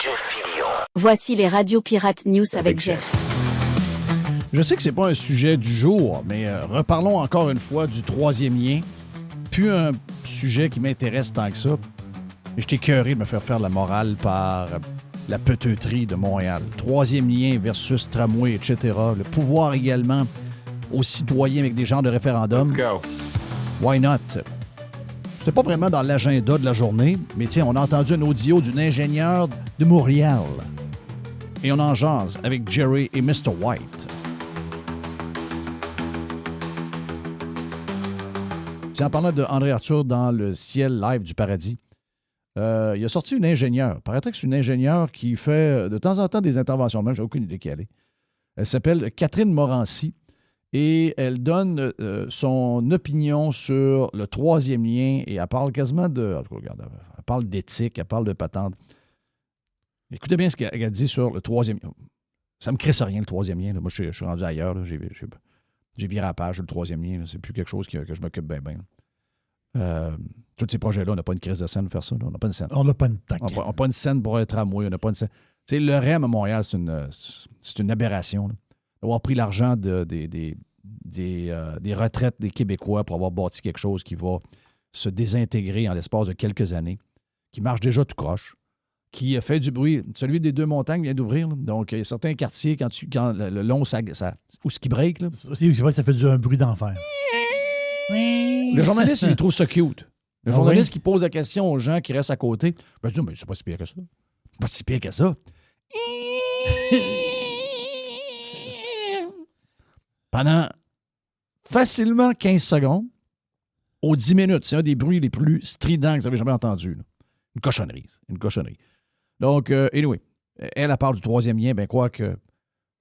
Jeff Fillion. Voici les radios Pirates News avec Jeff. Je sais que c'est pas un sujet du jour, mais reparlons encore une fois du troisième lien. Plus un sujet qui m'intéresse tant que ça. Et je t'ai écœuré de me faire la morale par la peteuterie de Montréal. Troisième lien versus tramway, etc. Le pouvoir également aux citoyens avec des genres de référendum. Let's go. Why not? C'était pas vraiment dans l'agenda de la journée, mais tiens, on a entendu un audio d'une ingénieure de Montréal. Et on en jase avec Jerry et Mr. White. Tiens, en parlant de André Arthur dans le ciel live du paradis, il a sorti une ingénieure. Il paraîtrait que c'est une ingénieure qui fait de temps en temps des interventions. Même, j'ai aucune idée qui elle est. Elle s'appelle Catherine Morancy et elle donne son opinion sur le troisième lien et elle parle quasiment de... En tout cas, regarde, elle parle d'éthique, elle parle de patente. Écoutez bien ce qu'elle dit sur le troisième lien. Ça me crisse rien, le troisième lien. Là. Moi, je suis rendu ailleurs. Là. J'ai viré à la page, le troisième lien. Là. C'est plus quelque chose que je m'occupe bien. Tous ces projets-là, on n'a pas une crise de scène pour faire ça. Là. On n'a pas une scène. On n'a pas une tac. On n'a pas une scène pour un tramway. On n'a pas une scène. Tu sais, le REM à Montréal, c'est une aberration. Là. D'avoir pris l'argent des retraites des Québécois pour avoir bâti quelque chose qui va se désintégrer en l'espace de quelques années, qui marche déjà tout croche, qui a fait du bruit. Celui des Deux-Montagnes vient d'ouvrir. Là. Donc, il y a certains quartiers, quand le long, où ce qui break, là. C'est vrai que ça fait un bruit d'enfer. Le journaliste, il trouve ça cute. Le journaliste qui pose la question aux gens qui restent à côté, ben, dit, mais c'est pas si pire que ça. C'est pas si pire que ça. Pendant facilement 15 secondes, aux 10 minutes, c'est un des bruits les plus stridents que vous avez jamais entendu. Là. Une cochonnerie. Donc, anyway, elle parle du troisième lien, ben quoi que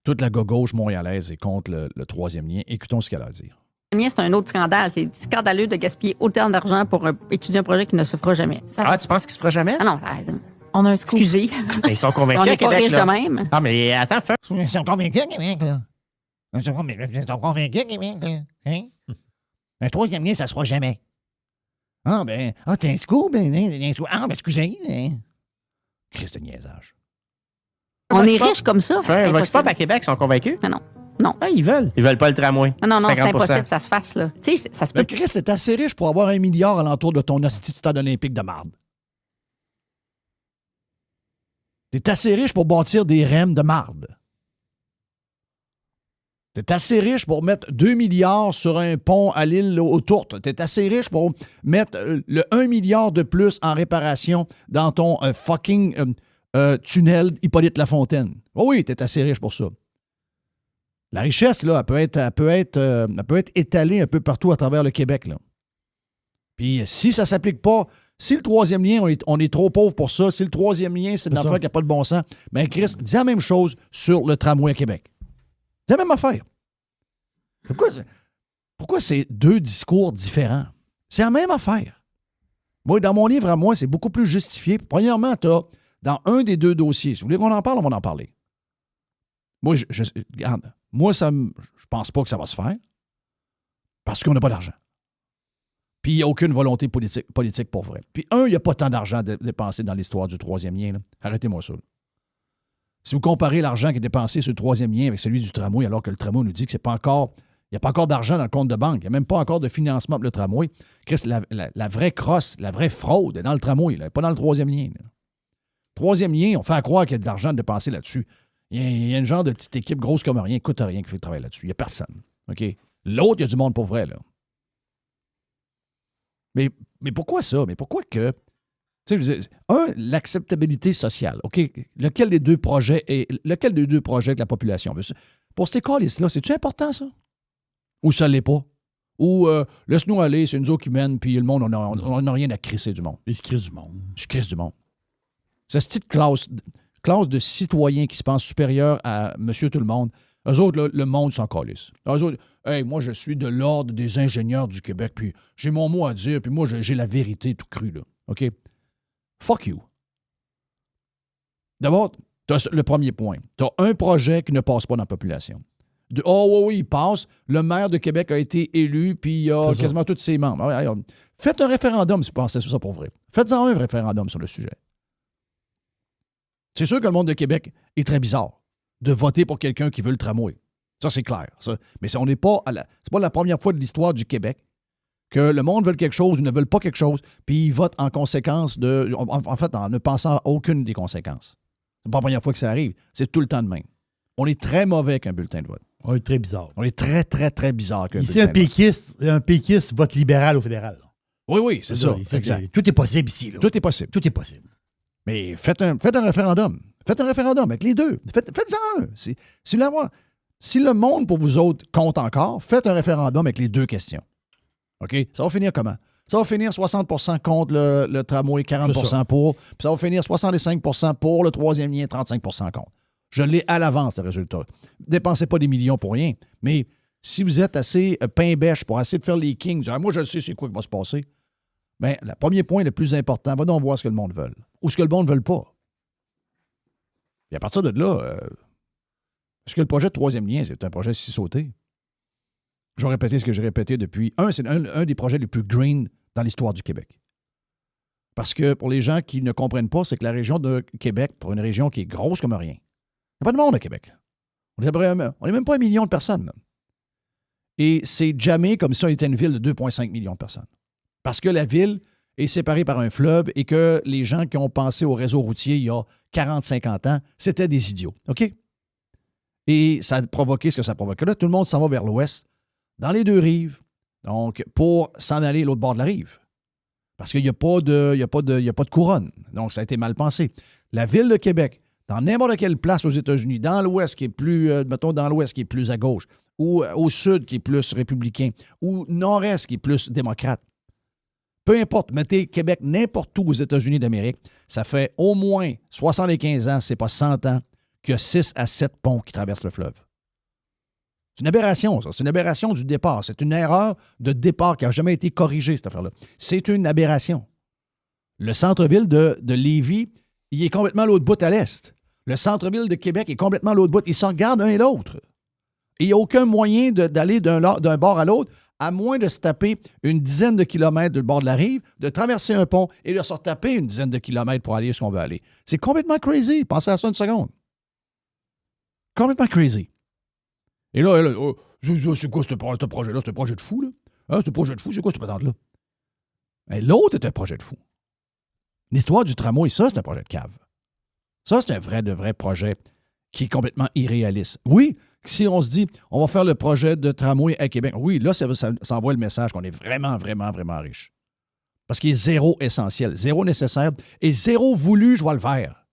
toute la gauche montréalaise est contre le troisième lien. Écoutons ce qu'elle a à dire. Le mien, c'est un autre scandale. C'est scandaleux de gaspiller autant d'argent pour étudier un projet qui ne se fera jamais. Tu penses qu'il se fera jamais? Ah non, On a un scoop. excusez. Mais ils sont convaincus On à n'est pas Québec, riche là. de même. Ah, mais attends, fais. Ils sont convaincus, Québec, là. Ils sont convaincus, Québec, là. Hein? Un troisième lien, ça se fera jamais. T'es un scoop, excusez. Hein? Christ de niaisage. On est riche comme ça. Fais un vox pop Impossible. à Québec, ils sont convaincus? Mais non. Ah, ils veulent. Ils veulent pas le tramway. Non, c'est 50%. impossible que ça se fasse, là. Tu sais, ça se peut. Ben, Chris, t'es assez riche pour avoir 1 milliard alentour de ton hostie de stade olympique de marde. T'es assez riche pour bâtir des REM de marde. T'es assez riche pour mettre 2 milliards sur un pont à l'île aux Tourtes. T'es assez riche pour mettre le 1 milliard de plus en réparation dans ton fucking tunnel Hippolyte Lafontaine. Oh oui, t'es assez riche pour ça. La richesse, là, elle peut être étalée un peu partout à travers le Québec, là. Puis si ça ne s'applique pas, si le troisième lien, on est trop pauvre pour ça, si le troisième lien, c'est une affaire qui n'a pas de bon sens, bien, Chris, dis la même chose sur le tramway à Québec. C'est la même affaire. Pourquoi c'est deux discours différents? C'est la même affaire. Moi, dans mon livre à moi, c'est beaucoup plus justifié. Premièrement, tu as, dans un des deux dossiers, si vous voulez qu'on en parle, on va en parler. Moi, regarde, je pense pas que ça va se faire parce qu'on n'a pas d'argent. Puis il n'y a aucune volonté politique pour vrai. Puis il n'y a pas tant d'argent dépensé dans l'histoire du troisième lien. Là. Arrêtez-moi ça. Là. Si vous comparez l'argent qui est dépensé sur le troisième lien avec celui du tramway, alors que le tramway nous dit que c'est pas encore, il n'y a pas encore d'argent dans le compte de banque, il n'y a même pas encore de financement pour le tramway. Chris, la vraie crosse, la vraie fraude est dans le tramway, là, pas dans le troisième lien. Là. Troisième lien, on fait à croire qu'il y a de l'argent dépensé là-dessus. Il y a une genre de petite équipe grosse comme rien, coûte rien qui fait le travail là-dessus. Il n'y a personne. OK? L'autre, il y a du monde pour vrai, là. Mais pourquoi ça? Mais pourquoi que... Tu sais, l'acceptabilité sociale. OK? Lequel des deux projets que la population veut? Pour ces cas-là, c'est-tu important, ça? Ou ça ne l'est pas? Ou laisse-nous aller, c'est nous autres qui mènent, puis le monde, on n'a rien à crisser du monde. Ils se crissent du monde. Je crisse du monde. C'est cette petite classe de citoyens qui se pensent supérieurs à monsieur tout le monde. Eux autres, là, le monde s'en calisse. Eux autres, hey, moi, je suis de l'ordre des ingénieurs du Québec, puis j'ai mon mot à dire, puis moi, j'ai la vérité tout cru, là. OK? Fuck you. D'abord, tu as le premier point. Tu as un projet qui ne passe pas dans la population. Oui, il passe. Le maire de Québec a été élu, puis il a quasiment tous ses membres. Faites un référendum si vous pensez sur ça pour vrai. Faites-en un référendum sur le sujet. C'est sûr que le monde de Québec est très bizarre de voter pour quelqu'un qui veut le tramway. Ça, c'est clair. Ça. Mais on n'est pas c'est pas la première fois de l'histoire du Québec que le monde veut quelque chose ou ne veut pas quelque chose, puis ils votent en conséquence en fait, en ne pensant à aucune des conséquences. C'est pas la première fois que ça arrive. C'est tout le temps de même. On est très mauvais avec un bulletin de vote. On est très bizarre. On est très, très, très bizarre avec un Ici, bulletin de vote. un péquiste vote libéral au fédéral. Oui, c'est ça. Ici, Exact. tout est possible ici. Là. Tout est possible. Tout est possible. Mais faites un référendum. Faites un référendum avec les deux. Faites-en un. Si le monde, pour vous autres, compte encore, faites un référendum avec les deux questions. OK? Ça va finir comment? Ça va finir 60 contre le tramway, 40 pour, puis ça va finir 65 pour le troisième lien, 35 contre. Je l'ai à l'avance, le résultat. Dépensez pas des millions pour rien, mais si vous êtes assez pain-bêche pour essayer de faire les kings, dire, moi je sais c'est quoi qui va se passer, bien, le premier point le plus important, va donc voir ce que le monde veut ou ce que le monde ne veut pas. Et à partir de là, est-ce que le projet de troisième lien, c'est un projet si sauté? Je vais répéter ce que j'ai répété depuis. C'est un des projets les plus green dans l'histoire du Québec. Parce que pour les gens qui ne comprennent pas, c'est que la région de Québec, pour une région qui est grosse comme rien, il n'y a pas de monde à Québec. On n'est même pas 1 million de personnes. Même. Et c'est jamais comme si on était une ville de 2,5 millions de personnes. Parce que la ville est séparée par un fleuve et que les gens qui ont pensé au réseau routier il y a 40-50 ans, c'était des idiots. OK? Et ça a provoqué ce que ça provoquait. Là, tout le monde s'en va vers l'ouest, dans les deux rives, donc pour s'en aller à l'autre bord de la rive. Parce qu'il n'y a pas de couronne. Donc, ça a été mal pensé. La ville de Québec, dans n'importe quelle place aux États-Unis, dans l'ouest qui est plus, dans l'ouest qui est plus à gauche, ou au sud qui est plus républicain, ou nord-est qui est plus démocrate. Peu importe, mettez Québec n'importe où aux États-Unis d'Amérique, ça fait au moins 75 ans, c'est pas 100 ans, qu'il y a 6 à 7 ponts qui traversent le fleuve. C'est une aberration, ça. C'est une aberration du départ. C'est une erreur de départ qui n'a jamais été corrigée, cette affaire-là. C'est une aberration. Le centre-ville de Lévis, il est complètement à l'autre bout à l'est. Le centre-ville de Québec est complètement à l'autre bout. Ils se regardent l'un et l'autre. Et il n'y a aucun moyen d'aller d'un bord à l'autre, à moins de se taper une dizaine de kilomètres du bord de la rive, de traverser un pont et de se retaper une dizaine de kilomètres pour aller où on veut aller. C'est complètement crazy. Pensez à ça une seconde. Complètement crazy. Et là, c'est quoi ce projet-là? C'est un projet de fou, là? Hein, c'est un projet de fou, c'est quoi cette patente-là? Mais l'autre est un projet de fou. L'histoire du tramway, ça, c'est un projet de cave. Ça, c'est un vrai projet qui est complètement irréaliste. Oui, si on se dit, on va faire le projet de tramway à Québec, oui, là, ça envoie le message qu'on est vraiment riche. Parce qu'il est zéro essentiel, zéro nécessaire et zéro voulu, je vois le vert.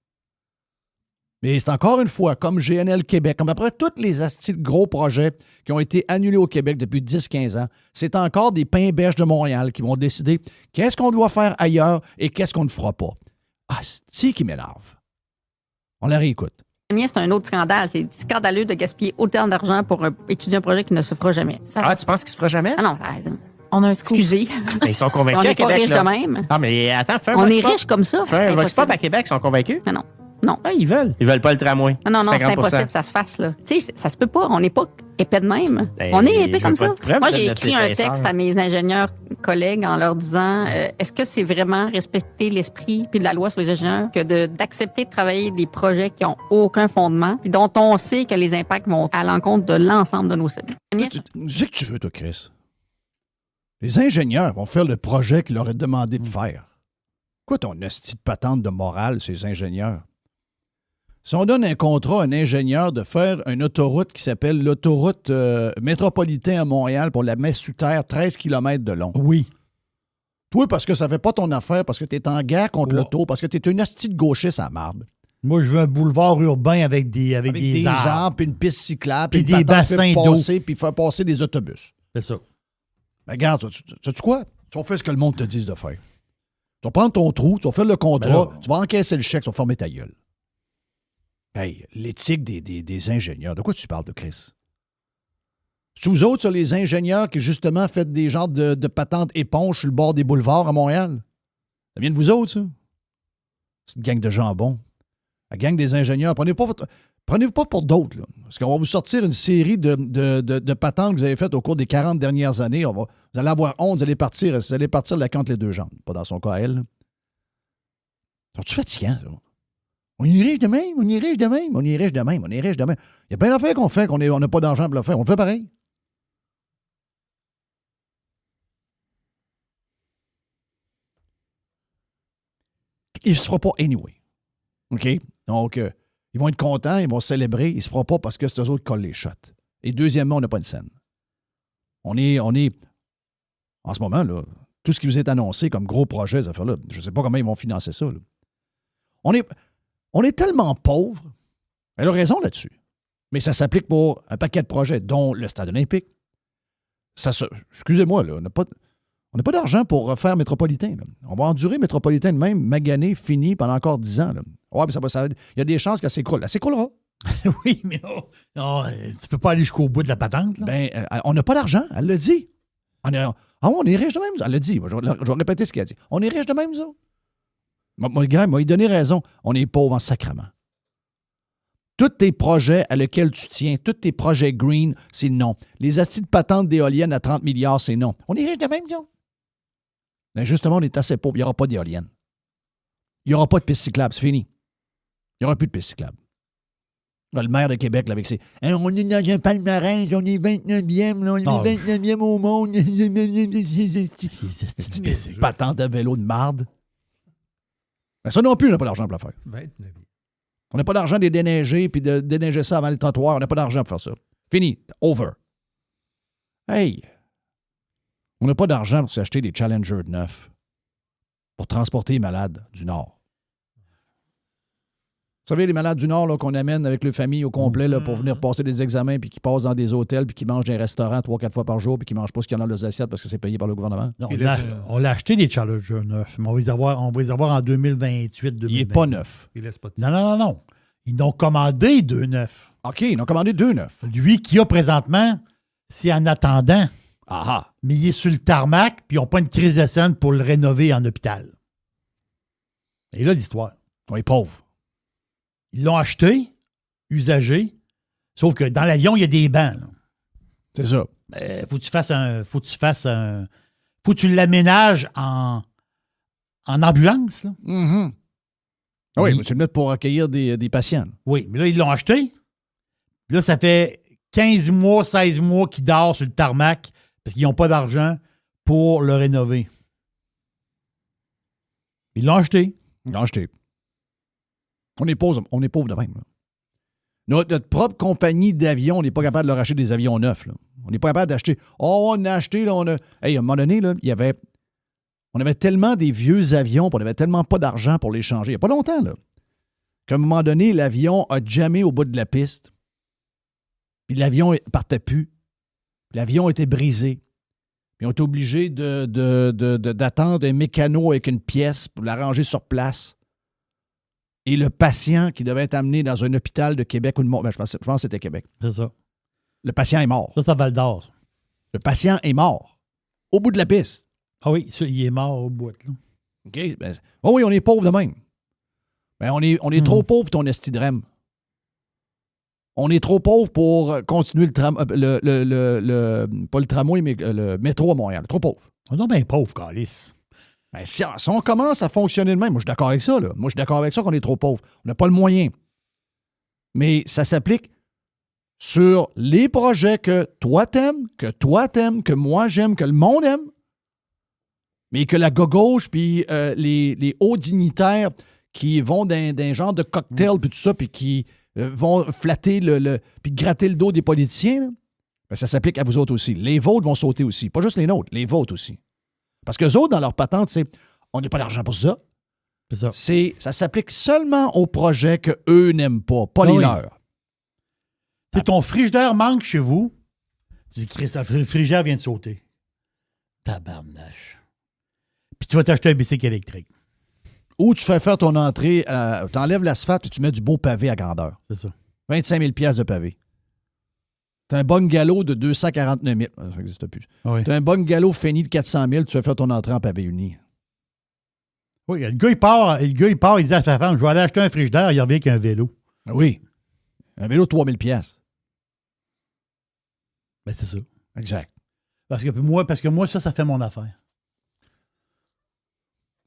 Mais c'est encore une fois, comme GNL Québec, comme après tous les astis de gros projets qui ont été annulés au Québec depuis 10-15 ans, c'est encore des pains-bêches de Montréal qui vont décider qu'est-ce qu'on doit faire ailleurs et qu'est-ce qu'on ne fera pas. Ah, c'est qui m'énerve. On la réécoute. Le mien, c'est un autre scandale. C'est scandaleux de gaspiller autant d'argent pour étudier un projet qui ne se fera jamais. Ah, tu penses qu'il se fera jamais? Ah non, On a un scoop. excusez. Mais ils sont convaincus On à n'est pas Québec. riche Là. de même. Ah, mais attends, fais un On vox est pop. riche comme ça. Fais un vox pop Impossible. à Québec, ils sont convaincus? Mais non. Ah, ils veulent. Ils veulent pas le tramway. Non, c'est 50%. impossible que ça se fasse, là. Tu sais, ça se peut pas. On n'est pas épais de même. Ben, On est je épais veux comme pas ça. de preuves Moi, de j'ai notre écrit un épaisseur. texte à mes ingénieurs collègues en leur disant est-ce que c'est vraiment respecter l'esprit puis de la loi sur les ingénieurs que d'accepter de travailler des projets qui n'ont aucun fondement puis dont on sait que les impacts vont à l'encontre de l'ensemble de nos cibles. Tu sais que tu veux, toi, Chris. Les ingénieurs vont faire le projet qu'ils leur est demandé de faire. Quoi ton hostie de patente de morale, ces ingénieurs? Si on donne un contrat à un ingénieur de faire une autoroute qui s'appelle l'autoroute métropolitaine à Montréal pour la mettre sous terre 13 km de long. Oui. Toi, parce que ça fait pas ton affaire, parce que tu es en guerre contre Ouais. l'auto, parce que tu es une hostie de gauchiste à marde. Moi, je veux un boulevard urbain avec des Avec des arbres. arbres, puis une piste cyclable, Puis une des patente qui fait bassins d'eau. passer, puis faire passer des autobus. C'est ça. Ben, regarde, sais-tu quoi? Tu vas faire ce que le monde te dise de faire. Tu vas prendre ton trou, tu vas faire le contrat, Ben là. tu vas encaisser le chèque, tu vas fermer ta gueule. Hey, l'éthique des ingénieurs, de quoi tu parles de Chris? C'est vous autres, ça, les ingénieurs qui, justement, faites des genres de patentes éponges sur le bord des boulevards à Montréal? Ça vient de vous autres, ça? C'est une gang de jambon. La gang des ingénieurs. Prenez-vous pas pour d'autres, là. Parce qu'on va vous sortir une série de patentes que vous avez faites au cours des 40 dernières années. Vous allez avoir honte, vous allez partir de la contre les deux jambes. Pas dans son cas, elle. Sont-tu fatigants, ça? On est riche de même, on est riche de même, on est riche de même, on est riche de même. Il y a plein d'affaires qu'on fait qu'on n'a pas d'argent pour le faire. On le fait pareil. Il ne se fera pas anyway. OK? Donc, ils vont être contents, ils vont célébrer. Il ne se fera pas parce que c'est eux autres qui collent les shots. Et deuxièmement, on n'a pas de scène. On est, en ce moment, là, tout ce qui vous est annoncé comme gros projet, ces affaires-là, je ne sais pas comment ils vont financer ça. Là. On est tellement pauvres. Elle a raison là-dessus. Mais ça s'applique pour un paquet de projets, dont le Stade olympique. Excusez-moi, là, on n'a pas d'argent pour refaire Métropolitain. Là. On va endurer Métropolitain de même, magané, fini pendant encore 10 ans. Là. Ouais, mais il y a des chances qu'elle s'écroule. Elle s'écroulera. Oui, mais non, tu peux pas aller jusqu'au bout de la patente. Là. Ben, on n'a pas d'argent, elle l'a dit. On est riche de même. Elle l'a dit. Je vais répéter ce qu'elle a dit. On est riche de même, ça. Mon gars, il m'a donné raison. On est pauvre en sacrement. Tous tes projets à lesquels tu tiens, tous tes projets green, c'est non. Les astis de patente d'éoliennes à 30 milliards, c'est non. On est riche de même, ça. Ben justement, on est assez pauvre. Il n'y aura pas d'éoliennes. Il n'y aura pas de piste cyclable. C'est fini. Il n'y aura plus de piste cyclable. Là, le maire de Québec, là, avec ses... on est dans un palmarès, on est 29e, là, on est 29e au monde. C'est patente à vélo de marde. Ben ça non plus, on n'a pas d'argent pour le faire. 29. On n'a pas d'argent de déneiger puis de déneiger ça avant les trottoirs. On n'a pas d'argent pour faire ça. Fini. Over. Hey! On n'a pas d'argent pour s'acheter des Challenger de neuf pour transporter les malades du Nord. Vous savez, les malades du Nord là, qu'on amène avec les familles au complet là, pour venir passer des examens puis qui passent dans des hôtels puis qui mangent dans des restaurants 3-4 fois par jour puis qui ne mangent pas ce qu'il y en a dans leurs assiettes parce que c'est payé par le gouvernement. Non, on l'a acheté des Challenger neufs, mais on va les avoir en 2028-2029. Il n'est pas neuf. Il laisse pas de Non. Ils n'ont commandé 2 neufs. OK, ils ont commandé 2 neufs. Lui qui a présentement, c'est en attendant. Ah! Mais il est sur le tarmac, puis ils n'ont pas une crise de scène pour le rénover en hôpital. Et là, l'histoire. On est pauvres. Ils l'ont acheté, usagé, sauf que dans l'avion, il y a des bancs. Là. C'est ça. Faut que tu l'aménages en ambulance. Là. Mm-hmm. Ah oui, Puis- tu le mets pour accueillir des patients. Oui, mais là, ils l'ont acheté. Puis là, ça fait 15 mois, 16 mois qu'ils dort sur le tarmac parce qu'ils n'ont pas d'argent pour le rénover. Ils l'ont acheté. Ils l'ont acheté. On est pauvres de même. Là. Notre propre compagnie d'avions, on n'est pas capable de leur acheter des avions neufs. Là. On n'est pas capable d'acheter. Oh, on a acheté, là, on a. Hey, à un moment donné, là, on avait tellement des vieux avions, puis on n'avait tellement pas d'argent pour les changer. Il n'y a pas longtemps, là. Qu'à un moment donné, l'avion a jammé au bout de la piste. Puis l'avion ne partait plus. L'avion était brisé. Puis on était obligé d'attendre un mécano avec une pièce pour la ranger sur place. Et le patient qui devait être amené dans un hôpital de Québec ou de Montréal, je pense que c'était Québec. C'est ça. Le patient est mort. Ça, c'est à Val d'Or. Le patient est mort. Au bout de la piste. Ah oui, ça, il est mort au bout. Là. OK? Ben, oh oui, on est pauvre de même. Ben, on est trop pauvre, ton esti de rem. On est trop pauvre pour continuer pas le tramway, mais le métro à Montréal. Trop pauvre. On est bien pauvre, Calice. Ben, si on commence à fonctionner de même, moi, je suis d'accord avec ça. Là. Moi, je suis d'accord avec ça qu'on est trop pauvre. On n'a pas le moyen. Mais ça s'applique sur les projets que toi t'aimes, que moi j'aime, que le monde aime, mais que la gauche puis les hauts dignitaires qui vont d'un genre de cocktail puis tout ça, puis qui vont flatter puis gratter le dos des politiciens, là, ben, ça s'applique à vous autres aussi. Les vôtres vont sauter aussi. Pas juste les nôtres, les vôtres aussi. Parce qu'eux autres, dans leur patente, c'est on n'a pas d'argent pour ça. C'est ça. Ça s'applique seulement aux projets qu'eux n'aiment pas les oui. leurs. Si ton frigidaire manque chez vous, tu dis, Christ, le frigidaire vient de sauter. Tabarnache. Puis tu vas t'acheter un bicycle électrique. Ou tu fais faire ton entrée, tu enlèves l'asphalte et tu mets du beau pavé à grandeur. C'est ça. 25 000 piastres de pavé. Tu as un bungalow de 249 000. Ça n'existe plus. Oui. Tu as un bungalow fini de 400 000, tu fais faire ton entrée en pavé uni. Oui, le gars, il part, il dit à sa femme, je vais aller acheter un frigidaire, il revient avec un vélo. Oui. Un vélo de 3 000 piastres. Ben, c'est ça. Exact. Parce que moi, ça fait mon affaire.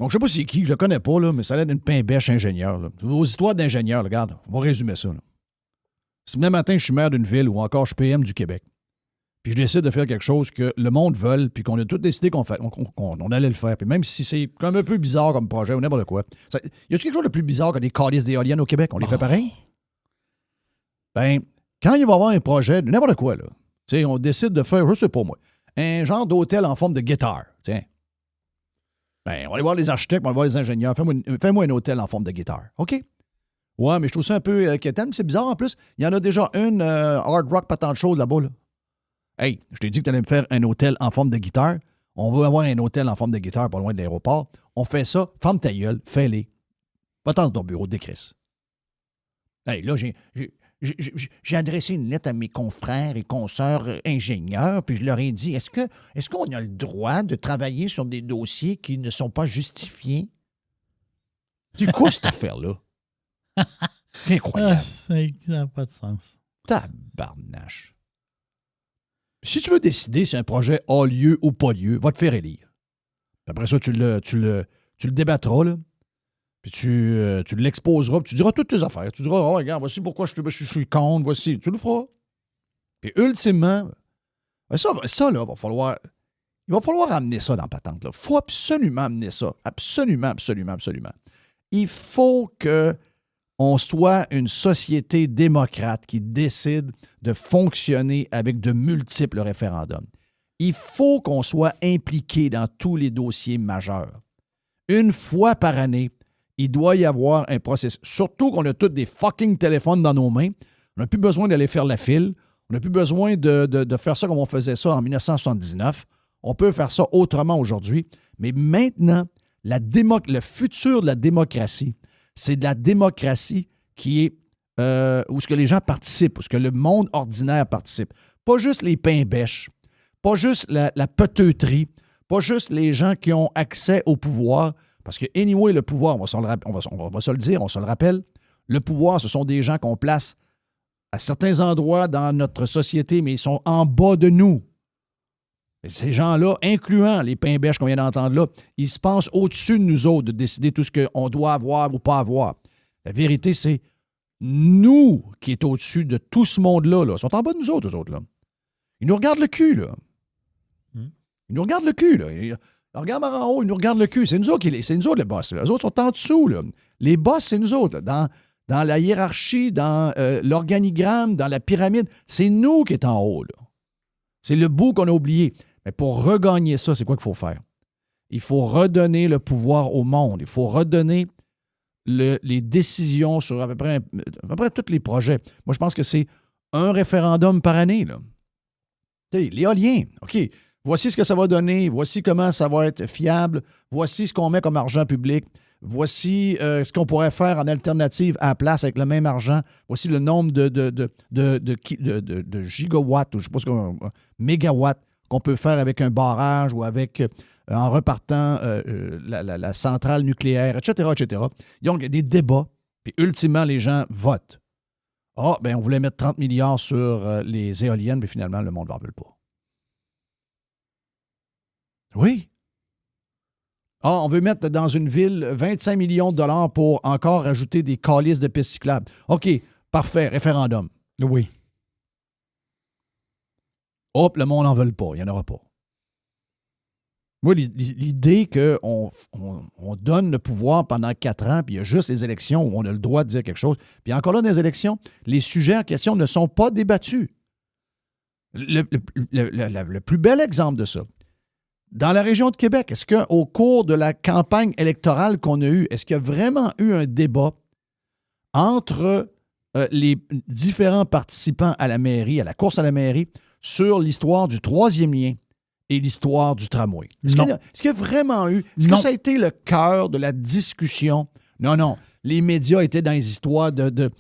Donc, je sais pas c'est qui, je le connais pas, là, mais ça a l'air d'une pain-bêche ingénieur. Là. Vos histoires d'ingénieurs, regarde, on va résumer ça. Là. Si demain matin, je suis maire d'une ville ou encore je suis PM du Québec, puis je décide de faire quelque chose que le monde veut, puis qu'on a tous décidé qu'on allait le faire, puis même si c'est comme un peu bizarre comme projet ou n'importe quoi, y a-t-il quelque chose de plus bizarre que des calices d'éoliennes au Québec? On les fait pareil? Ben, quand il va y avoir un projet de n'importe quoi, là, tu sais, on décide de faire, je sais pas moi, un genre d'hôtel en forme de guitare, tiens. Ben, on va aller voir les architectes, on va aller voir les ingénieurs. Fais-moi un hôtel en forme de guitare. OK? Ouais, mais je trouve ça un peu quétaine. C'est bizarre en plus. Il y en a déjà une hard rock pas tant de choses là-bas. Là. Hey, je t'ai dit que tu allais me faire un hôtel en forme de guitare. On veut avoir un hôtel en forme de guitare pas loin de l'aéroport. On fait ça. Ferme ta gueule. Fais-les. Va-t'en dans ton bureau. Décrisse. Hey, là, j'ai adressé une lettre à mes confrères et consoeurs ingénieurs, puis je leur ai dit, est-ce qu'on a le droit de travailler sur des dossiers qui ne sont pas justifiés? C'est quoi cette affaire-là? C'est incroyable. Ça n'a pas de sens. Tabarnache. Si tu veux décider si un projet a lieu ou pas lieu, va te faire élire. Puis après ça, tu le débattras, là. Puis tu l'exposeras, puis tu diras toutes tes affaires. Tu diras, oh, regarde, voici pourquoi je suis contre, voici. Tu le feras. Puis ultimement, ça là, il va falloir amener ça dans la patente. Il faut absolument amener ça. Absolument, absolument, absolument. Il faut qu'on soit une société démocrate qui décide de fonctionner avec de multiples référendums. Il faut qu'on soit impliqué dans tous les dossiers majeurs. Une fois par année, il doit y avoir un processus. Surtout qu'on a tous des fucking téléphones dans nos mains. On n'a plus besoin d'aller faire la file. On n'a plus besoin de faire ça comme on faisait ça en 1979. On peut faire ça autrement aujourd'hui. Mais maintenant, le futur de la démocratie, c'est de la démocratie qui est où ce que les gens participent, où ce que le monde ordinaire participe. Pas juste les pains-bêches, pas juste la peteuterie, pas juste les gens qui ont accès au pouvoir. Parce que, anyway, le pouvoir, on va se le dire, on se le rappelle, le pouvoir, ce sont des gens qu'on place à certains endroits dans notre société, mais ils sont en bas de nous. Et ces gens-là, incluant les pains-bêches qu'on vient d'entendre là, ils se pensent au-dessus de nous autres de décider tout ce qu'on doit avoir ou pas avoir. La vérité, c'est nous qui est au-dessus de tout ce monde-là. Là. Ils sont en bas de nous autres, eux autres. Là. Ils nous regardent le cul, là. Ils nous regardent le cul, là. Regarde en haut, ils nous regardent le cul. C'est nous autres les boss. Là. Les autres sont en dessous. Là. Les boss, c'est nous autres. Là. Dans la hiérarchie, dans l'organigramme, dans la pyramide, c'est nous qui est en haut. Là. C'est le bout qu'on a oublié. Mais pour regagner ça, c'est quoi qu'il faut faire? Il faut redonner le pouvoir au monde. Il faut redonner les décisions sur à peu près tous les projets. Moi, je pense que c'est un référendum par année. Là. L'éolien, OK. Voici ce que ça va donner, voici comment ça va être fiable, voici ce qu'on met comme argent public, voici ce qu'on pourrait faire en alternative à la place avec le même argent, voici le nombre de gigawatts, ou je ne sais pas ce qu'on mégawatts qu'on peut faire avec un barrage ou avec en repartant la centrale nucléaire, etc., etc. Donc, il y a des débats, puis ultimement, les gens votent. Ah, bien, on voulait mettre 30 milliards sur les éoliennes, mais finalement, le monde n'en veut pas. Oui. Ah, on veut mettre dans une ville 25 millions de dollars pour encore rajouter des calices de pistes cyclables. OK, parfait, référendum. Oui. Hop, le monde n'en veut pas, il n'y en aura pas. Moi, l'idée qu'on donne le pouvoir pendant 4 ans, puis il y a juste les élections où on a le droit de dire quelque chose, puis encore là, dans les élections, les sujets en question ne sont pas débattus. Le plus bel exemple de ça, dans la région de Québec, est-ce qu'au cours de la campagne électorale qu'on a eue, est-ce qu'il y a vraiment eu un débat entre les différents participants à la mairie, à la course à la mairie, sur l'histoire du troisième lien et l'histoire du tramway? Est-ce qu'il y a vraiment eu... Est-ce que ça a été le cœur de la discussion? Non. Les médias étaient dans les histoires de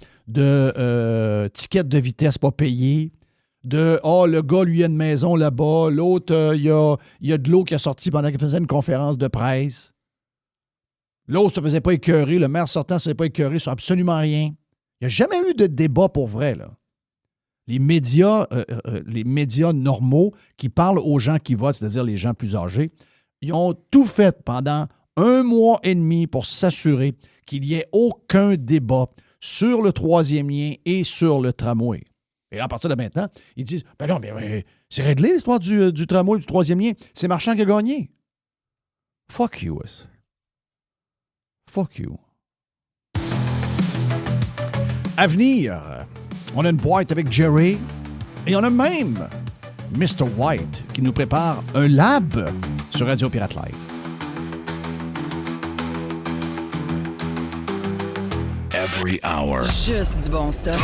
tickets de vitesse pas payés, le gars, lui, a une maison là-bas. L'autre, il y a de l'eau qui est sortie pendant qu'il faisait une conférence de presse. L'autre se faisait pas écœurer. Le maire sortant ne se faisait pas écœurer sur absolument rien. Il n'y a jamais eu de débat pour vrai, là. Les médias normaux qui parlent aux gens qui votent, c'est-à-dire les gens plus âgés, ils ont tout fait pendant 1 mois et demi pour s'assurer qu'il n'y ait aucun débat sur le 3e lien et sur le tramway. Et à partir de maintenant, ils disent « Ben non, mais c'est réglé l'histoire du tramway, du 3e lien. C'est Marchand qui a gagné. » Fuck you. Fuck you. À venir, on a une boîte avec Jerry et on a même Mr. White qui nous prépare un lab sur Radio Pirate Live. Every hour. Juste du bon stock.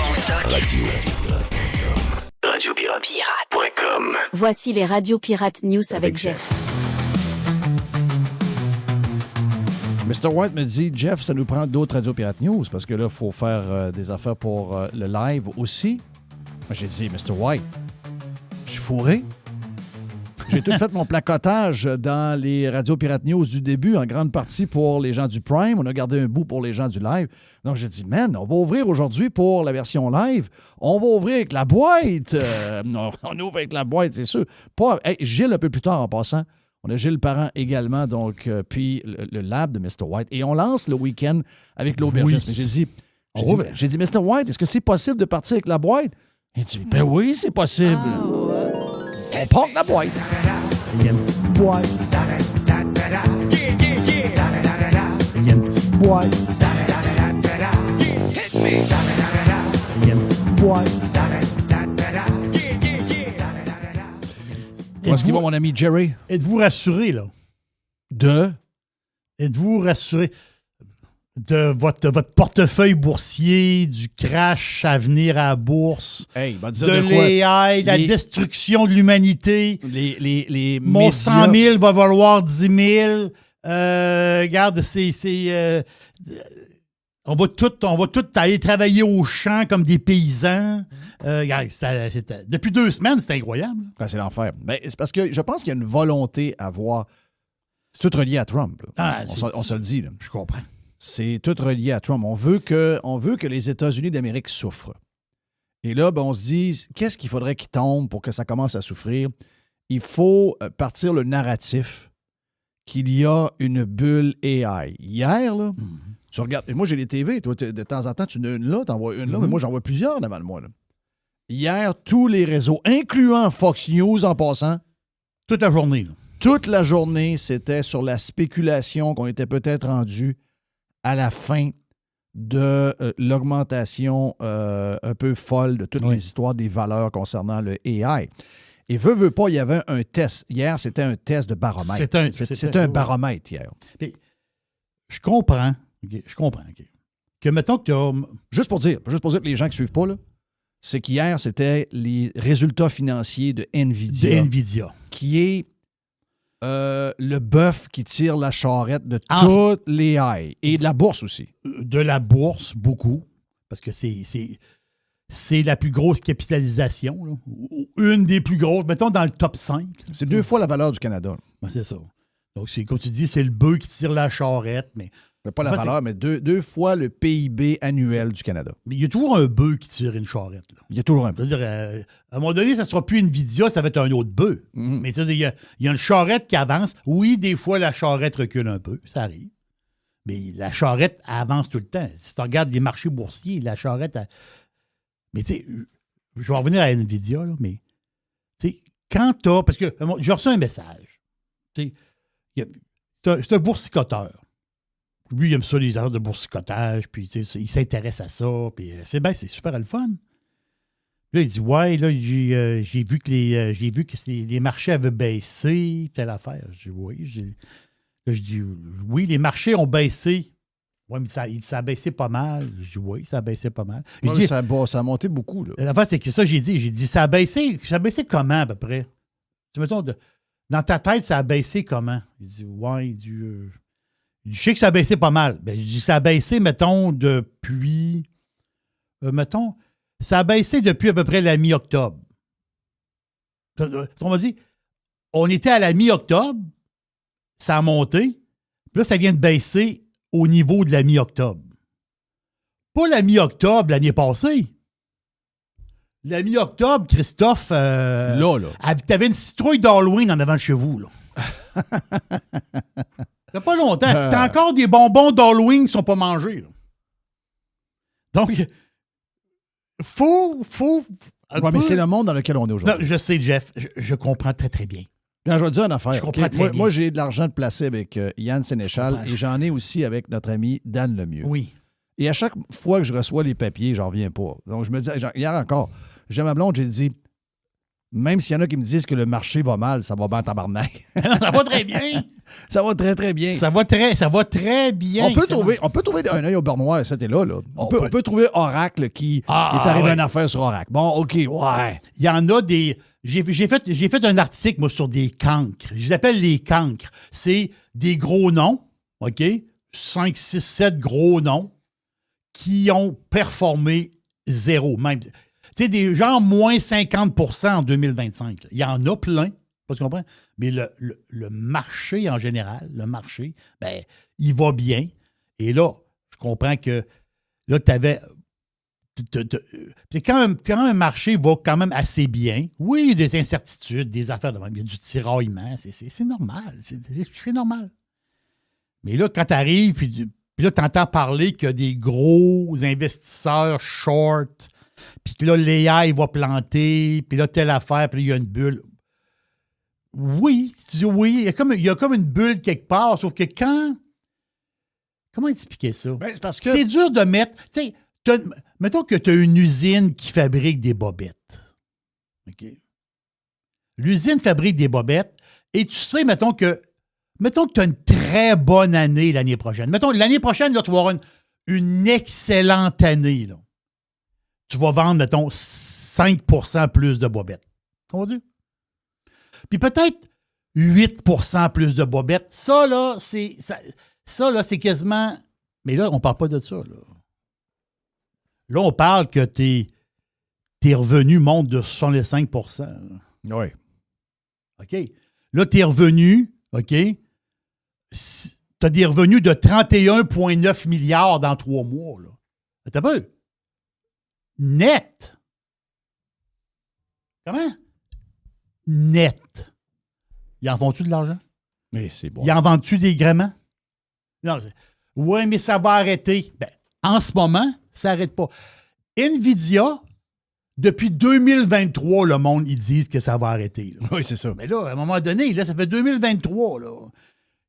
Radiopirate.com. Voici les Radio Pirate News avec Jeff. Mr. White me dit, Jeff, ça nous prend d'autres Radio Pirate News parce que là, il faut faire des affaires pour le live aussi. Moi, j'ai dit, Mr. White, je suis fourré. J'ai tout fait mon placotage dans les Radio Pirate News du début, en grande partie pour les gens du Prime. On a gardé un bout pour les gens du live. Donc, j'ai dit, man, on va ouvrir aujourd'hui pour la version live. On va ouvrir avec la boîte. On ouvre avec la boîte, c'est sûr. Pas, hey, Gilles, un peu plus tard en passant. On a Gilles Parent également, donc, puis le lab de Mr. White. Et on lance le week-end avec l'aubergiste. Mais j'ai dit, Mr. White, est-ce que c'est possible de partir avec la boîte? Il dit, ben oui, c'est possible. On part la boîte. Il y a une petite boîte. Il y a une petite boîte. Il y a une petite boîte. Où est-ce qu'il va, mon ami Jerry? Êtes-vous rassuré, là? Êtes-vous rassuré de votre portefeuille boursier, du crash à venir à la bourse, Hey, va dire de de quoi? l'AI, la destruction de l'humanité? Les Mon médias... 100 000 va valoir 10 000. Regarde, on va tout aller travailler au champ comme des paysans. Regarde, depuis 2 semaines, c'est incroyable. Ah, c'est l'enfer. Ben, c'est parce que je pense qu'il y a une volonté à voir... C'est tout relié à Trump. Là. On se le dit. Là. Je comprends. C'est tout relié à Trump. On veut que les États-Unis d'Amérique souffrent. Et là, ben, on se dit, qu'est-ce qu'il faudrait qu'il tombe pour que ça commence à souffrir? Il faut partir le narratif qu'il y a une bulle AI. Hier, là, tu regardes... Moi, j'ai les TV. Toi, de temps en temps, tu en as une là, t'en vois une là, mais moi, j'en vois plusieurs devant moi. Là. Hier, tous les réseaux, incluant Fox News en passant, Toute la journée. Là. toute la journée, c'était sur la spéculation qu'on était peut-être rendu à la fin de l'augmentation un peu folle de toutes les histoires des valeurs concernant le AI. Et veut pas, il y avait un test. Hier, c'était un test de baromètre. C'était un baromètre hier. Puis, je comprends. OK. Que mettons que tu as... Juste pour dire que les gens qui ne suivent pas, là, c'est qu'hier, c'était les résultats financiers de NVIDIA. Qui est le bœuf qui tire la charrette de toutes les AI. Et de la bourse aussi. De la bourse, beaucoup. Parce que c'est la plus grosse capitalisation. Là. Une des plus grosses. Mettons dans le top 5. C'est 2 fois la valeur du Canada. Ben, c'est ça. Donc, comme tu dis, c'est le bœuf qui tire la charrette. Mais Pas la valeur, mais 2 fois le PIB annuel du Canada. Mais il y a toujours un bœuf qui tire une charrette. Là. Il y a toujours un Je peu. veux dire, à un moment donné, ça ne sera plus Nvidia, ça va être un autre bœuf. Mais tu sais, il y a une charrette qui avance. Oui, des fois, la charrette recule un peu. Ça arrive. Mais la charrette avance tout le temps. Si tu regardes les marchés boursiers, la charrette... Mais tu sais, je vais revenir à Nvidia, là, mais tu sais, quand tu as... Parce que j'ai reçu un message. Tu sais, c'est un boursicoteur. Lui, il aime ça, les erreurs de boursicotage, puis il s'intéresse à ça, puis c'est super le fun. Là, il dit, ouais, là, j'ai vu que les marchés avaient baissé, telle affaire. Je dis, oui. Je dis, oui, les marchés ont baissé. Oui, mais ça a baissé pas mal. Je dis, oui, ça a baissé pas mal. Ça a monté beaucoup. Là. L'affaire, c'est que ça, j'ai dit, ça a baissé comment, à peu près? Tu mettons, dans ta tête, ça a baissé comment? Il dit, ouais, je sais que ça a baissé pas mal. Ben, je dis, ça a baissé, mettons, depuis... ça a baissé depuis à peu près la mi-octobre. On va dire, on était à la mi-octobre, ça a monté, puis là, ça vient de baisser au niveau de la mi-octobre. Pas la mi-octobre l'année passée. La mi-octobre, Christophe... là. T'avais une citrouille d'Halloween en avant de chez vous, là. Ça fait pas longtemps. T'as encore des bonbons d'Halloween qui sont pas mangés. Là. Donc, faut Ouais, mais c'est le monde dans lequel on est Non, aujourd'hui. je sais, Jeff. Je comprends très, très bien. Quand je vais te dire une affaire. Je comprends OK? très Moi, bien. moi, j'ai de l'argent de placer avec Yann Sénéchal Je comprends. et j'en ai aussi avec notre ami Dan Lemieux. Oui. Et à chaque fois que je reçois les papiers, j'en reviens pas. Donc, je me dis, hier encore, j'ai ma blonde, j'ai dit, même s'il y en a qui me disent que le marché va mal, ça va bien en tabarnak. Ça va très bien. Ça va très, très bien. Ça va très bien. On peut trouver un œil au beurre noir, c'était là. On peut trouver Oracle qui est arrivé à une affaire sur Oracle. Bon, OK, ouais. Il y en a des... J'ai fait un article, moi, sur des cancres. Je les appelle les cancres. C'est des gros noms, OK? 5, 6, 7 gros noms qui ont performé zéro. Même, tu sais, des gens moins 50% en 2025. Là. Il y en a plein, tu comprends? Mais le marché en général, ben, il va bien. Et là, je comprends que là, tu avais... C'est quand un marché va quand même assez bien, oui, il y a des incertitudes, des affaires de même, il y a du tiraillement, c'est normal. C'est normal. Mais là, quand tu arrives, puis là, tu entends parler qu'il y a des gros investisseurs short, puis que là, l'AI va planter, puis là, telle affaire, puis là, il y a une bulle. Oui, tu dis oui, il y a comme une bulle quelque part, sauf que quand... Comment expliquer ça? Ben, c'est parce que... C'est dur de mettre... Tu sais, mettons que tu as une usine qui fabrique des bobettes. OK? L'usine fabrique des bobettes et tu sais, mettons que tu as une très bonne année l'année prochaine. Mettons, l'année prochaine, là, tu vas avoir une excellente année. Là. Tu vas vendre, mettons, 5% plus de bobettes. Comprenez? Puis peut-être 8% plus de bobettes. Ça, là, c'est quasiment... Mais là, on ne parle pas de ça, là. Là, on parle que tes revenus montent de 65 %. Oui. OK? Là, tes revenus, OK? Tu as des revenus de 31,9 milliards dans 3 mois. Là. T'as pas? Net. Comment? Net. Ils en font-tu de l'argent? Mais c'est bon. Ils en vendent-tu des gréments? Non. Oui, mais ça va arrêter. Ben, en ce moment, ça n'arrête pas. Nvidia, depuis 2023, le monde, ils disent que ça va arrêter. Là. Oui, c'est ça. Mais là, à un moment donné, là, ça fait 2023. Là.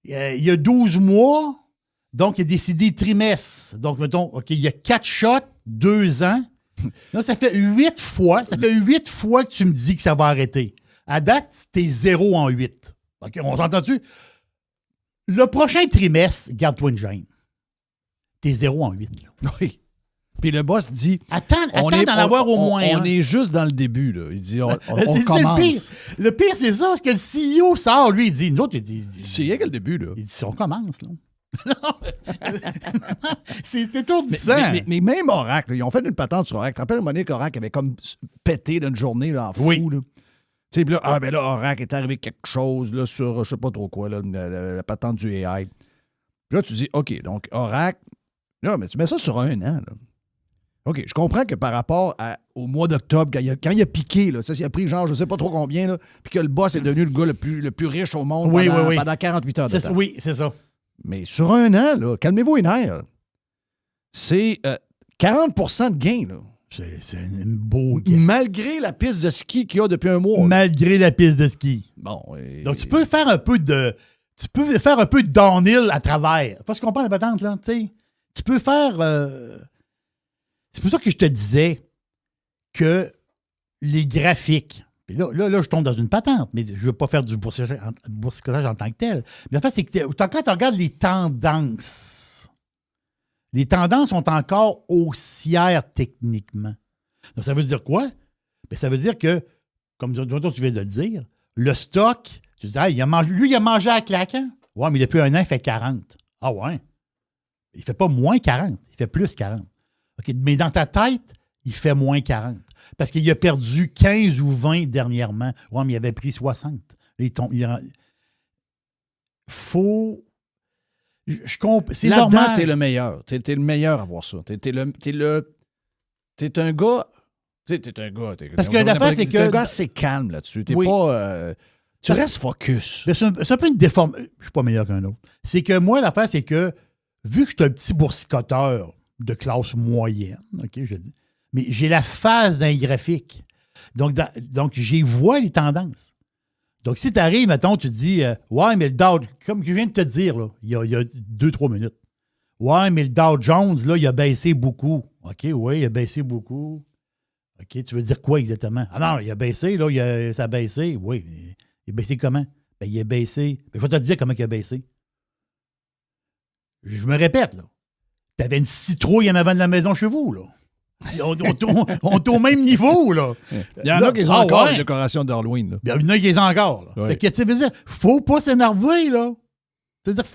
Il y a 12 mois, donc il y a décidé trimestre. Donc, mettons, OK, il y a 4 shots, 2 ans. Là, ça fait 8 fois. Ça fait 8 fois que tu me dis que ça va arrêter. À date, t'es 0 en 8. OK, on s'entend-tu? Le prochain trimestre, garde-toi une gêne. T'es 0 en 8. Là. Oui. Puis le boss dit... Attends d'en avoir au moins on un. est juste dans le début, là. Il dit, on C'est commence. le pire. Le pire, c'est ça, parce que le CEO sort, lui, il dit, nous autres, il dit... C'est rien que le début, là. Il dit, on commence, là. C'est étourdissant. Mais même Oracle, là, ils ont fait une patente sur Oracle. Tu te rappelles, Monique, Oracle avait comme pété d'une journée là, en fou. Oui. Là. Tu sais, puis là, ben là, Oracle est arrivé quelque chose là, sur, je sais pas trop quoi, là, la patente du AI. Puis là, tu dis, OK, donc Oracle, là, mais tu mets ça sur 1 an, là. OK, je comprends que par rapport au mois d'octobre, quand il a piqué, là, ça, il a pris genre, je sais pas trop combien, là, puis que le boss est devenu le gars le plus riche au monde pendant 48 heures de temps. Oui, c'est ça. Mais sur 1 an, là, calmez-vous les nerfs. C'est 40 de gain. Là. C'est un beau gain. Malgré la piste de ski qu'il y a depuis un mois. Malgré la piste de ski. Bon. Donc, tu peux faire un peu de... Tu peux faire un peu de downhill à travers. Parce qu'on parle de la patente, là, tu sais. Tu peux faire... C'est pour ça que je te disais que les graphiques... Puis là, je tombe dans une patente, mais je ne veux pas faire du boursicotage en tant que tel. Mais la fait, c'est que quand tu regardes les tendances sont encore haussières techniquement. Donc, ça veut dire quoi? Bien, ça veut dire que, comme toi, tu viens de le dire, le stock, tu dis, il a mangé à claque. Hein? Ouais, mais depuis 1 an, il fait 40. Ah ouais? Il ne fait pas moins 40, il fait plus 40. OK, mais dans ta tête, il fait moins 40. Parce qu'il a perdu 15 ou 20 dernièrement. Ouais, mais il avait pris 60. C'est là-dedans, normal. t'es le meilleur. T'es le meilleur à voir ça. T'es un gars... Tu sais, t'es un gars... Parce que l'affaire, c'est que... T'es un gars assez calme là-dessus. T'es pas... Tu restes focus. Mais c'est un peu une déforme. Je suis pas meilleur qu'un autre. C'est que moi, l'affaire, c'est que vu que je suis un petit boursicoteur de classe moyenne, OK, je dis, mais j'ai la phase d'un graphique. Donc j'y vois les tendances. Donc, si tu arrives, mettons, tu te dis ouais, mais le Dow, comme je viens de te dire, là, il y a 2-3 minutes. Ouais, mais le Dow Jones, là, il a baissé beaucoup. OK, oui, il a baissé beaucoup. OK, tu veux dire quoi exactement? Ah non, il a baissé, là, ça a baissé. Oui, mais il a baissé comment? Ben, il a baissé. Ben, je vais te dire comment il a baissé. Je me répète, là. Tu avais une citrouille en avant de la maison chez vous, là. On est au même niveau, là. Il y en a qui ont encore les décorations d'Halloween. Là. Il y en a qui les ont encore, là. Ouais. Fait que, tu veux dire, faut pas s'énerver, là. C'est-à-dire,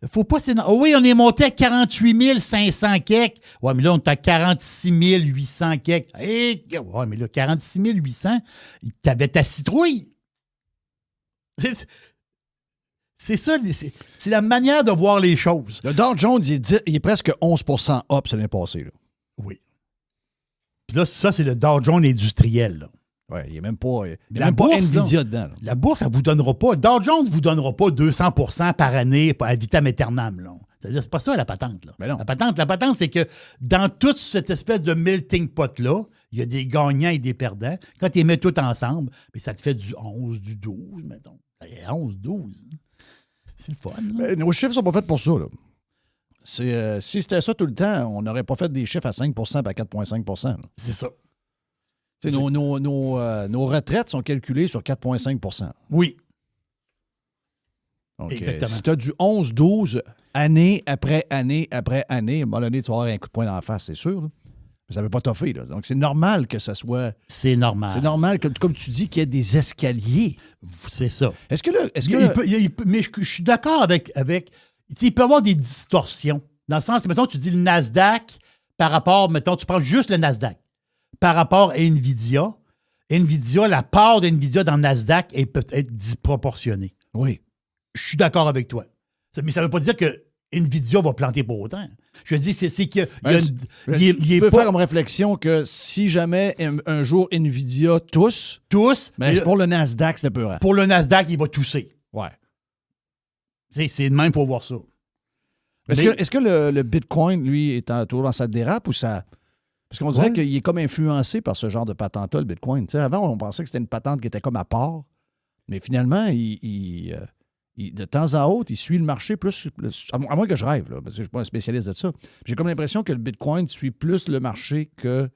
faut pas s'énerver. Oh oui, on est monté à 48 500 kek. Ouais, mais là, on est à 46 800 kek. Hey, ouais, mais là, 46 800, t'avais ta citrouille. C'est ça, c'est la manière de voir les choses. Le Dow Jones, il est presque 11% up l'année passée. Là. Oui. Puis là, ça, c'est le Dow Jones industriel, là. Ouais, il n'y a même pas, La bourse, Nvidia là, dedans. Là. La bourse, ça ne vous donnera pas. Dow Jones ne vous donnera pas 200% par année à vitam aeternam. Là. C'est-à-dire, c'est pas ça la patente. Là. Ben non. La patente, c'est que dans toute cette espèce de melting pot-là, il y a des gagnants et des perdants. Quand tu les mets tout ensemble, bien, ça te fait du 11, du 12, mettons. 11, 12. C'est le fun. Là. Ben, nos chiffres ne sont pas faits pour ça. Là. Si c'était ça tout le temps, on n'aurait pas fait des chiffres à 5 et à 4,5 là. C'est ça. Nos retraites sont calculées sur 4,5 Oui. Donc, exactement. si tu as du 11-12, année après année après année, à un moment donné, tu vas avoir un coup de poing dans la face, c'est sûr. Là. Mais ça ne veut pas toffer. Là. Donc, c'est normal que ça soit... C'est normal. C'est normal, que, comme tu dis, qu'il y ait des escaliers. C'est ça. Est-ce que là... Mais je suis d'accord avec il peut y avoir des distorsions. Dans le sens, mettons, tu dis le Nasdaq par rapport, mettons, tu prends juste le Nasdaq par rapport à Nvidia. Nvidia, la part de Nvidia dans le Nasdaq est peut-être disproportionnée. Oui. Je suis d'accord avec toi. Mais ça ne veut pas dire que Nvidia va planter pour autant. Je dis, c'est qu'il tu peux faire comme réflexion que si jamais un jour Nvidia tousse, mais pour le Nasdaq, c'est peurant. Pour le Nasdaq, il va tousser. Ouais. C'est de même pour voir ça. Est-ce que le Bitcoin, lui, est toujours dans sa dérape ou ça... Parce qu'on dirait qu'il est comme influencé par ce genre de patente-là, le Bitcoin. T'sais, avant, on pensait que c'était une patente qui était comme à part. Mais finalement, de temps à autre, il suit le marché plus... À moins que je rêve, là, parce que je ne suis pas un spécialiste de ça. J'ai comme l'impression que le Bitcoin suit plus le marché que,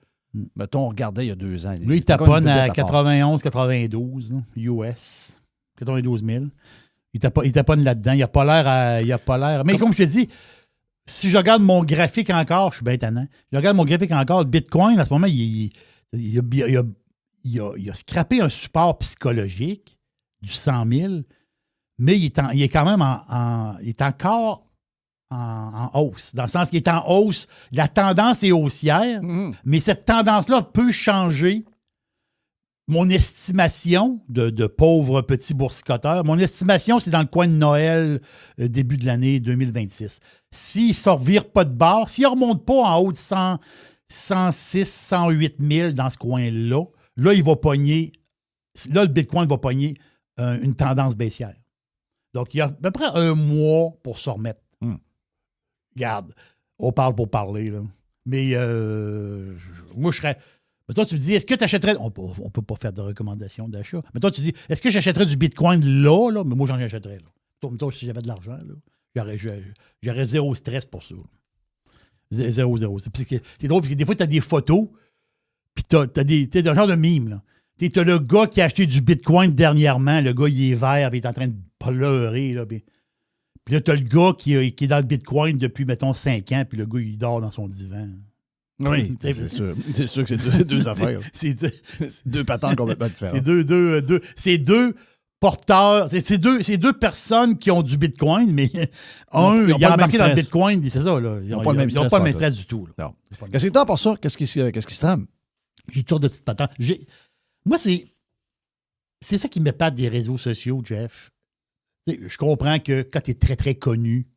mettons, on regardait il y a 2 ans. Lui, il taponne à 91, 92, US. 92 000. Il taponne là-dedans. Il n'a pas l'air... Mais comme je te dis... Si je regarde mon graphique encore, je suis bien tannant. Je regarde mon graphique encore, le Bitcoin, à ce moment, il a scrappé un support psychologique du 100 000, mais il est quand même il est encore en hausse. Dans le sens qu'il est en hausse, la tendance est haussière, mais cette tendance-là peut changer. Mon estimation de pauvre petit boursicoteur, mon estimation, c'est dans le coin de Noël, début de l'année 2026. S'il ne se revire pas de bord, s'il ne remonte pas en haut de 106, 108 000 dans ce coin-là, là, il va pogner, là, le Bitcoin va pogner une tendance baissière. Donc, il y a à peu près un mois pour se remettre. Regarde, on parle pour parler, là. Mais moi, je serais... Mais toi, tu me dis, est-ce que tu achèterais... On ne peut pas faire de recommandations d'achat. Mais toi, tu dis, est-ce que j'achèterais du Bitcoin là? Mais moi, j'en achèterais. Là. Toi, si j'avais de l'argent, j'aurais zéro stress pour ça. Zéro. C'est drôle, parce que des fois, tu as des photos, puis tu as un genre de mime. Là. Tu as le gars qui a acheté du Bitcoin dernièrement. Le gars, il est vert, puis il est en train de pleurer. Là, puis là, tu as le gars qui est dans le Bitcoin depuis, mettons, 5 ans, puis le gars, il dort dans son divan. Oui, c'est sûr. C'est sûr que c'est deux affaires. C'est deux patentes complètement différentes. C'est deux porteurs. C'est deux personnes qui ont du Bitcoin, mais il a embarqué dans le Bitcoin, c'est ça. Là. Ils n'ont pas le même stress du tout. Là. Non. Qu'est-ce que tu as pour ça? Qu'est-ce qui se trame? J'ai toutes sortes de petites patentes. Moi, c'est ça qui m'épate des réseaux sociaux, Jeff. Je comprends que quand tu es très, très connu,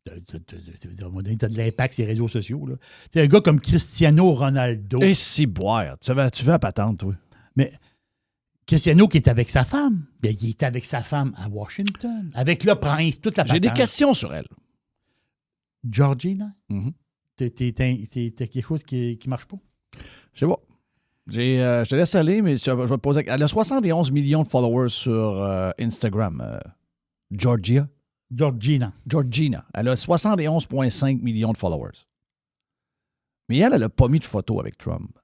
tu as de l'impact sur les réseaux sociaux. Là. Un gars comme Cristiano Ronaldo. Et si boire. Tu veux la patente, toi. Mais Cristiano qui est avec sa femme. Bien, il est avec sa femme à Washington. Avec le prince, toute la J'ai des patente. questions sur elle. Georgina, Mhm. t'as quelque chose qui marche pas? Je sais pas. Je te laisse aller, mais je vais te poser. Elle a 71 millions de followers sur Instagram. Georgina. Elle a 71,5 millions de followers. Mais elle n'a pas mis de photo avec Trump.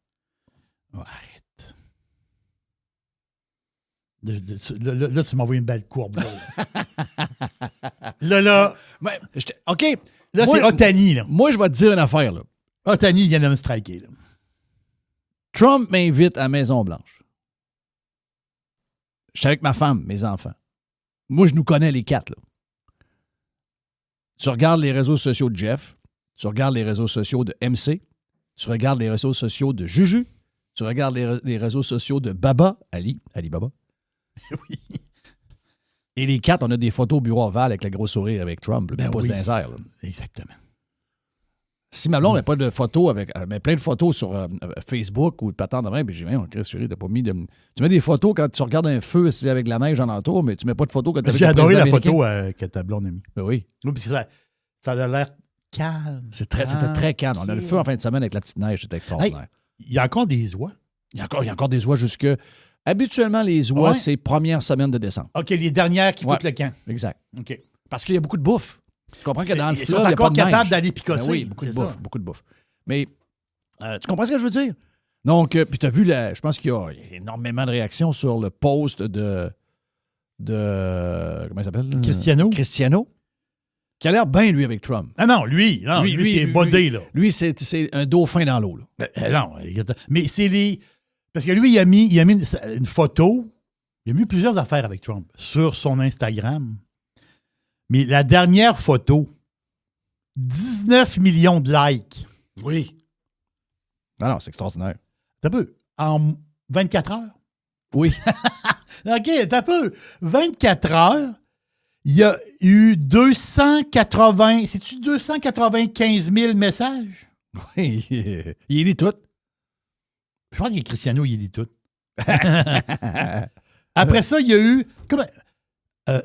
Oh, arrête. Là, tu m'as envoyé une belle courbe. Là. Mais, OK. Là, Moi- c'est Otani, là. Moi, je vais te dire une affaire. Là. Otani, il vient de me striker, là. Trump m'invite à la Maison-Blanche. Je suis avec ma femme, mes enfants. Moi, je nous connais les quatre. Là. Tu regardes les réseaux sociaux de Jeff, tu regardes les réseaux sociaux de MC, tu regardes les réseaux sociaux de Juju, tu regardes les réseaux sociaux de Baba, Ali Baba. Oui. Et les quatre, on a des photos au bureau ovale avec le gros sourire avec Trump, le Ben pouce oui. dans les airs, là. Exactement. Si ma blonde n'a pas de photos mais plein de photos sur Facebook ou de patente de même, puis j'ai dit, Chris, chérie, t'as pas mis de. Tu mets des photos quand tu regardes un feu c'est avec de la neige en entour, mais tu mets pas de photos quand tu J'ai adoré la photo que ta blonde a mis. Ben oui. Oui, puis ça a l'air calme. C'était très calme. On a le feu en fin de semaine avec la petite neige, c'était extraordinaire. Il y a encore des oies. Il y a encore des oies jusque. Habituellement, les oies, Ouais. c'est première semaine de décembre. OK, les dernières qui Ouais. foutent le camp. Exact. OK. Parce qu'il y a beaucoup de bouffe. Tu comprends que dans le Ils fleuve, sont il y a pas encore de capables neige. d'aller Ben picosser. oui, beaucoup de c'est bouffe. ça. Beaucoup de bouffe. Mais tu comprends ce que je veux dire? Donc, puis tu as vu, je pense qu'il y a énormément de réactions sur le post de comment il s'appelle? Cristiano. Qui a l'air bien, lui, avec Trump. Ah non, lui, c'est bodé, là. Lui, c'est un dauphin dans l'eau. Là. Non, mais c'est les... Parce que lui, il a mis une photo, il a mis plusieurs affaires avec Trump sur son Instagram. Mais la dernière photo, 19 millions de likes. Oui. Non, c'est extraordinaire. T'as peu. En 24 heures. Oui. OK, t'as peu. 24 heures, il y a eu 295 000 messages. Oui. Il lit tout. Je pense que Cristiano, il dit tout. Après ça, il y a eu...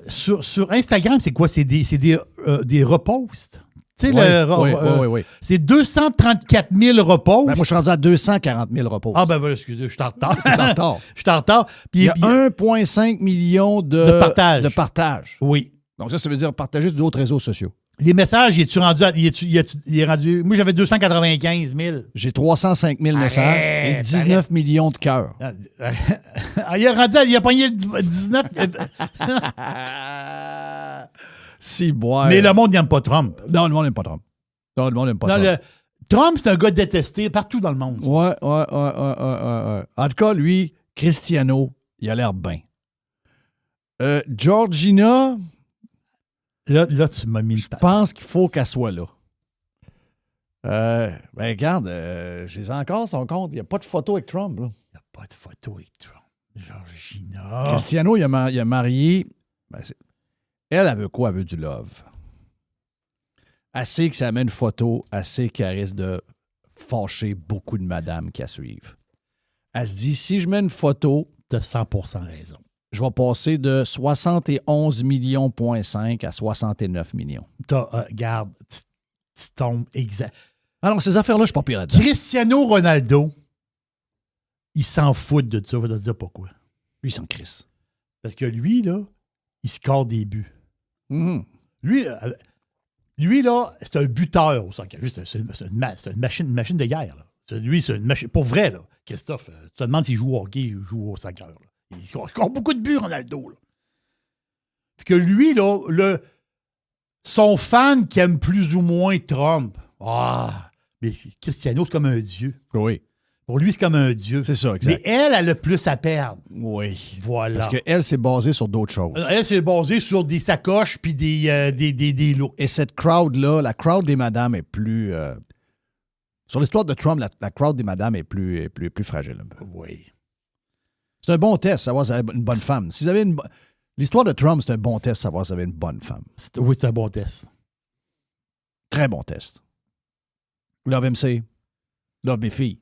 sur Instagram, c'est quoi? C'est des reposts. Tu sais, Oui. c'est 234 000 reposts. Ben, moi, je suis rendu à 240 000 repos. Ah, ben voilà, excusez, je suis en retard. C'est en retard. Je suis en retard. Puis, Il y a 1,5 million de partages. de partages. Oui. Donc, ça veut dire partager sur d'autres réseaux sociaux. Les messages, il est rendu... il est rendu... Moi, j'avais 295 000. J'ai 305 000 messages et 19 millions de cœurs. Il est rendu... Il a pogné le 19... Si, boire. Mais le monde n'aime pas Trump. Non, le monde n'aime pas Trump. Non, le monde n'aime pas Trump. Trump, c'est un gars détesté partout dans le monde. Ouais. En tout cas, lui, Cristiano, il a l'air bien. Georgina, Là, tu m'as mis le je pense qu'il faut qu'elle soit là. Ben, regarde, je les ai encore son compte. Il n'y a pas de photo avec Trump. Là. Il n'y a pas de photo avec Trump. Georgina. Cristiano, il a marié. Ben, elle veut quoi? Elle veut du love. Elle sait que ça met une photo, elle sait qu'elle risque de fâcher beaucoup de madames qui la suivent. Elle se dit, si je mets une photo, T'as 100% raison. je vais passer de 71,5 millions à 69 millions. Regarde, tu tombes exact. Alors, ces affaires-là, je suis pas pire là-dedans. Cristiano Ronaldo, il s'en fout de ça. Je vais te dire pourquoi. Lui, il s'en crisse. Parce que lui, là, il score des buts. Mhm. Lui, là, c'est un buteur au soccer. C'est une machine de guerre. Là. Lui, c'est une machine. Pour vrai, là, Christophe, tu te demandes s'il joue au hockey ou joue au soccer. Là. Il score beaucoup de buts, Ronaldo. Là. Fait que lui, là, son fan qui aime plus ou moins Trump. Mais Cristiano, c'est comme un dieu. Oui. Pour lui, c'est comme un dieu. C'est ça, exact. Mais elle a le plus à perdre. Oui. Voilà. Parce qu'elle, c'est basé sur d'autres choses. Elle, c'est basé sur des sacoches puis des looks. Et cette crowd-là, la crowd des madames est plus... sur l'histoire de Trump, la crowd des madames est plus fragile un peu. Oui. C'est un bon test, savoir si vous avez une bonne femme. Si vous avez l'histoire de Trump, c'est un bon test, savoir si vous avez une bonne femme. Oui, c'est un bon test. Très bon test. Love MC. Love mes filles.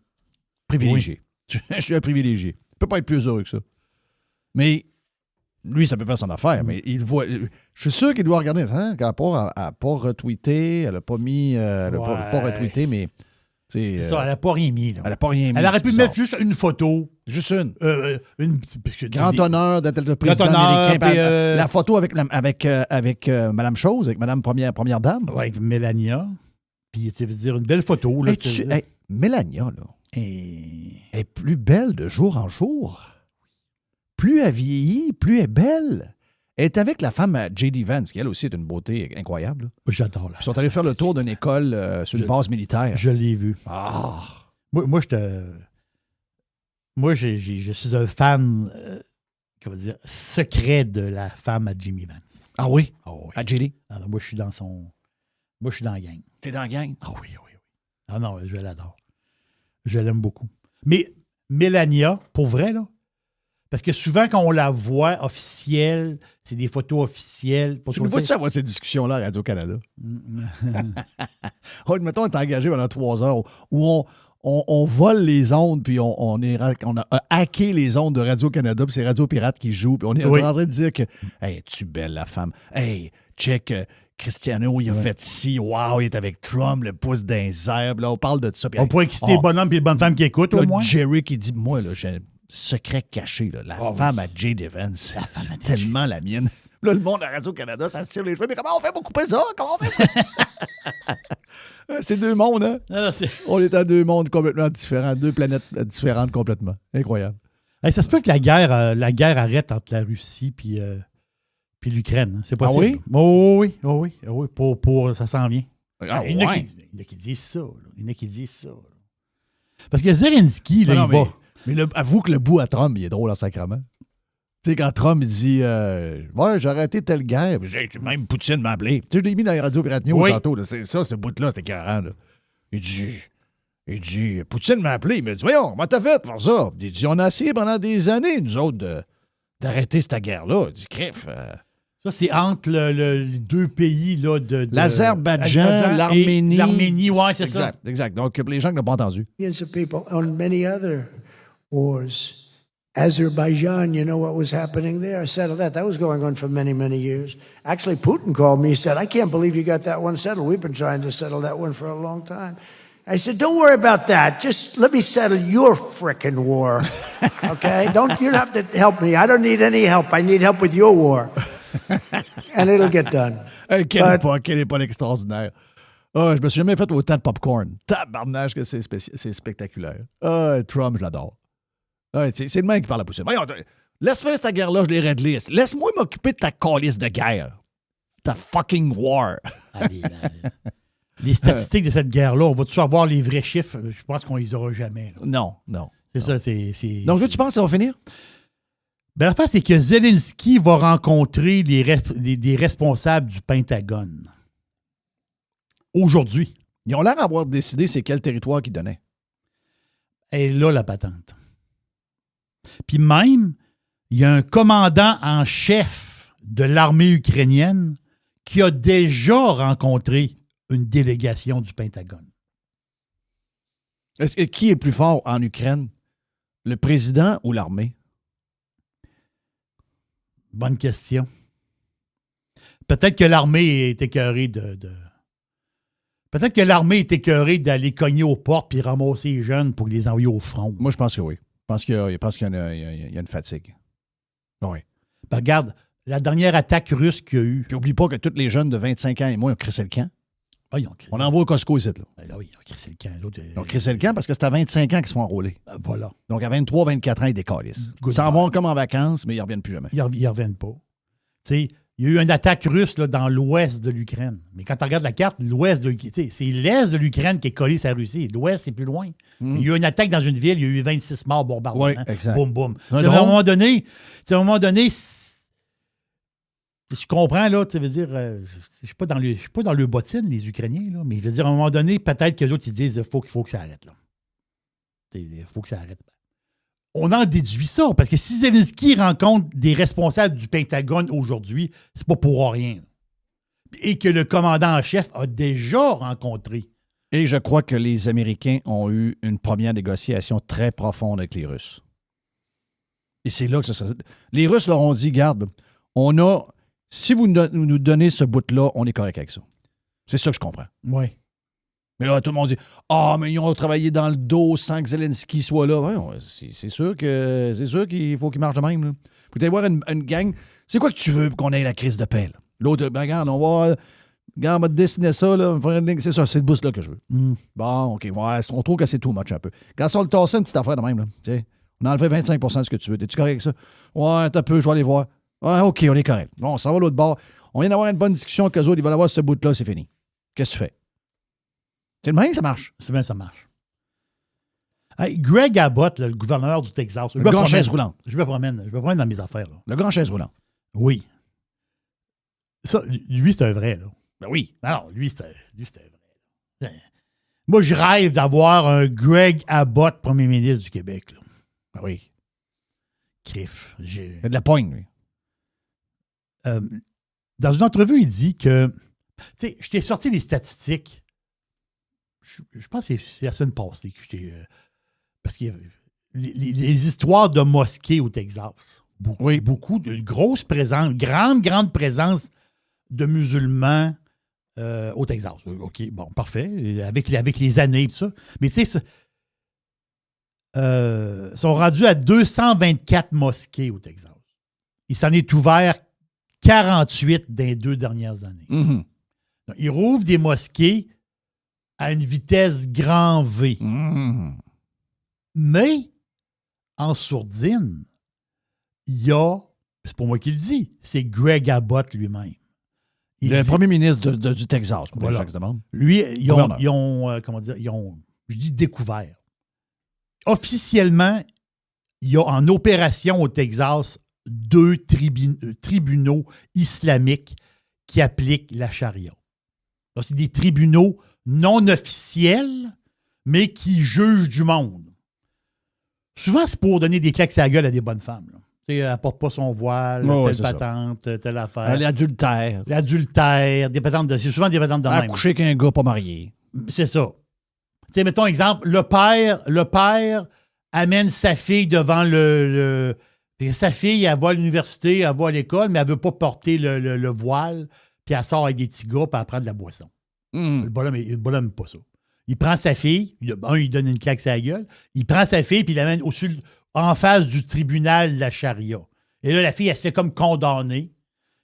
Privilégié. Je suis un privilégié. Je peux pas être plus heureux que ça. Mais lui, ça peut faire son affaire, mais il voit. Je suis sûr qu'il doit regarder. Hein, qu'elle n'a pas retweeté, elle n'a pas mis. Elle n'a pas retweeté, mais. C'est ça, elle n'a pas rien mis. Là. Elle n'a pas rien mis. Elle aurait pu c'est mettre bizarre. juste une photo. Juste une. Grand Honneur d'être le président honneur, américain. puis, La photo avec Mme Chose, avec Mme Première Dame. Ouais, avec Mélania. Puis, tu veux dire, une belle photo. Là, Mélania, là, Et... est plus belle de jour en jour. Plus elle vieillit, plus elle est belle. Elle est avec la femme J.D. Vance, qui elle aussi est une beauté incroyable. Là. J'adore. Là. Ils sont allés faire le tour d'une école sur une base militaire. Je l'ai vu. Ah! Moi, je suis un fan, comment dire, secret de la femme à Jimmy Vance. Ah oui? Oh, oui. À J.D.? Alors, moi, je suis dans la gang. T'es dans la gang? Ah oui. Ah non, je l'adore. Je l'aime beaucoup. Mais Mélania, pour vrai, là, parce que souvent, quand on la voit officielle, c'est des photos officielles. Tu nous vois-tu avoir ces discussions-là à Radio-Canada? Mettons, on est engagé pendant 3 heures où on vole les ondes, puis on a hacké les ondes de Radio-Canada, puis c'est Radio Pirate qui joue, puis on est en train de dire que « Hey, es-tu belle, la femme? Hey, check, Cristiano, il a fait ci, wow, il est avec Trump, le pouce dans les airs. » Là, on parle de ça. Puis, on pourrait exciter le bonhomme et les bonnes femmes qui écoutent, là, au moins. Jerry qui dit « Moi, là, j'ai un secret caché, là. La femme à J.D. Vance, c'est tellement la mienne. » Là, le monde à Radio-Canada, ça se tire les cheveux. Mais comment on fait pour couper ça? Comment on fait? C'est 2 mondes, hein? Non, on est à 2 mondes complètement différents, 2 planètes différentes complètement. Incroyable. Hey, ça se peut que la guerre arrête entre la Russie puis l'Ukraine. Hein. C'est possible. Ah oui? Oui. Ça s'en vient. Ah, il y en a qui disent ça. Parce que Zelensky, là, il va. Mais avoue que le bout à Trump, il est drôle en sacrament. Tu sais, quand Trump il dit ouais, j'ai arrêté telle guerre, même Poutine m'a appelé. Tu sais, je l'ai mis dans les radios Pirate News tantôt. C'est ça, ce bout-là, c'était écœurant. Là. Il dit Poutine m'a appelé. Il m'a dit voyons, comment t'as fait pour ça? Il dit on a essayé pendant des années, nous autres, d'arrêter cette guerre-là. Il dit crif. Ça, c'est entre les 2 pays là, de l'Azerbaïdjan, l'Arménie. L'Arménie, oui, c'est ça. Exact. Donc, les gens qui n'ont pas entendu. Millions of people on many other wars. Azerbaijan, you know what was happening there? I settled that. That was going on for many, many years. Actually, Putin called me and said, I can't believe you got that one settled. We've been trying to settle that one for a long time. I said, don't worry about that. Just let me settle your frickin' war. Okay? You don't have to help me. I don't need any help. I need help with your war. And it'll get done. Quelle époque extraordinaire. Oh, je me suis jamais fait autant de popcorn. Tabarnage que c'est spectaculaire. Trump, je l'adore. C'est le même qui parle à Poutine. Voyons, laisse faire cette guerre-là, je l'ai réglée. Laisse-moi m'occuper de ta calice de guerre. Ta fucking war. Les statistiques de cette guerre-là, on va toujours avoir les vrais chiffres. Je pense qu'on les aura jamais. Là. Non. C'est ça, c'est... Donc, tu penses que ça va finir? Ben, l'affaire, c'est que Zelensky va rencontrer des responsables du Pentagone. Aujourd'hui. Ils ont l'air d'avoir décidé c'est quel territoire qu'ils donnaient. Et là, la patente. Puis même, il y a un commandant en chef de l'armée ukrainienne qui a déjà rencontré une délégation du Pentagone. Qui est le plus fort en Ukraine? Le président ou l'armée? Bonne question. Peut-être que l'armée est écœurée Peut-être que l'armée est écœurée d'aller cogner aux portes puis ramasser les jeunes pour les envoyer au front. Moi, je pense que oui. Je pense qu'il y a une fatigue. Oui. Ben, regarde, la dernière attaque russe qu'il y a eu. Puis oublie pas que tous les jeunes de 25 ans et moins ont crissé le camp. Ah, on envoie au Costco ici. Là. Ah oui, ils ont crissé le camp. Ils ont crissé le camp parce que c'est à 25 ans qu'ils se font enrôler. Voilà. Donc à 23, 24 ans, ils décalissent. Ils s'en vont comme en vacances, mais ils ne reviennent plus jamais. Ils ne reviennent pas. Tu sais, il y a eu une attaque russe là, dans l'ouest de l'Ukraine. Mais quand tu regardes la carte, c'est l'est de l'Ukraine qui est collé sur la Russie. L'ouest, c'est plus loin. Il y a eu une attaque dans une ville, il y a eu 26 morts bombardements. Oui, exact. Boum, boum. À un moment donné, je comprends, là, tu veux dire, je ne suis pas dans le bottine, les Ukrainiens, là, mais je veux dire, à un moment donné, peut-être que les autres, ils disent, il faut que ça arrête, là. Il faut que ça arrête. On en déduit ça, parce que si Zelensky rencontre des responsables du Pentagone aujourd'hui, c'est pas pour rien. Et que le commandant en chef a déjà rencontré. Et je crois que les Américains ont eu une première négociation très profonde avec les Russes. Et c'est là que ça. Les Russes leur ont dit, garde, si vous nous donnez ce bout-là, on est correct avec ça. C'est ça que je comprends. Oui. Mais là, tout le monde dit, mais ils ont travaillé dans le dos sans que Zelensky soit là. Ouais, c'est sûr qu'il faut qu'il marche de même. Là. Faut aller voir une gang. C'est quoi que tu veux qu'on ait la crise de paix? Là? L'autre, regarde, on va dessiner ça. Là, c'est ça, c'est le boost là que je veux. Bon, OK, ouais, on trouve que c'est too much un peu. Regarde ça, on le tassait une petite affaire de même. Là, t'sais. On a enlevé 25 de ce que tu veux. Es-tu correct avec ça? Ouais, t'as peu, je vais aller voir. Ouais, OK, on est correct. Bon, on s'en va à l'autre bord. On vient d'avoir une bonne discussion avec eux autres. Ils veulent avoir ce bout-là, c'est fini. Qu'est-ce que tu fais? C'est le même, ça marche. C'est bien, ça marche. Hey, Greg Abbott, le gouverneur du Texas. Le grand chaise roulante. Je me promène dans mes affaires. Là. Le grand chaise roulante. Oui. Ça, lui, c'est un vrai. Là. Ben oui. Alors, lui, c'est un vrai. Moi, je rêve d'avoir un Greg Abbott, premier ministre du Québec. Là. Ben oui. Criff. Il a de la poigne, lui. Dans une entrevue, il dit que... Tu sais, je t'ai sorti des statistiques. Je pense que c'est la semaine passée que je t'ai... parce qu'il y a les histoires de mosquées au Texas. Beaucoup de grosses présences, grande présence de musulmans au Texas. OK, bon, parfait. Avec les années et tout ça. Mais tu sais, sont rendus à 224 mosquées au Texas. Il s'en est ouvert 48 dans les 2 dernières années. Mm-hmm. Donc, ils rouvrent des mosquées à une vitesse grand V. Mm-hmm. Mais, en sourdine, il y a, c'est pas moi qui le dis, c'est Greg Abbott lui-même. Le premier ministre du Texas, pour voilà. les gens qui se demandent. Lui, ils ont je dis découvert. Officiellement, il y a en opération au Texas 2 tribunaux islamiques qui appliquent la charia. Alors, c'est des tribunaux non officiels, mais qui jugent du monde. Souvent, c'est pour donner des claques à la gueule à des bonnes femmes. Là. Elle ne porte pas son voile, telle patente, telle affaire. L'adultère. Des patentes c'est souvent des patentes de même. Coucher avec un gars pas marié. C'est ça. Tu sais, mettons exemple, le père amène sa fille devant puis sa fille, elle va à l'université, elle va à l'école, mais elle ne veut pas porter le voile, puis elle sort avec des petits gars, puis elle prend de la boisson. Le bonhomme n'aime pas ça. Il prend sa fille, il donne une claque à la gueule, il prend sa fille, puis il l'amène en face du tribunal de la charia. Et là, la fille, elle se fait comme condamnée.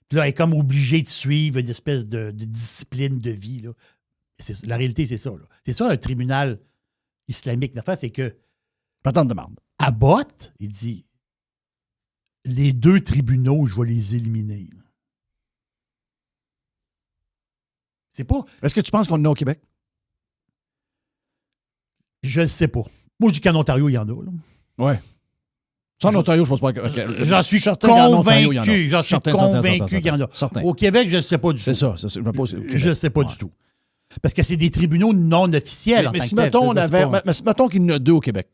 Puis là, elle est comme obligée de suivre une espèce de discipline de vie. Là. La réalité, c'est ça. Là. C'est ça, un tribunal islamique. L'affaire, c'est que... Patente de marde. Abbott, il dit, les 2 tribunaux, je vais les éliminer. Là. C'est pas... Est-ce que tu penses qu'on en a au Québec? Je ne sais pas. Moi, je dis qu'en Ontario, il y en a. Là. Ouais. Ça, en Ontario, je pense pas que... J'en suis convaincu. J'en suis convaincu qu'il y en a. Certain. Au Québec, je ne sais pas du tout. C'est ça. Je ne sais pas du tout. Parce que c'est des tribunaux non officiels. Mais si, mettons, mettons qu'il y en a 2 au Québec.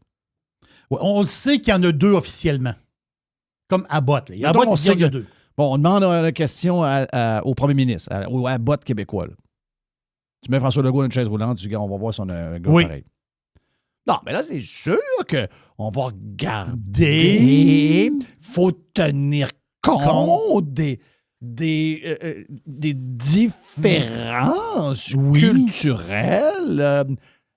Ouais, on le sait qu'il y en a 2 officiellement. Comme Abbott. Abbott, il dit qu'il y a 2. Bon, on demande la question au premier ministre, au Abbott québécois. Là. Tu mets François Legault dans une chaise roulante, tu dis, on va voir si on a un gars pareil. Non, mais là, c'est sûr qu'on va regarder. Faut tenir compte des différences culturelles.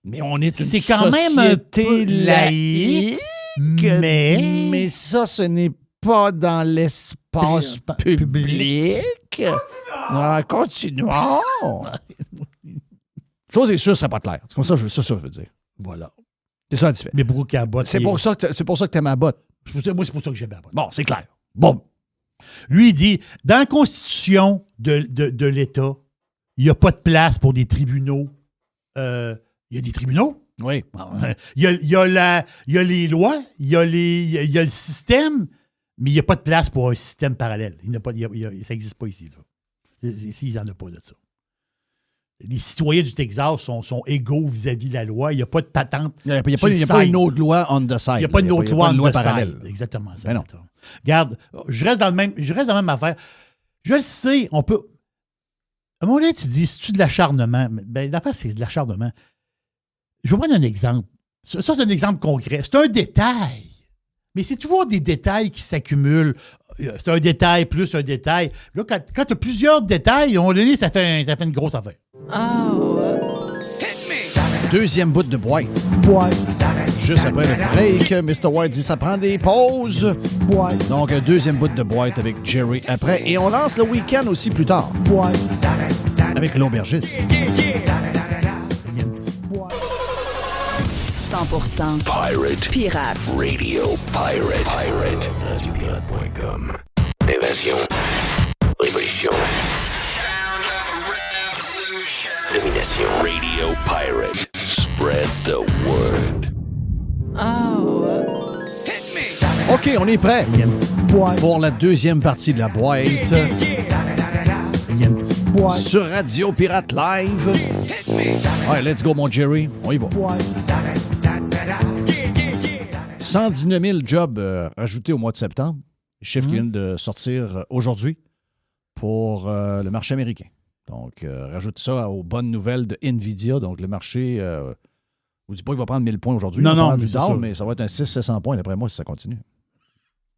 Mais on est une société quand même un peu laïque. Mais ça, ce n'est pas dans l'espace public. Continuons. Chose est sûre, ça serait pas clair. C'est comme ça, je veux dire. Voilà. C'est ça la différence. Mais beaucoup qu'à Abbott. C'est pour ça que tu aimes Abbott. Moi, c'est pour ça que j'aime Abbott. Bon, c'est clair. Bon. Lui, il dit, dans la constitution de l'État, il n'y a pas de place pour des tribunaux. Il y a des tribunaux. Oui. Il y a les lois, il y a le système, mais il n'y a pas de place pour un système parallèle. Ça n'existe pas ici. Là. Ici, il n'y en a pas de ça. Les citoyens du Texas sont égaux vis-à-vis de la loi. Il n'y a pas de patente. Il n'y a pas une autre loi on the side. Il n'y a pas une autre loi on the parallèle. side. Exactement ça. Mais non. Regarde, je reste dans la même affaire. Je le sais, on peut... À un moment donné, tu dis, c'est-tu de l'acharnement? Ben, l'affaire, c'est de l'acharnement. Je vais prendre un exemple. Ça, c'est un exemple concret. C'est un détail. Mais c'est toujours des détails qui s'accumulent. C'est un détail plus un détail. Là, quand tu as plusieurs détails, on le dit, ça fait une grosse affaire. Deuxième bout de boîte. Juste après le break, Mr. White dit ça prend des pauses. Donc, deuxième bout de boîte avec Jerry après. Et on lance le week-end aussi plus tard. Avec l'aubergiste. 100% Pirate. Radio Pirate. RadioPirate.com. Évasion. Révolution. Domination. Radio Pirate. Spread the word. OK, on est prêt pour la deuxième partie de la boîte. Sur Radio Pirate Live. Ouais, let's go, mon Jerry. On y va. 119 000 jobs rajoutés au mois de septembre. Chiffre qui vient de sortir aujourd'hui pour le marché américain. Donc, rajoute ça aux bonnes nouvelles de NVIDIA. Donc, le marché, je ne vous dis pas qu'il va prendre 1000 points aujourd'hui. Non, mais mais c'est ça. mais ça va être un 600-700 points d'après moi si ça continue.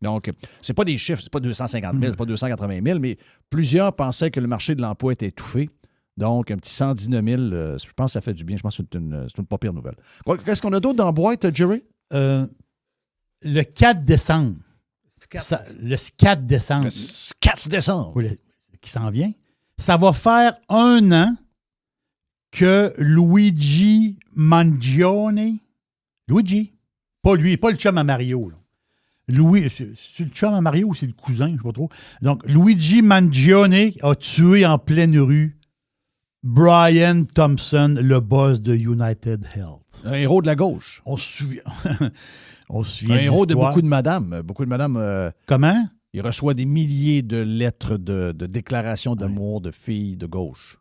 Donc, c'est pas des chiffres, c'est pas 250 000, c'est pas 280 000, mais plusieurs pensaient que le marché de l'emploi était étouffé. Donc, un petit 119 000, je pense que ça fait du bien. Je pense que c'est une pas pire nouvelle. Qu'est-ce qu'on a d'autre dans la boîte, Jerry? Le 4 décembre. Le 4 décembre. Le 4 décembre. Oui, qui s'en vient. Ça va faire 1 an que Luigi Mangione. Luigi. Pas lui, pas le chum à Mario. Là. C'est le chum à Mario ou c'est le cousin, je ne sais pas trop. Donc, Luigi Mangione a tué en pleine rue Brian Thompson, le boss de United Health. Un héros de la gauche. On se souvient. On se souvient Un héros de l'histoire. beaucoup de madames. Beaucoup de madames. Comment? Il reçoit des milliers de lettres de déclarations d'amour de filles de gauche.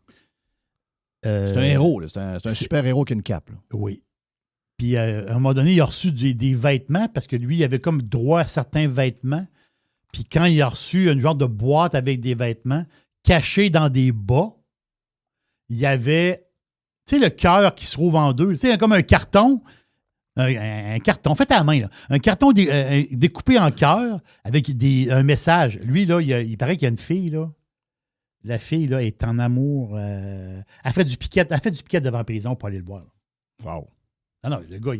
C'est un héros. Là. C'est un super-héros qui a une cape. Là. Oui. Puis, à un moment donné, il a reçu des vêtements parce que lui, il avait comme droit à certains vêtements. Puis, quand il a reçu une genre de boîte avec des vêtements cachés dans des bas, il y avait, tu sais, le cœur qui se trouve en deux. Tu sais, comme un carton. Un carton fait à la main. Là. Un carton découpé en cœur avec un message. Lui, là, il paraît qu'il y a une fille, là. La fille, là, est en amour. Elle fait du piquet devant la prison pour aller le voir. Là. Wow. Non, le gars,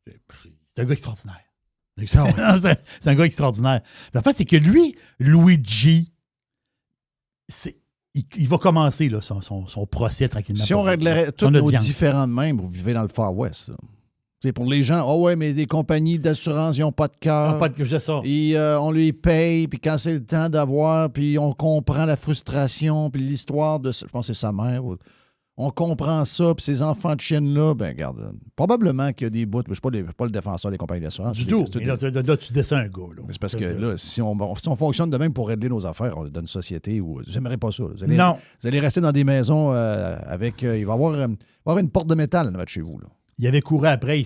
c'est un gars extraordinaire. C'est un gars extraordinaire. La fait, c'est que lui, Luigi, il va commencer là, son procès tranquillement. Si on réglerait tous son nos audience. différents de même, vous vivez dans le Far West. là. C'est pour les gens, ouais, mais des compagnies d'assurance, ils n'ont pas de cœur. Pas de ça. Et on lui paye, puis quand c'est le temps d'avoir, puis on comprend la frustration, puis l'histoire de, je pense que c'est sa mère, on comprend ça, puis ces enfants de chienne-là, ben regarde, probablement qu'il y a des bouts, mais je ne suis pas le défenseur des compagnies d'assurance. Du tout. Mais là, tu descends un gars. Là. C'est parce que là, si on fonctionne de même pour régler nos affaires, on est dans une société où vous n'aimerez pas ça. Là. Non. Vous allez rester dans des maisons avec. Il va y avoir une porte de métal en avant de chez vous. Là. Il avait couru après.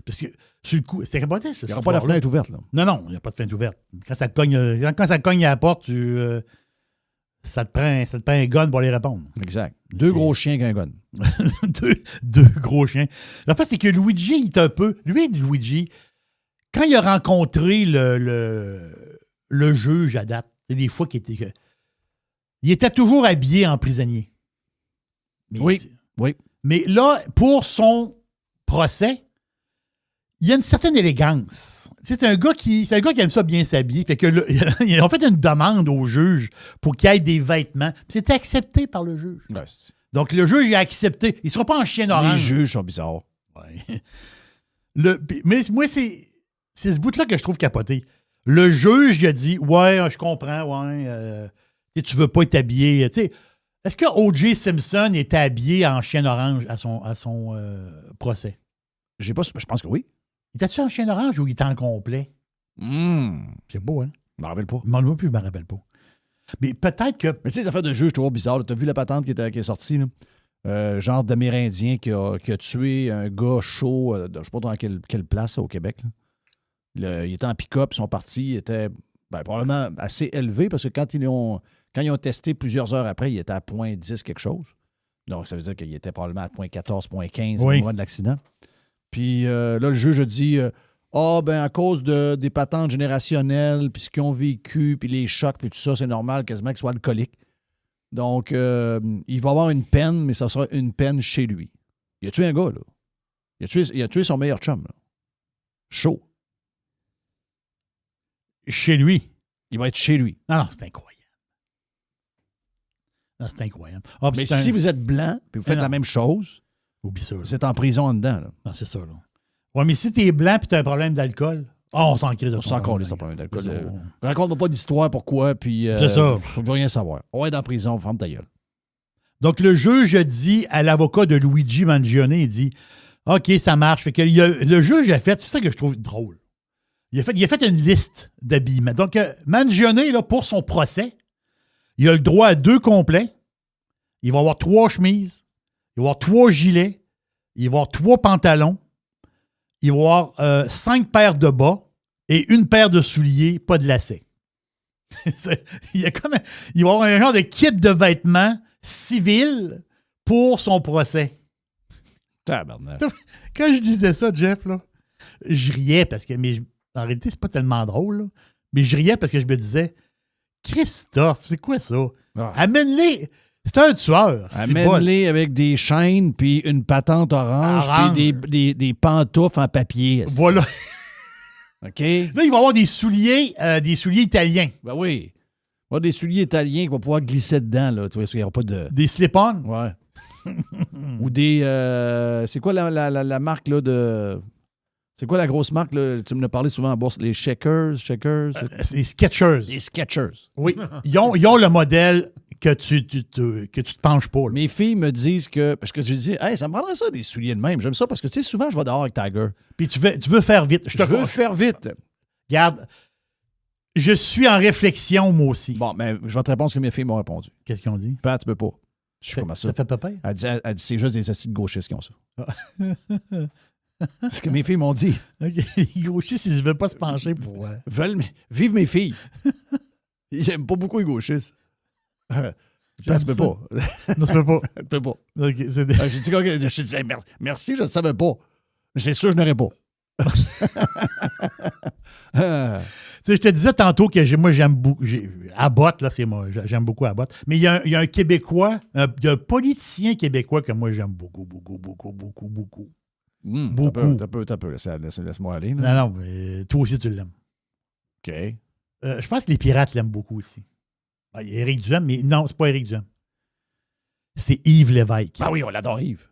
Parce que sur le coup, c'est capoté, ça. Il n'y aura pas la fenêtre ouverte. Là. Non, il n'y a pas de fenêtre ouverte. Quand ça cogne à la porte, ça te prend un gun pour aller répondre. Exact. Deux gros chiens qu'un gun. deux gros chiens. La fait, c'est que Luigi, il est un peu. Luigi, quand il a rencontré le juge à date, c'est des fois qu'il était. Il était toujours habillé en prisonnier. Mais, Oui. Mais là, pour son procès, il y a une certaine élégance. Tu sais, c'est un gars qui aime ça bien s'habiller. Fait que ils ont fait une demande au juge pour qu'il y ait des vêtements. C'était accepté par le juge. Ouais, Donc, le juge il a accepté. Il ne sera pas en chien orange. les juges sont bizarres. Ouais. Mais moi, c'est ce bout-là que je trouve capoté. Le juge, il a dit, ouais, je comprends, ouais, tu veux pas être habillé. Tu sais, est-ce que O.J. Simpson était habillé en chien orange à son procès? Je pense que oui. Il était-tu en chien orange ou il était en complet? C'est beau, hein? Je me rappelle pas. Moi non plus, je me rappelle pas. Mais peut-être que... Mais tu sais, les affaires de juge, toujours bizarre. Tu as vu la patente qui est sortie, là? Genre d'Amérindien qui a tué un gars chaud, je ne sais pas dans quelle place au Québec. Là. Il était en pick-up, ils sont partis, il était probablement assez élevé parce que quand ils ont testé plusieurs heures après, il était à 0.10 quelque chose. Donc, ça veut dire qu'il était probablement à 0.14, 0.15 au moment de l'accident. Puis là, le juge a dit Ah, ben à cause des patentes générationnelles, puis ce qu'ils ont vécu, puis les chocs, puis tout ça, c'est normal quasiment qu'il soit alcoolique. Donc, il va avoir une peine, mais ça sera une peine chez lui. Il a tué un gars, là. Il a tué son meilleur chum, là. Chaud. Chez lui. Il va être chez lui. Non, c'est incroyable. Non, c'est incroyable. Ah, mais si vous êtes blanc, puis vous faites la même chose, oublie ça. Là. Vous êtes en prison en dedans, là. Non, c'est ça, là. Ouais, mais si t'es blanc et t'as un problème d'alcool, on s'en crise de on s'en calisse de problème d'alcool. Ça. Raconte-moi pas d'histoire, pourquoi, puis... c'est ça. Je veux rien savoir. On va être en prison, ferme ta gueule. Donc, le juge dit à l'avocat de Luigi Mangione, il dit « OK, ça marche. » Fait que le juge a fait, c'est ça que je trouve drôle, il a fait une liste d'habillements. Donc, Mangione, là, pour son procès, il a le droit à 2 complets. Il va avoir 3 chemises. Il va avoir 3 gilets. Il va avoir 3 pantalons. Il va avoir 5 paires de bas et 1 paire de souliers, pas de lacets. il va avoir un genre de kit de vêtements civil pour son procès. Tabarnak. Quand je disais ça, Jeff, là, je riais parce que, mais en réalité, c'est pas tellement drôle, là, mais je riais parce que je me disais, Christophe, c'est quoi ça? Ah. Amène-les. C'est un tueur. Amène-les avec des chaînes, puis une patente orange, puis des pantoufles en papier. Voilà. OK? Là, il va avoir des souliers italiens. Ben oui. Il va avoir des souliers italiens qu'il va pouvoir glisser dedans, là. Tu vois, il n'y aura pas de... Des slip-on? Ouais. Ou des... c'est quoi la marque, là, de... C'est quoi la grosse marque, là? Tu me l'as parlé souvent en bourse. Les Shakers? C'est les Skechers. Les Skechers. Oui. Ils ont le modèle que tu te penches pas. Là. Mes filles me disent que... Parce que je dis, hey, ça me prendrait ça, des souliers de même. J'aime ça parce que, tu sais, souvent, je vais dehors avec Tiger. Puis tu veux faire vite. Je veux faire vite. Regarde, je suis en réflexion, moi aussi. Bon, mais je vais te répondre ce que mes filles m'ont répondu. Qu'est-ce qu'ils ont dit? Pat, tu peux pas. Je suis comme ça. Ça fait pas peur? Elle dit, c'est juste des acides gauchistes qui ont ça. C'est ce que mes filles m'ont dit. OK. Les gauchistes, ils ne veulent pas se pencher pour... Vivent mes filles. Ils n'aiment pas beaucoup les gauchistes. Tu peux pas. Non, tu peux pas. Tu peux pas. OK, c'est J'ai dit, merci, je ne savais pas. C'est sûr, je n'aurais pas. Tu sais, je te disais tantôt que moi, j'aime beaucoup. Abbott, là, c'est moi. J'aime beaucoup Abbott. Mais il y a un Québécois, il y a un politicien québécois que moi, j'aime beaucoup. Beaucoup. T'as peu. Laisse-moi aller. Là. Non, mais toi aussi, tu l'aimes. OK. Je pense que les pirates l'aiment beaucoup aussi. Il y a Éric Duhem, mais non, c'est pas Éric Duhem. C'est Yves Lévesque. Ah oui, on l'adore, Yves.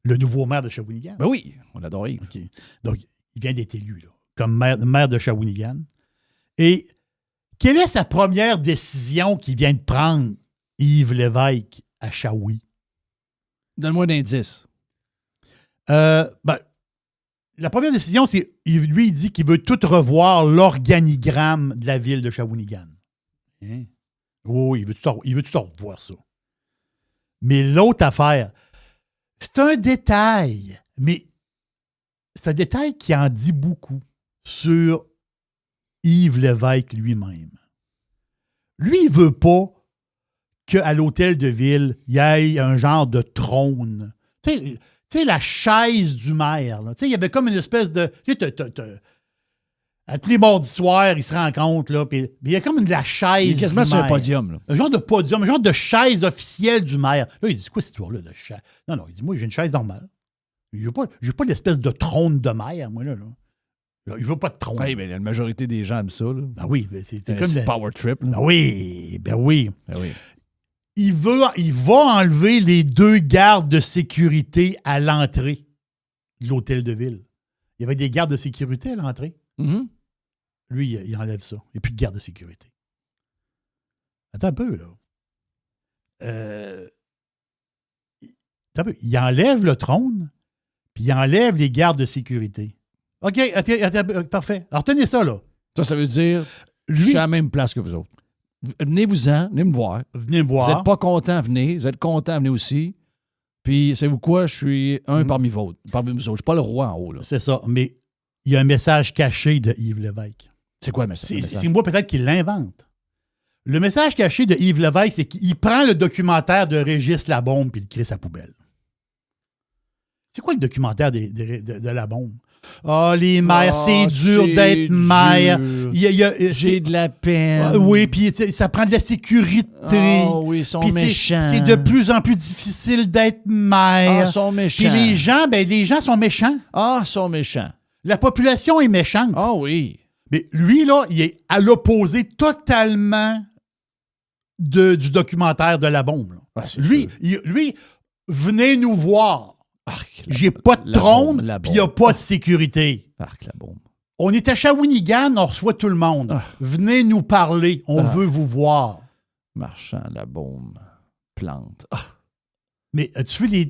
Le nouveau maire de Shawinigan. Ben oui, on adore Yves. Okay. Donc, il vient d'être élu là, comme maire de Shawinigan. Et quelle est sa première décision qu'il vient de prendre, Yves Lévesque, à Shawi? Donne-moi un indice. La première décision, c'est lui, il dit qu'il veut tout revoir l'organigramme de la ville de Shawinigan. Hein? Oui, il veut tout revoir ça. Mais l'autre affaire, c'est un détail, mais c'est un détail qui en dit beaucoup sur Yves Lévesque lui-même. Lui, il ne veut pas qu'à l'hôtel de ville, il y ait un genre de trône. Tu sais, la chaise du maire. Tu sais, il y avait comme une espèce de... À tous les mardis soirs, ils se rencontrent, là, puis il y a comme la chaise. Il est quasiment sur un podium. Là. Un genre de podium, un genre de chaise officielle du maire. Là, il dit, quoi cette histoire-là de chaise? Non, il dit, moi, j'ai une chaise normale. Je veux pas l'espèce de trône de maire, moi, là. Il veut pas de trône. Oui, mais la majorité des gens aiment ça. Là. Ben oui, c'est comme... un power trip. Là. Ben oui, ben oui. Ben oui. Il va enlever les 2 gardes de sécurité à l'entrée de l'hôtel de ville. Il y avait des gardes de sécurité à l'entrée. Mm-hmm. Lui, il enlève ça. Il n'y a plus de garde de sécurité. Attends un peu, là. Attends un peu. Il enlève le trône, puis il enlève les gardes de sécurité. OK, attends, parfait. Alors, tenez ça, là. Ça veut dire, je suis à la même place que vous autres. Venez-vous-en, venez me voir. Venez me voir. Vous n'êtes pas content, venez. Vous êtes content, venez aussi. Puis, savez-vous quoi? Je suis parmi vous autres. Je ne suis pas le roi en haut. Là. C'est ça. Mais il y a un message caché de Yves Lévesque. C'est quoi le message? C'est moi peut-être qui l'invente. Le message caché de Yves Lévesque, c'est qu'il prend le documentaire de Régis Labombe puis il le crée sa poubelle. C'est quoi le documentaire de Labombe? Ah, les mères, c'est dur d'être mère. J'ai de la peine. Oui, puis ça prend de la sécurité. Ah oui, ils sont Puis méchants. c'est de plus en plus difficile d'être mère. Ah, ils sont méchants. Puis les gens sont méchants. Ah, ils sont méchants. La population est méchante. Ah oui. Mais lui, là, il est à l'opposé totalement du documentaire de la bombe. Là. Ah, c'est lui, venez nous voir. J'ai pas de la trône, bombe, la puis il n'y a bombe. pas de sécurité. Arc la bombe. On est à Shawinigan, on reçoit tout le monde. Ah. Venez nous parler, on veut vous voir. Marchand, la bombe. Plante. Ah, Mais as-tu vu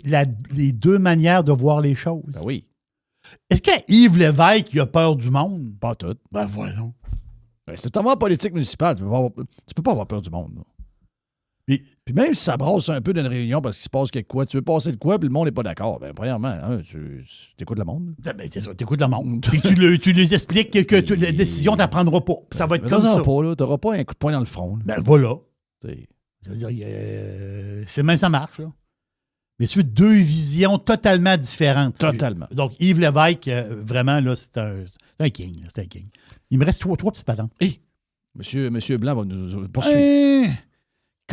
les deux manières de voir les choses? ben oui. Est-ce qu'Yves Lévesque il a peur du monde? Pas tout. Ben voilà. Ben, c'est tellement politique municipale. Tu peux pas avoir peur du monde. Là. Puis même si ça brasse un peu dans une réunion parce qu'il se passe quelque quoi, tu veux passer de quoi, puis le monde n'est pas d'accord. Ben, premièrement, tu écoutes le monde. Ben, c'est ça, t'écoutes le monde. Puis tu les expliques que la décision, t'apprendras pas. Ça va être comme ça. Tu n'auras pas un coup de poing dans le front. Là. Ben voilà. T'sais. Je veux dire, c'est même ça marche. Là. Mais tu veux deux visions totalement différentes. Totalement. Donc, Yves Lévesque, vraiment, là, c'est un king. Là, c'est un king. Il me reste trois petites patentes. Monsieur Blanc va nous poursuivre.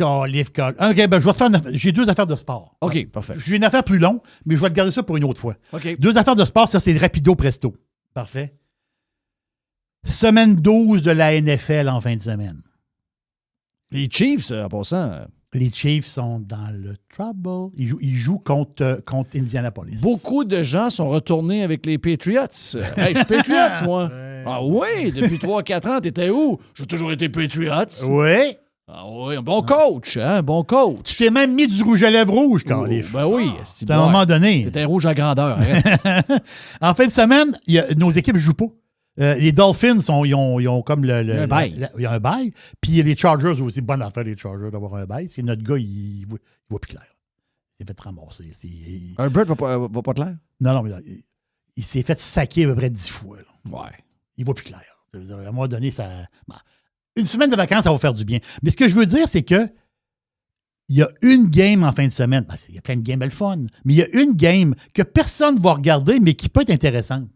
OK, ben, je vais te faire j'ai deux affaires de sport. OK, parfait. J'ai une affaire plus longue, mais je vais te garder ça pour une autre fois. OK. Deux affaires de sport, ça, c'est rapido presto. Parfait. Semaine 12 de la NFL en fin de semaine. Les Chiefs, en passant. Les Chiefs sont dans le trouble. Ils jouent contre Indianapolis. Beaucoup de gens sont retournés avec les Patriots. Hey, je suis Patriots, moi. Ah oui, depuis 3-4 ans, t'étais où? J'ai toujours été Patriots. Oui. Ah oui, un bon coach, hein? Bon coach. Tu t'es même mis du rouge à lèvres rouge, Calif. Ben oui. À un moment donné. T'étais rouge à grandeur. Hein? En fin de semaine, nos équipes ne jouent pas. Les Dolphins, ils ont comme le un bail. Il y a un bail. Puis les Chargers aussi. Bonne affaire, les Chargers, d'avoir un bail. C'est notre gars, il voit plus clair. Il s'est fait ramasser. Herbert va pas clair? Non, mais il s'est fait saquer à peu près 10 fois. Là. Ouais. Il voit plus clair. À un moment donné, ça... Une semaine de vacances, ça va faire du bien. Mais ce que je veux dire, c'est que il y a une game en fin de semaine. Il y a plein de games le fun. Mais il y a une game que personne ne va regarder, mais qui peut être intéressante.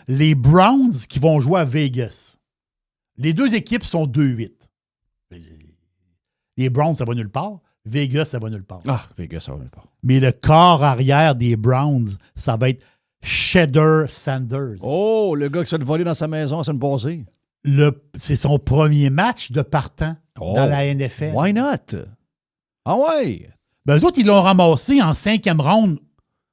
Les Browns qui vont jouer à Vegas. Les deux équipes sont 2-8. Les Browns, ça va nulle part. Vegas, ça va nulle part. Ah, Vegas, ça va nulle part. Mais le corps arrière des Browns, ça va être Shedeur Sanders. Oh, le gars qui se fait voler dans sa maison la semaine passée. C'est son premier match de partant dans la NFL. Why not? Ah ouais? Ben, eux autres, ils l'ont ramassé en 5e ronde.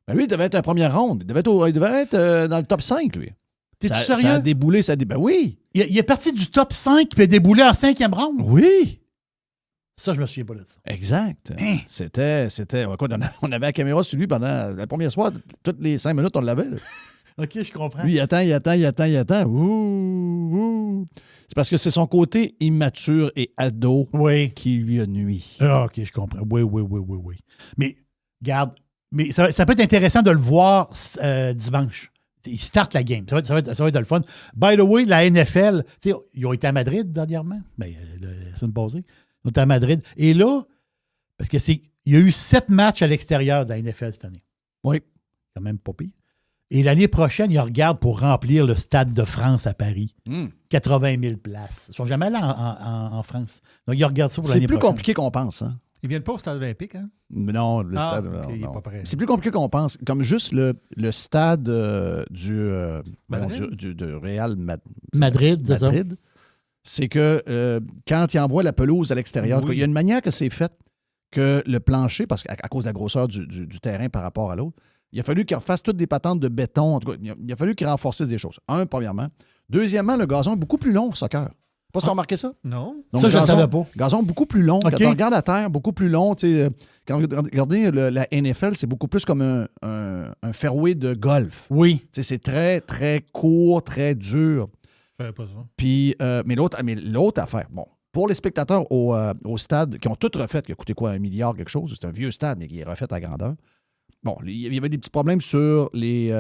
Ben lui, il devait être en première ronde. Il devait être dans le top 5, lui. T'es-tu Ça sérieux? a déboulé, Ben oui. Il est parti du top 5 puis il a déboulé en 5e ronde. Oui. Ça, je me souviens pas de ça. Exact. Hein? C'était. Écoute, on avait la caméra sur lui pendant le premier soir. Toutes les 5 minutes, on l'avait. Là. OK, je comprends. Lui, il attend. Ouh. C'est parce que c'est son côté immature et ado qui lui a nuit. Ah, OK, je comprends. Oui. Mais, regarde, ça peut être intéressant de le voir dimanche. Il start la game. Ça va être le fun. By the way, la NFL, ils ont été à Madrid dernièrement. La semaine passée. Ils ont été à Madrid. Et là, parce que il y a eu 7 matchs à l'extérieur de la NFL cette année. Oui. Quand même pas pire. Et l'année prochaine, ils regardent pour remplir le Stade de France à Paris. 80 000 places. Ils ne sont jamais allés en France. Donc, ils regardent ça pour l'année prochaine. C'est plus compliqué qu'on pense. Hein? Ils viennent pas au Stade olympique, hein? Non, le stade. Okay, non. Pas prêt. C'est plus compliqué qu'on pense. Comme juste le stade du Real Madrid, c'est ça. C'est que quand ils envoient la pelouse à l'extérieur, il y a une manière que c'est fait que le plancher, parce qu'à cause de la grosseur du terrain par rapport à l'autre, il a fallu qu'ils refassent toutes des patentes de béton. En tout cas, il a fallu qu'ils renforcent des choses. Premièrement. Deuxièmement, le gazon est beaucoup plus long au soccer. Pas si tu as remarqué ça? Non. Donc, ça, je ne savais pas. Gazon beaucoup plus long. Okay. Quand on regarde la terre, beaucoup plus long. Quand vous regardez la NFL, c'est beaucoup plus comme un fairway de golf. Oui. C'est très, très court, très dur. Je savais pas ça. Puis, mais l'autre affaire, bon, pour les spectateurs au stade, qui ont tout refait, qui a coûté quoi, $1 milliard, quelque chose, c'est un vieux stade, mais qui est refait à grandeur. Bon, il y avait des petits problèmes sur les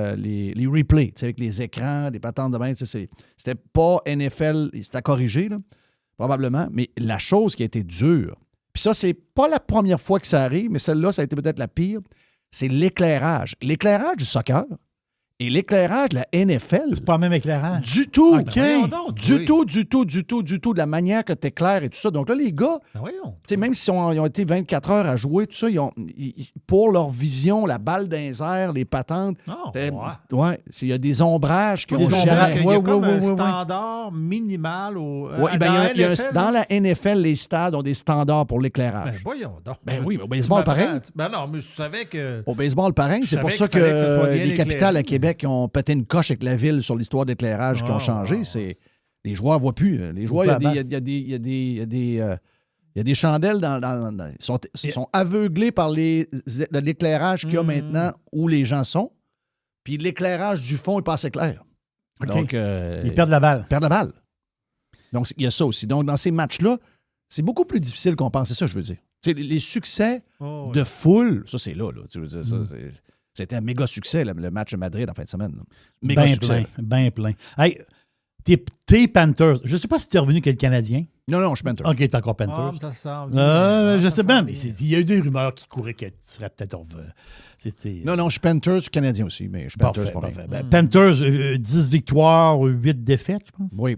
replays, avec les écrans, des patentes de main. C'était pas NFL, c'était à corriger, là, probablement, mais la chose qui a été dure, puis ça, c'est pas la première fois que ça arrive, mais celle-là, ça a été peut-être la pire, c'est l'éclairage. L'éclairage du soccer Et l'éclairage de la NFL... C'est pas le même éclairage. Du tout. OK. voyons donc, Du oui. tout, de la manière que tu éclaires et tout ça. Donc là, les gars, Ben voyons. tu sais, même s'ils ont été 24 heures à jouer, tout ça, pour leur vision, la balle dans les airs, les patentes, Oh, il y a des ombrages qui ont Il y a jamais... comme un standard minimal au. Ouais, dans la NFL, les stades ont des standards pour l'éclairage. Ben voyons donc. Ben oui, mais au baseball, pareil. Ben non, mais je savais que. Au baseball, pareil. C'est Je pour ça savais qu'il fallait que ce soit que bien les capitales à éclairé. Québec ont pété une coche avec la ville sur l'histoire d'éclairage qui ont changé. C'est les joueurs ne voient plus. Les joueurs, il y a des chandelles ils sont aveuglés par l'éclairage qu'il y a maintenant où les gens sont. Puis l'éclairage du fond est pas assez clair. OK. Donc, Ils perdent la balle. Donc, il y a ça aussi. Donc, dans ces matchs-là, c'est beaucoup plus difficile qu'on pense. C'est ça que je veux dire. Tu sais, les succès de foule, ça, c'est là. Tu veux dire, ça, c'était un méga succès, le match de Madrid en fin de semaine. Là. Méga succès. Bien plein. Hey, t'es Panthers. Je ne sais pas si t'es revenu que le Canadien. Non, je suis Panther. OK, t'es encore Panthers. Ah, ça semble. Je sais bien, mais il y a eu des rumeurs qui couraient que tu serais peut-être revenu. Non, je suis Panthers, je suis Canadien aussi, mais je suis Panthers. Parfait. Ben, Panthers, 10 victoires, 8 défaites, je pense. Oui.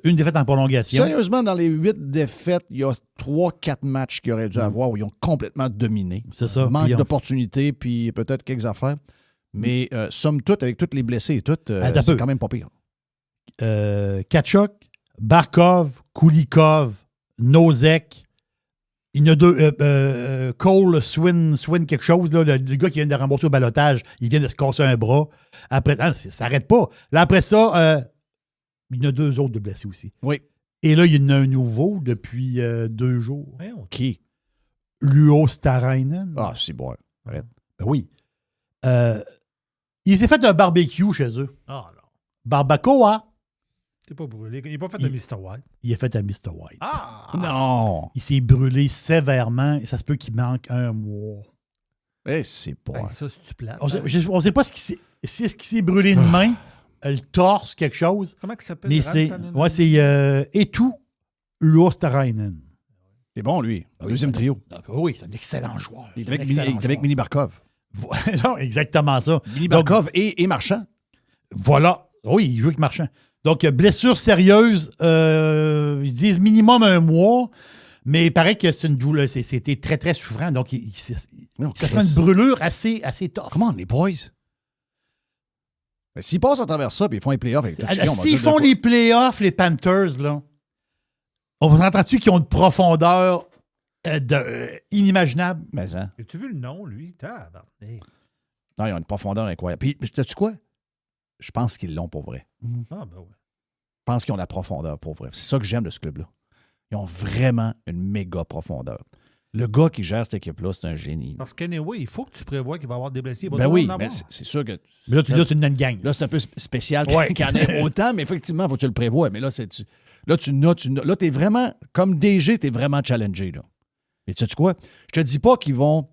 Une défaite en prolongation. Sérieusement, dans les 8 défaites, il y a 3-4 matchs qu'ils auraient dû avoir où ils ont complètement dominé. C'est ça. Manque Puis d'opportunités, puis peut-être quelques affaires. Mais somme toute, avec tous les blessés et tout, c'est quand même pas pire. Tkachuk, Barkov, Kulikov, Nosek. Il y en a deux. Cole Swin quelque chose, là, le gars qui vient de rembourser au balotage, il vient de se casser un bras. Après, ça n'arrête pas. Là, après ça, il y en a 2 autres de blessés aussi. Oui. Et là, il y en a un nouveau depuis 2 jours. Qui? Luo Starainen. Ah, c'est bon. Ben oui. Il s'est fait un barbecue chez eux. Ah non. Barbacoa. C'est pas brûlé. Il n'est pas fait de Mr. White. Il a fait un Mr. White. Ah! Non! Il s'est brûlé sévèrement et ça se peut qu'il manque 1 mois. C'est pas. Ben, ça, c'est-tu plate? On ne sait pas ce qui s'est brûlé une main, le torse, quelque chose. Comment il s'appelle? Mais c'est Eetu Luostarainen. C'est bon, lui. Deuxième trio. Oui, c'est un excellent joueur. Il est avec Mini Barkov. Non, exactement ça. Mini Barkov et Marchand. Voilà. Oui, il joue avec Marchand. Donc, blessure sérieuse, ils disent minimum 1 mois, mais il paraît que c'est une douleur. C'était très, très souffrant. Donc, ça serait une brûlure assez tough. Comment, les boys? Ben, s'ils passent à travers ça et ils font les playoffs avec tout ça, s'ils font les playoffs, les Panthers, là, on va s'entendre-tu qu'ils ont une profondeur inimaginable? Mais hein? As-tu vu le nom, lui? Non, ils ont une profondeur incroyable. Puis, sais-tu quoi? Je pense qu'ils l'ont pour vrai. Ah, ben ouais. Je pense qu'ils ont la profondeur pour vrai. C'est ça que j'aime de ce club-là. Ils ont vraiment une méga profondeur. Le gars qui gère cette équipe-là, c'est un génie. Parce qu'anyway, il faut que tu prévois qu'il va y avoir des blessés. Ben oui, mais c'est sûr que... Mais là, tu es une gang. Là, c'est un peu spécial qu'il y en ait autant, mais effectivement, il faut que tu le prévois. Mais là, tu es vraiment... Comme DG, tu es vraiment challengé. Là. Et tu sais quoi? Je te dis pas qu'ils vont...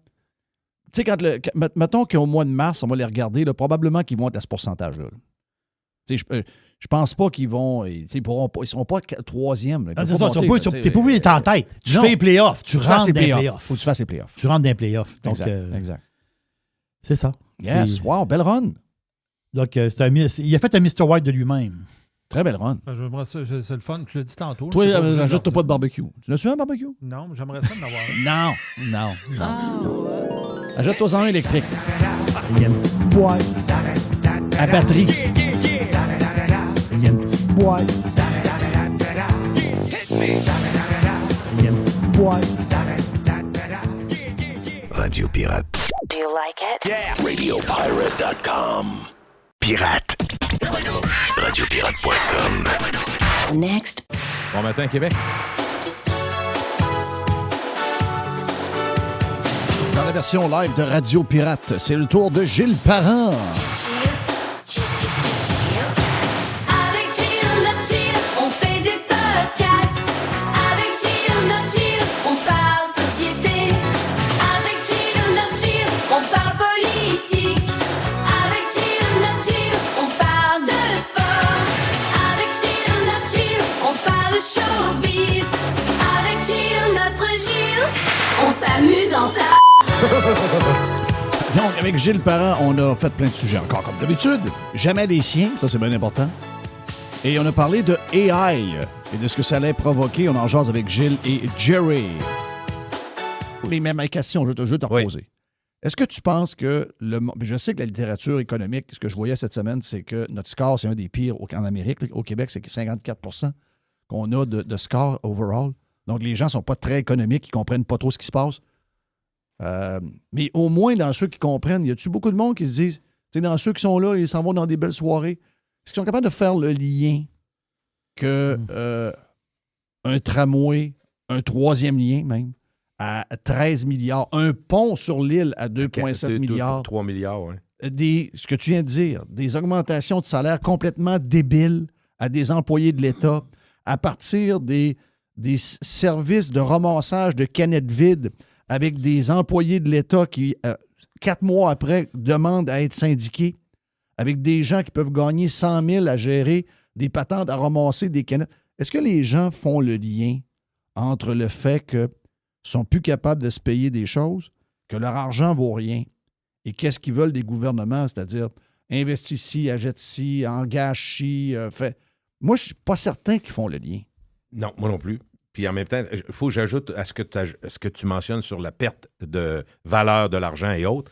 Tu sais, mettons qu'au mois de mars, on va les regarder, là, probablement qu'ils vont être à ce pourcentage-là. Tu sais, je pense pas qu'ils vont... Ils ne seront pas 3e. C'est ça, tu n'es pas obligé d'être en tête. Tu fais les playoffs. Tu rentres dans les playoffs. Faut que tu fasses les playoffs. Tu rentres dans les playoffs. Donc, exact. C'est ça. Yes, wow, belle run. Donc, il a fait un Mr. White de lui-même. Très belle run. J'aimerais ça, c'est le fun, je l'ai dit tantôt. Toi, ajoute-toi pas de barbecue. Tu l'as-tu un barbecue? Non, mais j'aimerais ça en avoir un. Non. Ajoute-toi un électrique. Il y a une petite boîte à batterie. Il y a une petite boîte. Il y a une petite boîte. Radio Pirate. Do you like it? Yeah. RadioPirate.com. Pirate. RadioPirate.com. Next. Bon matin, Québec. Dans la version live de Radio Pirate, c'est le tour de Gilles Parent. Avec Gilles, on fait des podcasts. Avec Gilles, on parle société. Avec Gilles, on parle politique. Avec Gilles, on parle de sport. Avec Gilles, on parle showbiz. Avec Gilles, notre Gilles, on s'amuse en tas. Donc, avec Gilles Parent, on a fait plein de sujets encore, comme d'habitude. Jamais les siens, ça c'est bien important. Et on a parlé de AI et de ce que ça allait provoquer. On en jase avec Gilles et Jerry. Les mêmes questions, je vais te reposer. Est-ce que tu penses que je sais que la littérature économique, ce que je voyais cette semaine, c'est que notre score, c'est un des pires en Amérique. Au Québec, c'est 54 qu'on a de score overall. Donc, les gens ne sont pas très économiques, ils ne comprennent pas trop ce qui se passe. Mais au moins, dans ceux qui comprennent, y a-tu beaucoup de monde qui se disent, tu sais, dans ceux qui sont là, ils s'en vont dans des belles soirées, est-ce qu'ils sont capables de faire le lien que un tramway, un troisième lien même, à 13 milliards, un pont sur l'île à 2,7 milliards. 3 milliards, oui. Ce que tu viens de dire, des augmentations de salaire complètement débiles à des employés de l'État à partir des services de ramassage de canettes vides avec des employés de l'État qui, 4 mois après, demandent à être syndiqués, avec des gens qui peuvent gagner 100 000 à gérer des patentes à ramasser des canettes. Est-ce que les gens font le lien entre le fait qu'ils sont plus capables de se payer des choses, que leur argent vaut rien, et qu'est-ce qu'ils veulent des gouvernements, c'est-à-dire investis ici, achète ici, engage ici, fait. Moi, je ne suis pas certain qu'ils font le lien. Non, moi non plus. Puis en même temps, il faut que j'ajoute à ce que tu mentionnes sur la perte de valeur de l'argent et autres.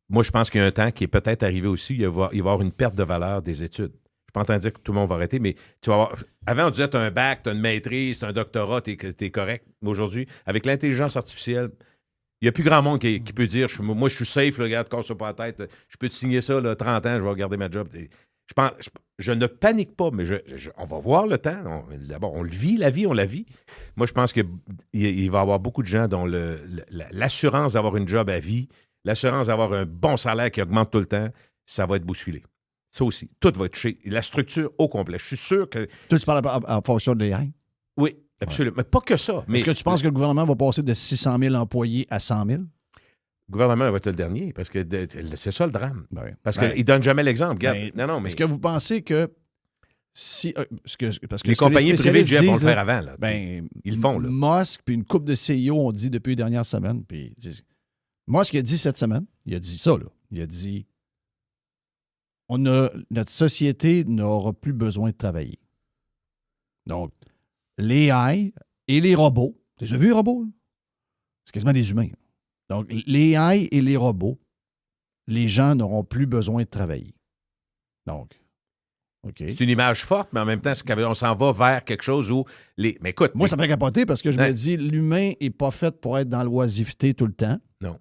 Moi, je pense qu'il y a un temps qui est peut-être arrivé aussi, il va y avoir une perte de valeur des études. Je ne suis pas en train de dire que tout le monde va arrêter, mais tu vas avoir. Avant, on disait tu as un bac, tu as une maîtrise, tu as un doctorat, tu es correct. Aujourd'hui, avec l'intelligence artificielle, il n'y a plus grand monde qui peut dire moi, je suis safe, là, regarde, casse-toi pas la tête, je peux te signer ça, là, 30 ans, je vais garder ma job. Je ne panique pas, mais on va voir le temps. D'abord, on le vit, la vie, on la vit. Moi, je pense qu'il va y avoir beaucoup de gens dont l'assurance d'avoir une job à vie, l'assurance d'avoir un bon salaire qui augmente tout le temps, ça va être bousculé. Ça aussi. Tout va être touché. La structure au complet. Je suis sûr que... Toi, tu parles en fonction de l'AI? Oui, absolument. Ouais. Mais pas que ça. Est-ce que tu penses que le gouvernement va passer de 600 000 employés à 100 000? Le gouvernement va être le dernier, parce que c'est ça le drame. Ben, parce qu'il ne donne jamais l'exemple. Mais est-ce que vous pensez que si... parce que les compagnies privées de jet vont le faire avant. Là, ils le font. Là. Musk puis une couple de CEO ont dit depuis les dernières semaines, puis Musk a dit cette semaine, il a dit ça, là. Il a dit notre société n'aura plus besoin de travailler. Donc, l'AI et les robots, tu as vu les robots? Là? C'est quasiment des humains. Donc, l'AI et les robots, les gens n'auront plus besoin de travailler. Donc, OK. C'est une image forte, mais en même temps, on s'en va vers quelque chose où... Mais écoute... Moi, ça me fait capoter parce que je me dis, l'humain n'est pas fait pour être dans l'oisiveté tout le temps. Non.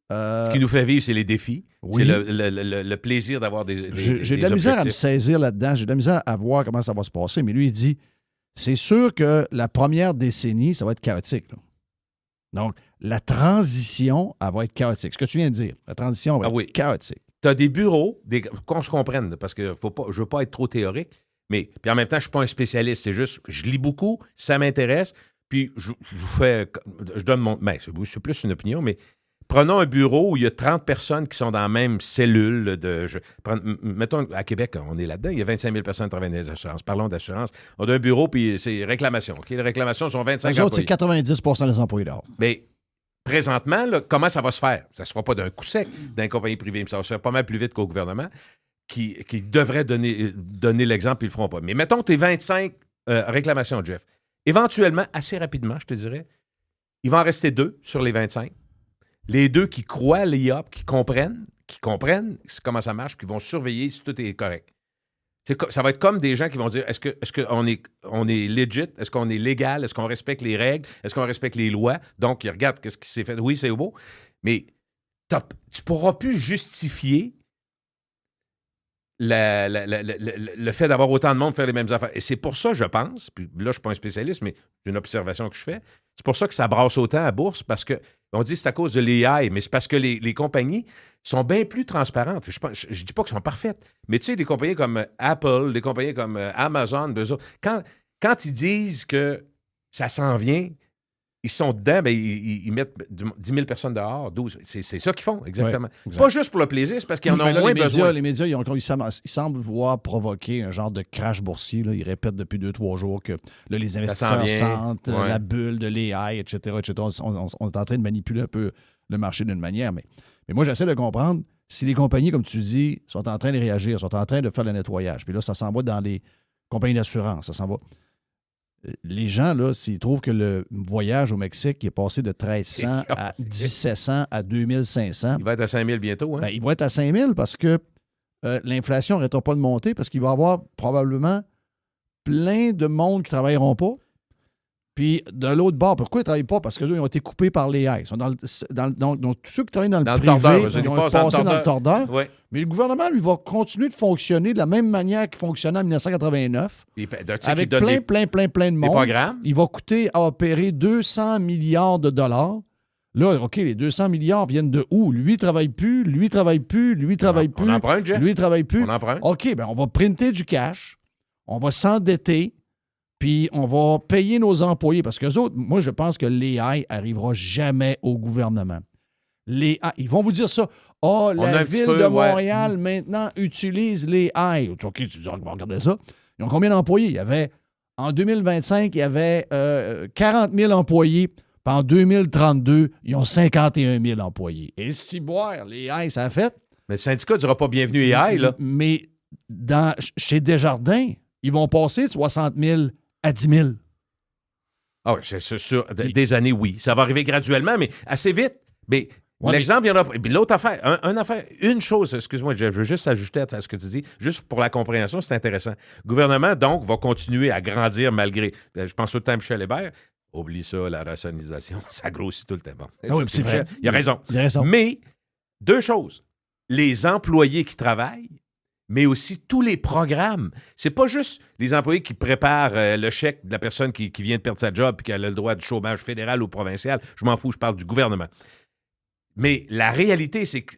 Ce qui nous fait vivre, c'est les défis. Oui. C'est le plaisir d'avoir des J'ai de la misère à me saisir là-dedans. J'ai de la misère à voir comment ça va se passer. Mais lui, il dit, c'est sûr que la première décennie, ça va être chaotique. Là. Donc, la transition, elle va être chaotique. Ce que tu viens de dire, la transition va être chaotique. Tu as des bureaux, qu'on se comprenne, parce que je ne veux pas être trop théorique, mais puis en même temps, je ne suis pas un spécialiste. C'est juste, je lis beaucoup, ça m'intéresse, puis je donne mon... Ben, c'est plus une opinion, mais prenons un bureau où il y a 30 personnes qui sont dans la même cellule. Mettons, à Québec, on est là-dedans, il y a 25 000 personnes qui travaillent dans les assurances. Parlons d'assurance. On a un bureau, puis c'est réclamation. OK? Les réclamations sont 25 employés. C'est 90 des employés dehors. Mais présentement, là, comment ça va se faire? Ça ne se fera pas d'un coup sec dans une compagnie privée, mais ça va se faire pas mal plus vite qu'au gouvernement qui devrait donner l'exemple, puis ils ne le feront pas. Mais mettons tes 25 réclamations, Jeff. Éventuellement, assez rapidement, je te dirais, il va en rester 2 sur les 25. Les 2 qui croient l'IA, qui comprennent comment ça marche, qui vont surveiller si tout est correct. Ça va être comme des gens qui vont dire, est-ce qu'on est legit? Est-ce qu'on est légal? Est-ce qu'on respecte les règles? Est-ce qu'on respecte les lois? Donc, ils regardent ce qui s'est fait. Oui, c'est beau, mais tu ne pourras plus justifier le fait d'avoir autant de monde faire les mêmes affaires. Et c'est pour ça, je pense, puis là, je ne suis pas un spécialiste, mais c'est une observation que je fais, c'est pour ça que ça brasse autant à bourse, parce que on dit que c'est à cause de l'AI, mais c'est parce que les compagnies sont bien plus transparentes. Je ne dis pas qu'elles sont parfaites, mais tu sais, des compagnies comme Apple, des compagnies comme Amazon, quand ils disent que ça s'en vient, ils sont dedans, bien, ils mettent 10 000 personnes dehors, 12. C'est ça qu'ils font, exactement. Ouais, pas juste pour le plaisir, c'est parce qu'ils en ont moins besoin. Les médias, ils semblent vouloir provoquer un genre de crash boursier. Là. Ils répètent depuis 2-3 jours que là, les investisseurs sentent la bulle de l'AI, etc. On est en train de manipuler un peu le marché d'une manière. Mais Mais moi, j'essaie de comprendre si les compagnies, comme tu dis, sont en train de réagir, sont en train de faire le nettoyage. Puis là, ça s'en va dans les compagnies d'assurance, ça s'en va. Les gens, là, s'ils trouvent que le voyage au Mexique est passé de 1300 à 1700 à 2500... Il va être à 5000 bientôt, hein? Ben, il va être à 5000 parce que l'inflation n'arrêtera pas de monter parce qu'il va y avoir probablement plein de monde qui ne travailleront pas. Puis, de l'autre bord, pourquoi ils ne travaillent pas? Parce qu'eux, ils ont été coupés par les haies. Ils sont donc, tous ceux qui travaillent dans le privé, ils ont passé dans le tordeur. Ouais. Mais le gouvernement, lui, va continuer de fonctionner de la même manière qu'il fonctionnait en 1989. Avec plein de monde. Programmes. Il va coûter à opérer 200 milliards de dollars. Là, OK, les 200 milliards viennent de où? Lui, il travaille plus, lui, travaille plus, lui, travaille plus. On emprunte, Jeff. Lui, il travaille plus. On emprunte. OK, bien, on va printer du cash, on va s'endetter, puis on va payer nos employés. Parce que autres, moi, je pense que l'AI n'arrivera jamais au gouvernement. Ils vont vous dire ça. Oh, la ville de Montréal, maintenant, utilise l'AI. OK, tu dis, on va regarder ça. Ils ont combien d'employés? En 2025, il y avait 40 000 employés. Puis en 2032, ils ont 51 000 employés. Et si boire, l'AI, ça a fait. Mais le syndicat ne dira pas bienvenue AI, là. Mais chez Desjardins, ils vont passer de 60 000 à 10 000. Ah oui, c'est sûr. Des années, oui. Ça va arriver graduellement, mais assez vite. Mais l'exemple viendra. Et puis l'autre affaire, une chose, excuse-moi, Jeff, je veux juste ajouter à ce que tu dis, juste pour la compréhension, c'est intéressant. Le gouvernement, donc, va continuer à grandir malgré. Je pense tout le temps à Michel Hébert. Oublie ça, la rationalisation, ça grossit tout le temps. Bon. Ah oui, c'est vrai. Il a raison. Il a raison. Mais, deux choses. Les employés qui travaillent, mais aussi tous les programmes. C'est pas juste les employés qui préparent le chèque de la personne qui vient de perdre sa job et qui a le droit du chômage fédéral ou provincial. Je m'en fous, je parle du gouvernement. Mais la réalité, c'est que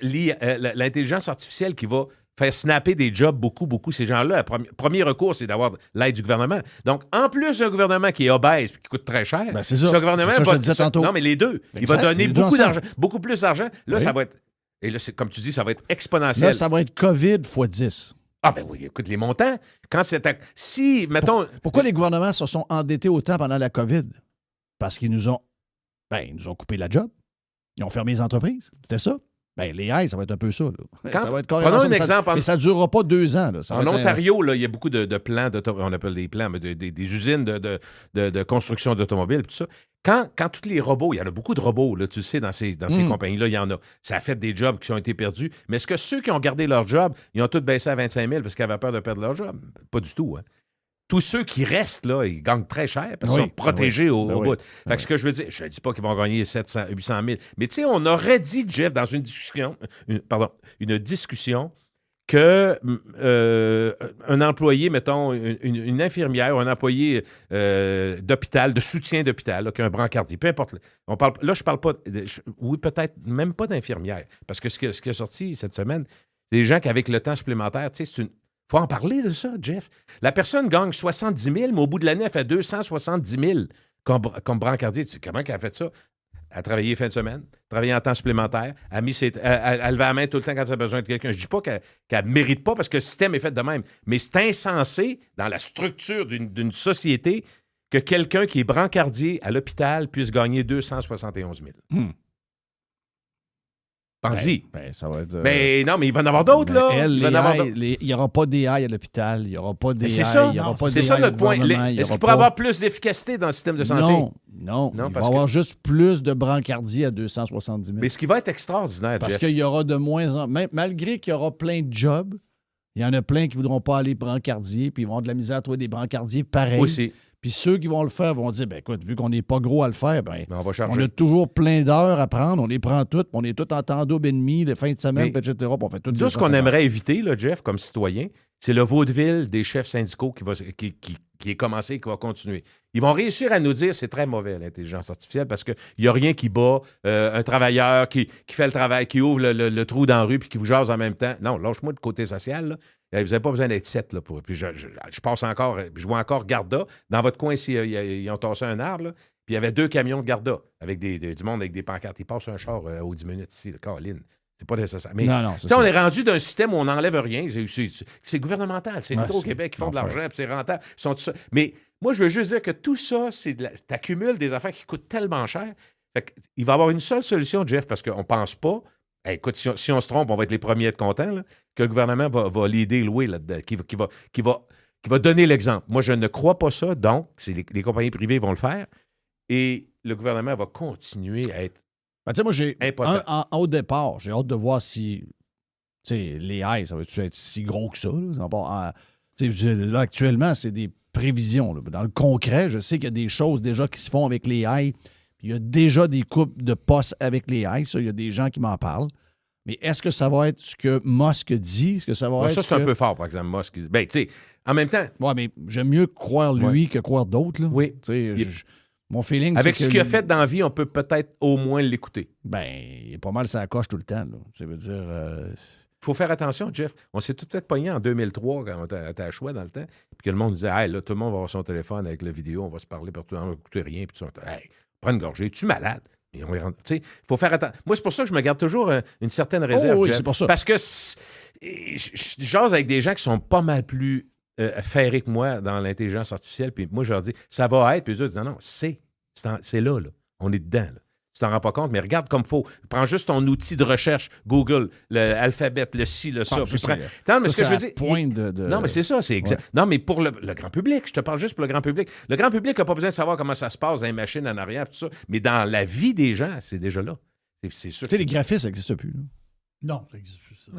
l'intelligence artificielle qui va faire snapper des jobs beaucoup, ces gens-là, le premier recours, c'est d'avoir l'aide du gouvernement. Donc, en plus d'un gouvernement qui est obèse et qui coûte très cher, ben, c'est ça. Ce gouvernement c'est ça, je te disais tantôt. Non, mais les deux. Exact, il va donner beaucoup d'argent, beaucoup plus d'argent. Là, oui. ça va être... Et là, comme tu dis, ça va être exponentiel. Là, ça va être COVID x 10. Ah ben oui, écoute, les montants, quand c'est... Si, mettons... Pourquoi les gouvernements se sont endettés autant pendant la COVID? Parce qu'ils nous ont coupé la job. Ils ont fermé les entreprises. C'était ça. Ben, les haies, ça va être un peu ça. Là. Ça va être carrément prenons ça, un exemple. mais ça ne durera pas 2 ans. Là. En Ontario, là, il y a beaucoup de plans, on appelle des plans, mais des usines de construction d'automobiles, tout ça. Quand tous les robots, il y en a beaucoup de robots, là, tu sais, dans ces compagnies-là, il y en a. Ça a fait des jobs qui ont été perdus. Mais est-ce que ceux qui ont gardé leur job, ils ont tous baissé à 25 000 parce qu'ils avaient peur de perdre leur job? Pas du tout, hein. Tous ceux qui restent, là, ils gagnent très cher parce qu'ils sont protégés au bout. Fait que ce que je veux dire, je ne dis pas qu'ils vont gagner 700, 800 000, mais tu sais, on aurait dit, Jeff, dans une discussion, que un employé, mettons, une infirmière ou un employé d'hôpital, de soutien d'hôpital, là, qui a un brancardier, peu importe. Là, je parle pas, oui, peut-être même pas d'infirmière, parce que ce qui est sorti cette semaine, c'est des gens qui, avec le temps supplémentaire, tu sais, faut en parler de ça, Jeff. La personne gagne 70 000, mais au bout de l'année, elle fait 270 000 comme brancardier. Tu sais, comment elle a fait ça? Elle a travaillé fin de semaine, travaillé en temps supplémentaire, elle levait la main tout le temps quand elle a besoin de quelqu'un. Je ne dis pas qu'elle ne mérite pas parce que le système est fait de même, mais c'est insensé dans la structure d'une société que quelqu'un qui est brancardier à l'hôpital puisse gagner 271 000. Pense-y. Ça va être... Mais non, mais il va y en avoir d'autres, là. Il n'y aura pas d'AI à l'hôpital, il n'y aura pas d'AI. C'est ça, c'est ça notre point. Est-ce qu'il pourrait avoir plus d'efficacité dans le système de santé? Non, il va y avoir juste plus de brancardiers à 270 000. Mais ce qui va être extraordinaire, parce qu'il y aura de moins en moins... Malgré qu'il y aura plein de jobs, il y en a plein qui ne voudront pas aller brancardier, puis ils vont avoir de la misère à trouver des brancardiers pareils. Aussi. Puis ceux qui vont le faire vont dire, ben écoute, vu qu'on n'est pas gros à le faire, on a toujours plein d'heures à prendre, on les prend toutes, on est tous en temps double et demi, les fins de semaine, etc. Puis on fait tout ce qu'on aimerait éviter, là, Jeff, comme citoyen, c'est le vaudeville des chefs syndicaux qui est commencé et qui va continuer. Ils vont réussir à nous dire c'est très mauvais, l'intelligence artificielle, parce qu'il n'y a rien qui bat un travailleur qui fait le travail, qui ouvre le trou dans la rue puis qui vous jase en même temps. Non, lâche-moi le côté social, là. Vous n'avez pas besoin d'être 7. Là, puis je passe encore, je vois encore Garda. Dans votre coin, ici, ils ont tassé un arbre, là, puis il y avait 2 camions de Garda avec du monde avec des pancartes. Ils passent un char aux 10 minutes ici, Caroline. C'est pas nécessaire. Mais non, on est rendu d'un système où on n'enlève rien. C'est gouvernemental. C'est Hydro-Québec qui font de l'argent, puis c'est rentable. Tout ça. Mais moi, je veux juste dire que tout ça, t'accumules des affaires qui coûtent tellement cher. Fait qu'il va y avoir une seule solution, Jeff, parce qu'on ne pense pas Hey, écoute, si on se trompe, on va être les premiers à être contents, là, que le gouvernement va l'aider, louer là-dedans, qui va donner l'exemple. Moi, je ne crois pas ça, donc les compagnies privées vont le faire et le gouvernement va continuer à être Ben, tu sais, moi, j'ai impotent. au départ, j'ai hâte de voir si les haies, ça va-tu être si gros que ça? Là, actuellement, c'est des prévisions. Là. Dans le concret, je sais qu'il y a des choses déjà qui se font avec les haies. Il y a déjà des coupes de postes avec les haies. Ça, il y a des gens qui m'en parlent. Mais est-ce que ça va être ce que Musk dit? Est-ce que ça va être Ça, c'est un peu fort, par exemple, Musk. Ben, tu sais, en même temps... Ouais, mais j'aime mieux croire lui que croire d'autres. Là. Oui. Mon feeling, avec c'est ce que qu'il a fait dans la vie, on peut peut-être au moins l'écouter. Ben, il est pas mal ça coche tout le temps. Là. Ça veut dire... Il faut faire attention, Jeff. On s'est tout fait pogner en 2003 quand on était à Choix dans le temps. Puis que le monde disait, hey, là, tout le monde va avoir son téléphone avec la vidéo, on va se parler partout, on va écouter rien. Puis tout ça. Hey, prends une gorgée, es-tu malade? Et on il faut faire attention. Moi, c'est pour ça que je me garde toujours une certaine réserve, Jeff. C'est pour ça. Parce que je jase avec des gens qui sont pas mal plus ferrés que moi dans l'intelligence artificielle. Puis moi, je leur dis, ça va être. Puis eux, ils disent, non, c'est là. On est dedans, là. Tu t'en rends pas compte, mais regarde comme il faut. Prends juste ton outil de recherche, Google, l'alphabet, le ci, le ça. mais ce que je veux dire. Non, mais c'est ça, c'est exact. Ouais. Non, mais pour le grand public, je te parle juste pour le grand public. Le grand public n'a pas besoin de savoir comment ça se passe dans les machines en arrière, tout ça. Mais dans la vie des gens, c'est déjà là. C'est sûr. Tu sais, les graphismes, ça n'existe plus. Là. Non, ça n'existe plus. Ça.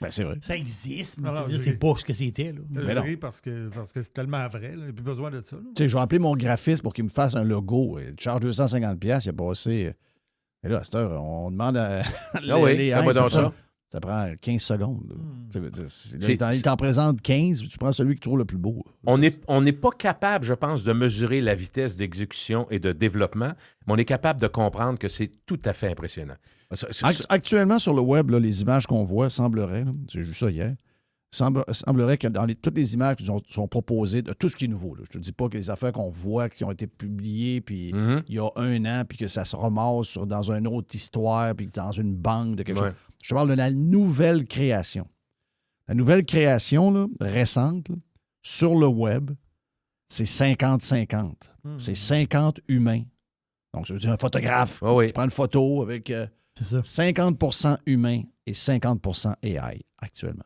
Ben, c'est vrai. Ça existe, mais Alors, c'est pas ce que c'était. Là. Mais non. Parce que c'est tellement vrai. Il n'y a plus besoin de ça. Là. Tu sais, je vais appeler mon graphiste pour qu'il me fasse un logo. Il charge 250$, il a passé. Et là, à cette heure, on demande à les fais-moi donc ça. Ça prend 15 secondes. Il t'en présente 15, tu prends celui qui trouve le plus beau. On n'est pas capable, je pense, de mesurer la vitesse d'exécution et de développement, mais on est capable de comprendre que c'est tout à fait impressionnant. Actuellement, sur le web, là, les images qu'on voit sembleraient, j'ai vu ça hier, semblerait que dans toutes les images qui sont proposées, de tout ce qui est nouveau, là, je te dis pas que les affaires qu'on voit, qui ont été publiées puis il y a 1 an, puis que ça se ramasse dans une autre histoire, puis dans une banque de quelque chose. Je te parle de la nouvelle création. La nouvelle création là, récente là, sur le web, c'est 50-50. C'est 50 humains. Donc, ça veut dire un photographe qui prend une photo avec 50% humain et 50% AI actuellement.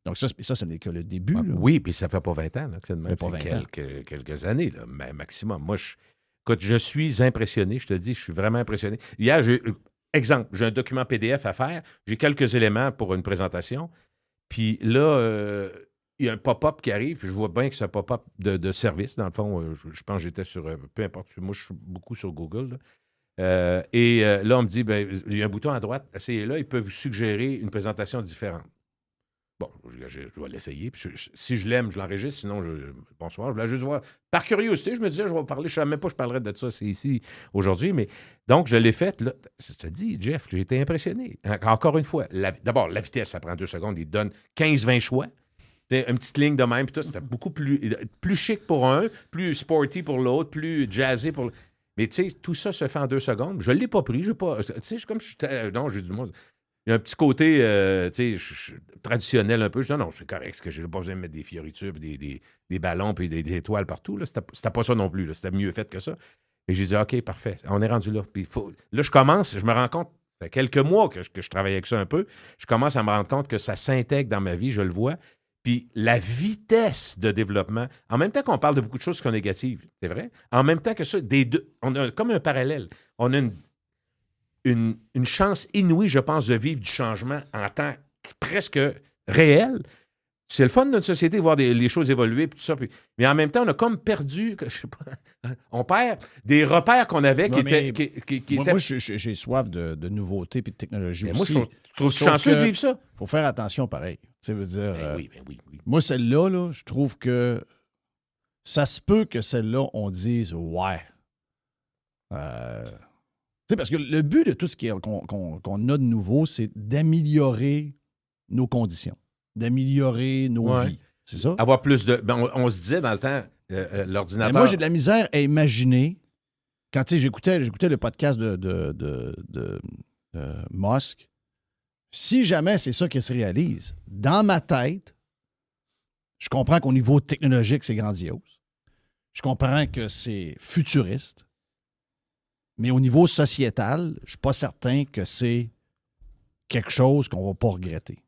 Donc, ça ce n'est que le début. Là. Oui, puis ça fait pas 20 ans là, que c'est de même. C'est quelques années, là, mais maximum. Moi, écoute, je suis impressionné. Je te dis, je suis vraiment impressionné. Hier, exemple, j'ai un document PDF à faire. J'ai quelques éléments pour une présentation. Puis là, il y a un pop-up qui arrive. Puis je vois bien que c'est un pop-up de service. Dans le fond, je pense que j'étais sur... peu importe. Moi, je suis beaucoup sur Google. Là. Là, on me dit, ben, il y a un bouton à droite. Essayez-là. Ils peuvent vous suggérer une présentation différente. Bon, je vais l'essayer. Puis si je l'aime, je l'enregistre. Sinon, bonsoir. Je voulais juste voir. Par curiosité, je me disais, je vais parler. Je ne savais même pas que je parlerais de ça. C'est ici aujourd'hui. Mais donc, je l'ai fait. Là, je te dis, Jeff, j'ai été impressionné. Encore une fois, d'abord, la vitesse, ça prend 2 secondes. Il donne 15-20 choix. Une petite ligne de même. Puis tout, c'était beaucoup plus chic pour un, plus sporty pour l'autre, plus jazzy pour l'autre. Mais tu sais, tout ça se fait en 2 secondes. Je ne l'ai pas pris. Tu sais, comme non, j'ai du monde. Il y a un petit côté traditionnel un peu. Je dis non, c'est correct, parce que je n'ai pas besoin de mettre des fioritures, des ballons, puis des étoiles partout. Là. C'était pas ça non plus. Là. C'était mieux fait que ça. Et j'ai dit, OK, parfait, on est rendu là. Puis là, je me rends compte, ça fait quelques mois que je travaille avec ça un peu, je commence à me rendre compte que ça s'intègre dans ma vie, je le vois. Puis la vitesse de développement, en même temps qu'on parle de beaucoup de choses qui sont négatives, c'est vrai, en même temps que ça, des deux, on a comme un parallèle. On a une chance inouïe, je pense, de vivre du changement en temps presque réel. C'est le fun de notre société de voir les choses évoluer, puis tout ça. Mais en même temps, on a comme perdu, je sais pas, on perd des repères qu'on avait qui étaient... Moi, j'ai soif de nouveautés et de technologie mais aussi. Moi, je trouve chanceux de vivre ça. Il faut faire attention pareil. Ça veut dire... oui. Moi, celle-là, là, je trouve que ça se peut que celle-là, on dise « ouais ». Parce que le but de tout ce qu'on a de nouveau, c'est d'améliorer nos conditions, d'améliorer nos vies. C'est ça? Avoir plus de... Ben, on se disait dans le temps, l'ordinateur... Mais moi, j'ai de la misère à imaginer, quand j'écoutais le podcast de Musk, si jamais c'est ça qui se réalise, dans ma tête, je comprends qu'au niveau technologique, c'est grandiose. Je comprends que c'est futuriste. Mais au niveau sociétal, je ne suis pas certain que c'est quelque chose qu'on va pas regretter.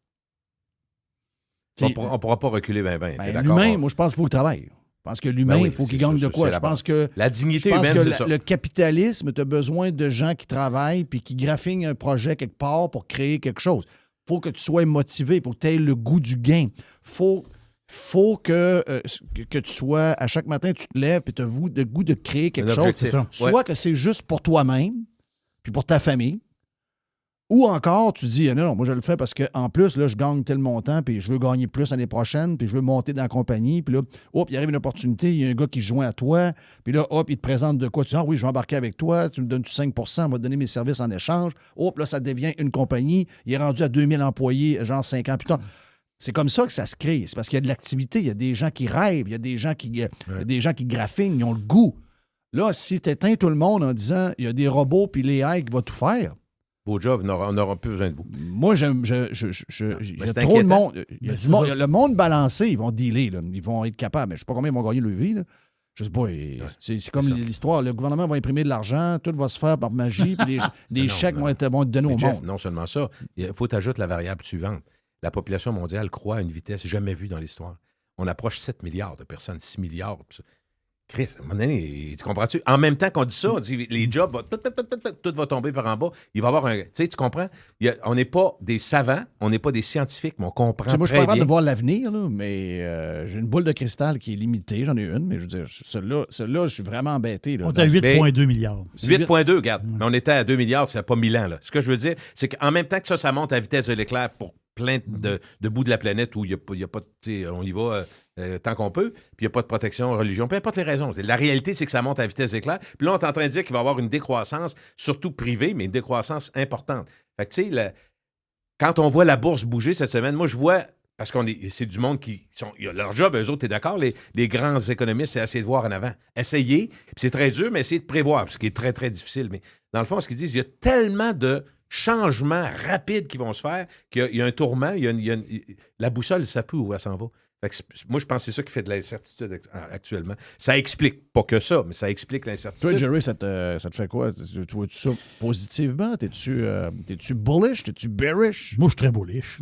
On ne pourra pas reculer bien. L'humain, moi, je pense qu'il faut qu'il travaille. Je pense que l'humain, il faut qu'il gagne de quoi. Je pense que la dignité humaine, c'est ça. Le capitalisme, tu as besoin de gens qui travaillent puis qui graffinent un projet quelque part pour créer quelque chose. Il faut que tu sois motivé, il faut que tu aies le goût du gain. Faut que tu sois, à chaque matin, tu te lèves et tu as le goût de créer quelque chose. C'est ça. Soit que c'est juste pour toi-même, puis pour ta famille, ou encore, tu dis, non, moi je le fais parce qu'en plus, là, je gagne tel montant, puis je veux gagner plus l'année prochaine, puis je veux monter dans la compagnie, puis là, il arrive une opportunité, il y a un gars qui se joint à toi, puis là, il te présente de quoi, tu dis, oui, je vais embarquer avec toi, tu me donnes 5 on va te donner mes services en échange, là, ça devient une compagnie, il est rendu à 2000 employés, genre 5 ans plus tard. C'est comme ça que ça se crée. C'est parce qu'il y a de l'activité, il y a des gens qui rêvent, il y a des gens qui graffinent, ils ont le goût. Là, si tu éteins tout le monde en disant, il y a des robots, puis l'AI qui va tout faire, beau job, on n'aura plus besoin de vous. Moi, il y a trop de monde. Le monde balancé, ils vont dealer. Là. Ils vont être capables. Mais je ne sais pas combien ils vont gagner leur vie. Là. Je ne sais pas. C'est comme l'histoire. Le gouvernement va imprimer de l'argent, tout va se faire par magie, puis des chèques vont être donnés au monde. Non seulement ça, il faut t'ajouter la variable suivante. La population mondiale croît à une vitesse jamais vue dans l'histoire. On approche 7 milliards de personnes, 6 milliards. Chris, à un moment donné, tu comprends-tu? En même temps qu'on dit ça, on dit les jobs, tout va tomber par en bas. Il va y avoir un... Tu sais, tu comprends? On n'est pas des savants, on n'est pas des scientifiques, mais on comprend très bien. Moi, je suis pas capable de voir l'avenir, là, mais j'ai une boule de cristal qui est limitée. J'en ai une, mais je veux dire, celle-là, je suis vraiment embêté. Là, on est à 8,2 milliards. 8,2, regarde. Mais on était à 2 milliards, ça fait pas 1000 ans. Là. Ce que je veux dire, c'est qu'en même temps que ça monte à vitesse de l'éclair pour plein de bouts de la planète où il n'y a pas de... On y va tant qu'on peut, puis il n'y a pas de protection, religion, peu importe les raisons. La réalité, c'est que ça monte à vitesse d'éclair. Puis là, on est en train de dire qu'il va y avoir une décroissance, surtout privée, mais une décroissance importante. Fait que, tu sais, quand on voit la bourse bouger cette semaine, moi, je vois... Parce c'est du monde qui sont... Leur job, eux autres, t'es d'accord? Les grands économistes, c'est essayer de voir en avant. Essayer, puis c'est très dur, mais essayer de prévoir, ce qui est très, très difficile. Mais dans le fond, ce qu'ils disent, il y a tellement de changements rapides qui vont se faire qu'il y a un tourment, la boussole ne sait plus où elle s'en va. Fait que moi, je pense que c'est ça qui fait de l'incertitude actuellement. Ça explique, pas que ça, mais ça explique l'incertitude. Toi, Jerry, ça te fait quoi? Tu vois-tu ça positivement? T'es-tu bullish? T'es-tu bearish? Moi, je suis très bullish.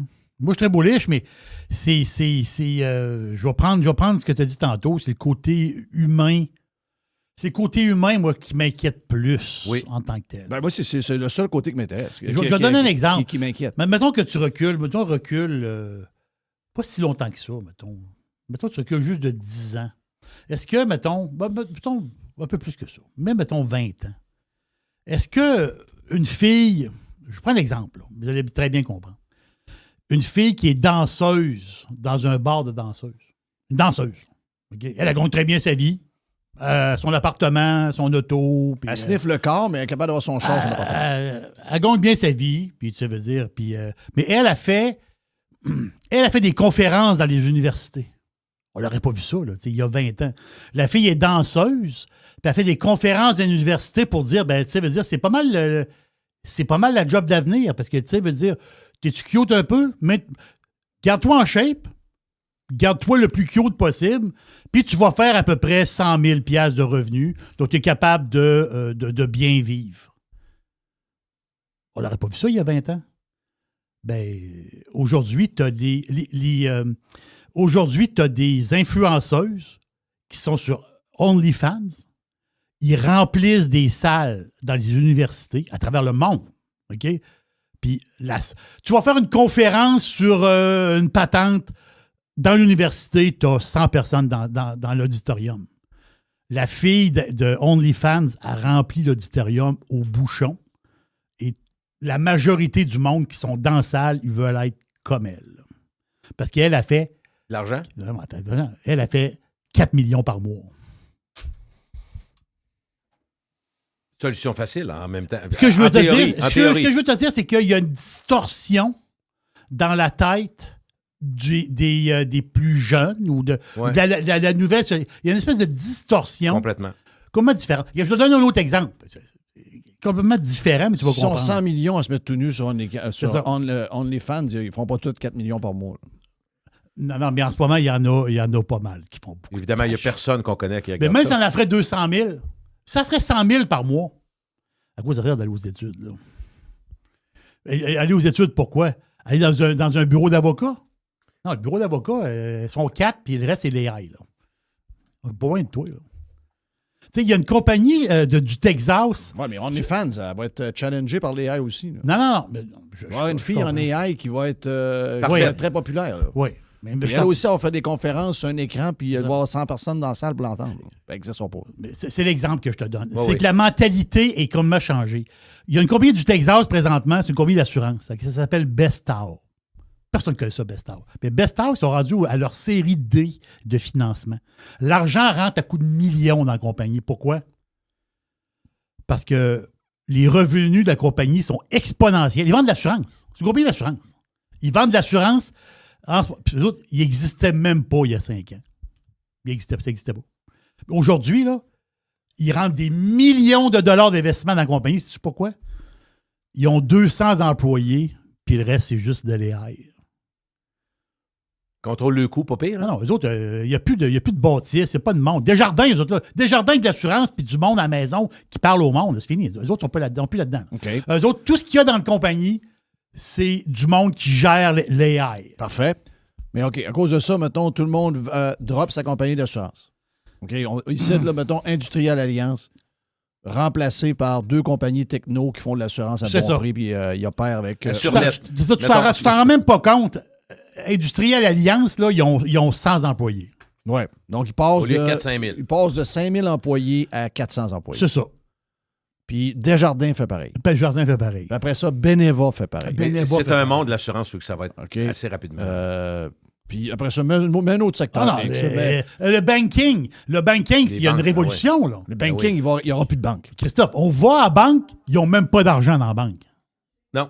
Mais je vais prendre ce que tu as dit tantôt, c'est le côté humain. C'est le côté humain, moi, qui m'inquiète plus en tant que tel. Ben, moi, c'est le seul côté qui m'intéresse. Je vais donner un exemple. Qui m'inquiète. Mais mettons que tu recules. Pas si longtemps que ça, mettons. Mettons que tu recules juste de 10 ans. Est-ce que, mettons un peu plus que ça, mais mettons 20 ans. Est-ce qu'une fille, je prends l'exemple, là, vous allez très bien comprendre. Une fille qui est danseuse dans un bar de danseuses. Une danseuse. Okay? Elle gagne très bien sa vie. Son appartement, son auto. Elle sniffe le corps, mais elle est capable d'avoir son char, son appartement. Elle gagne bien sa vie, puis ça veut dire. Mais elle a fait des conférences dans les universités. On n'aurait pas vu ça, là, il y a 20 ans. La fille est danseuse, puis elle fait des conférences dans les universités pour dire, c'est pas mal la job d'avenir, parce que, veut dire, t'es-tu cute un peu? Mais garde-toi en shape. Garde-toi le plus cute possible, puis tu vas faire à peu près 100 000 $ de revenus, donc tu es capable de bien vivre. On n'aurait pas vu ça il y a 20 ans. Ben, aujourd'hui, tu as des influenceuses qui sont sur OnlyFans. Ils remplissent des salles dans les universités à travers le monde. OK? Puis tu vas faire une conférence sur une patente. Dans l'université, tu as 100 personnes dans l'auditorium. La fille de OnlyFans a rempli l'auditorium au bouchon. Et la majorité du monde qui sont dans la salle, ils veulent être comme elle. Parce qu'elle a fait... L'argent? Elle a fait 4 millions par mois. Solution facile, en même temps. Ce que je veux te dire, c'est qu'il y a une distorsion dans la tête des plus jeunes ou de la nouvelle. Il y a une espèce de distorsion. Complètement. Complètement différente. Je te donne un autre exemple. Complètement différent, mais tu vas comprendre. Ils sont 100 millions à se mettre tout nu sur OnlyFans, ils ne font pas tous 4 millions par mois. Non, mais en ce moment, il y en a pas mal qui font beaucoup. Évidemment, il n'y a personne qu'on connaît qui a mais même si on en ferait 200 000, ça ferait 100 000 par mois. À quoi ça sert d'aller aux études, là? Aller aux études, pourquoi? Aller dans un bureau d'avocat? Non, le bureau d'avocat, ils sont 4, puis le reste, c'est l'AI. Pas loin de toi, là. Tu sais, il y a une compagnie du Texas. Oui, mais OnlyFans, elle va être challengée par l'AI aussi. Là. Non. Il va y avoir une fille en AI qui va être très populaire. Là. Oui. Mais elle aussi, on fait des conférences sur un écran, puis il va y avoir 100 personnes dans la salle pour l'entendre. Ça n'existe pas. C'est l'exemple que je te donne. C'est que la mentalité est comme changé. Il y a une compagnie du Texas présentement, c'est une compagnie d'assurance. Ça s'appelle Bestar. Personne ne connaît ça, Bestar. Mais Bestar, ils sont rendus à leur série D de financement. L'argent rentre à coups de millions dans la compagnie. Pourquoi? Parce que les revenus de la compagnie sont exponentiels. Ils vendent de l'assurance. C'est une compagnie d'assurance. Ils vendent de l'assurance. Puis les autres, ils n'existaient même pas il y a 5 ans. Ça n'existait pas. Aujourd'hui, là, ils rentrent des millions de dollars d'investissement dans la compagnie. Sais-tu pourquoi? Ils ont 200 employés, puis le reste, c'est juste de l'AI. Contrôle le coût, pas pire. Hein? Non, eux autres, il n'y a plus de bâtisse, il n'y a pas de monde. Desjardins, eux autres, là. Desjardins de l'assurance, puis du monde à la maison qui parle au monde. C'est fini. Eux autres ne sont plus là-dedans. Okay. Eux autres, tout ce qu'il y a dans la compagnie, c'est du monde qui gère l'AI. Parfait. Mais OK, à cause de ça, mettons, tout le monde drop sa compagnie d'assurance. OK, ici, là, mettons, Industrial Alliance, remplacé par 2 compagnies techno qui font de l'assurance à bon prix, puis ils opèrent avec... Tu t'en rends même pas compte. Industriel Alliance, là, ils ont 100 employés. Oui. Donc, ils passent au lieu de 400 000. Ils passent de 5 000 employés à 400 employés. C'est ça. Puis Desjardins fait pareil. Desjardins fait pareil. Puis après ça, Beneva fait pareil. C'est un monde de l'assurance où ça va être assez rapidement. Puis après ça, un autre secteur. Le banking. Le banking, s'il y a une révolution. Là. Le banking, il n'y aura plus de banque. Christophe, on va à la banque, ils n'ont même pas d'argent dans la banque. Non.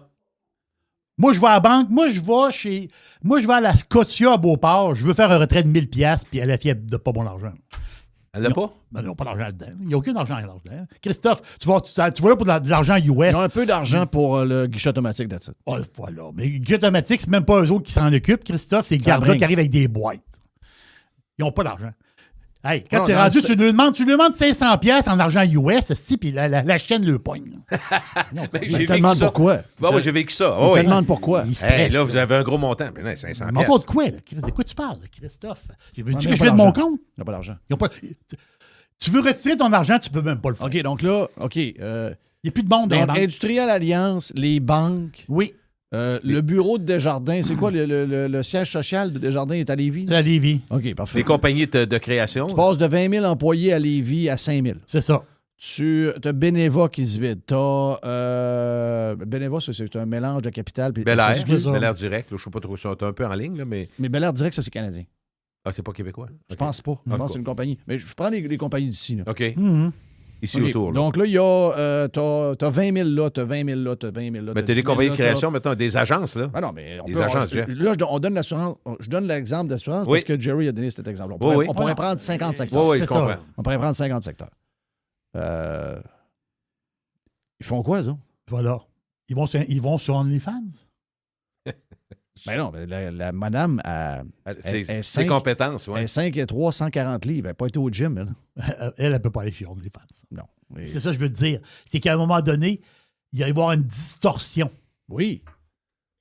Moi, je vais à la banque. Moi, je vais à la Scotia à Beauport. Je veux faire un retrait de 1000$, puis elle a fière de pas bon argent. Elle n'a pas? Ils n'ont pas d'argent là-dedans. Il n'y a aucun argent là-dedans. Christophe, tu vas là pour de l'argent US. Ils ont un peu d'argent pour le guichet automatique d'être. Oh, voilà. Mais le guichet automatique, c'est même pas eux autres qui s'en occupent, Christophe. C'est les gardes qui arrivent avec des boîtes. Ils n'ont pas d'argent. Hey, quand tu es rendu, tu lui demandes 500$ en argent US, puis la chaîne le pogne. Je te demande pourquoi. Oui, j'ai vécu ça. Je te demande pourquoi. Là, vous avez un gros montant. Mais là, 500$. Mais de quoi, là? De quoi tu parles, Christophe? Veux-tu que je vais de mon compte? Ils n'ont pas d'argent. Tu veux retirer ton argent, tu peux même pas le faire. OK, donc là, il n'y a plus de monde dans les banques. Industrial Alliance, les banques. Oui. Le bureau de Desjardins, c'est quoi le siège social de Desjardins est à Lévis? À Lévis. OK, parfait. Les compagnies de création. Tu passes de 20 000 employés à Lévis à 5 000. C'est ça. Tu as Beneva qui se vide. Beneva, c'est un mélange de capital. Bel Air Direct. Je ne sais pas trop, c'est un peu en ligne, là, mais... Mais Bel Air Direct, ça, c'est canadien. Ah, c'est pas québécois? Je pense pas. Je pense que c'est une compagnie. Mais je prends les compagnies d'ici. Là. OK. Ici autour. Là. Donc là, il y a. T'as 20 000 là, t'as 20 000 là, t'as 20 000 là. Mais t'as des compagnies de création, mettons, des agences, là. Ah non, mais agences, là, on donne l'assurance. Je donne l'exemple d'assurance parce que Jerry a donné cet exemple. On pourrait prendre 50 secteurs. Oui, je comprends. On pourrait prendre 50 secteurs. Ils font quoi, ça? Voilà. Ils vont sur OnlyFans. Ben non, la madame a. Ses compétences, oui. Elle est 5 et 3, 140 livres. Elle n'a pas été au gym, elle. Elle ne peut pas aller chez OnlyFans. Non. Mais... C'est ça que je veux te dire. C'est qu'à un moment donné, il va y avoir une distorsion. Oui.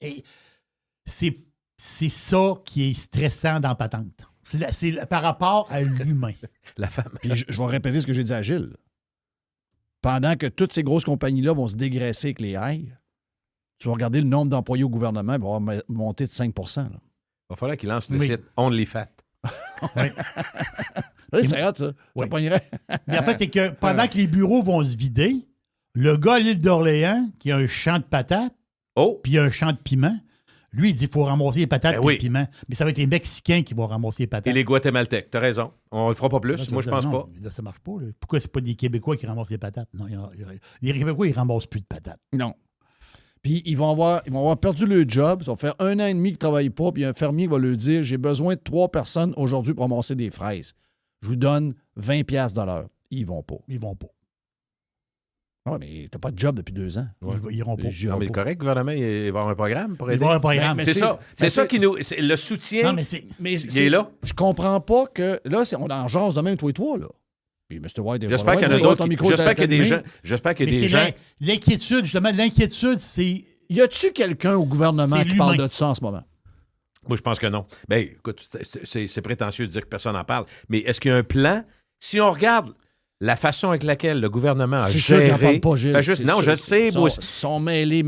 Et c'est ça qui est stressant dans Patente. C'est par rapport à l'humain. La femme. Puis je vais répéter ce que j'ai dit à Gilles. Pendant que toutes ces grosses compagnies-là vont se dégraisser avec les haies, tu vas regarder le nombre d'employés au gouvernement, il va monter de 5 %. Il va falloir qu'il lance le site OnlyFat. Oui, c'est hâte, ça. Ça pognerait. Mais en fait, c'est que pendant que les bureaux vont se vider, le gars à l'île d'Orléans, qui a un champ de patates, puis un champ de piment, lui, il dit qu'il faut ramasser les patates et le piment. Mais ça va être les Mexicains qui vont ramasser les patates. Et les Guatémaltèques, t'as raison. On ne le fera pas plus. Là, moi, je pense non, pas. Là, ça marche pas. Là. Pourquoi c'est pas des Québécois qui ramassent les patates? Non, les Québécois, ils ramassent plus de patates. Non. Puis ils vont avoir perdu le job. Ça va faire 1 an et demi qu'ils ne travaillent pas. Puis un fermier va leur dire, j'ai besoin de 3 personnes aujourd'hui pour ramasser des fraises. Je vous donne 20$ de l'heure. Ils vont pas. Ils vont pas. Oui, mais t'as pas de job depuis 2 ans. Ouais. Ils iront pas. Non, mais correct, le gouvernement, il va y avoir un programme pour aider. Il va y avoir un programme. Mais c'est ça qui nous... Le soutien, non, il est là. Je comprends pas que... Là, on en jase de même, toi et toi, là. Puis Mr. White... J'espère qu'il y en a d'autres. J'espère qu'il y a des gens... L'inquiétude, justement, c'est Y a-tu quelqu'un au gouvernement C'est qui parle l'humain. de ça en ce moment? Moi, je pense que non. Ben, écoute, c'est prétentieux de dire que personne n'en parle. Mais est-ce qu'il y a un plan? Si on regarde la façon avec laquelle le gouvernement a C'est sûr qu'ils n'en géré... parlent pas, Gilles. Fait juste- C'est non, sûr. je le sais. Ils moi, sont mêlés.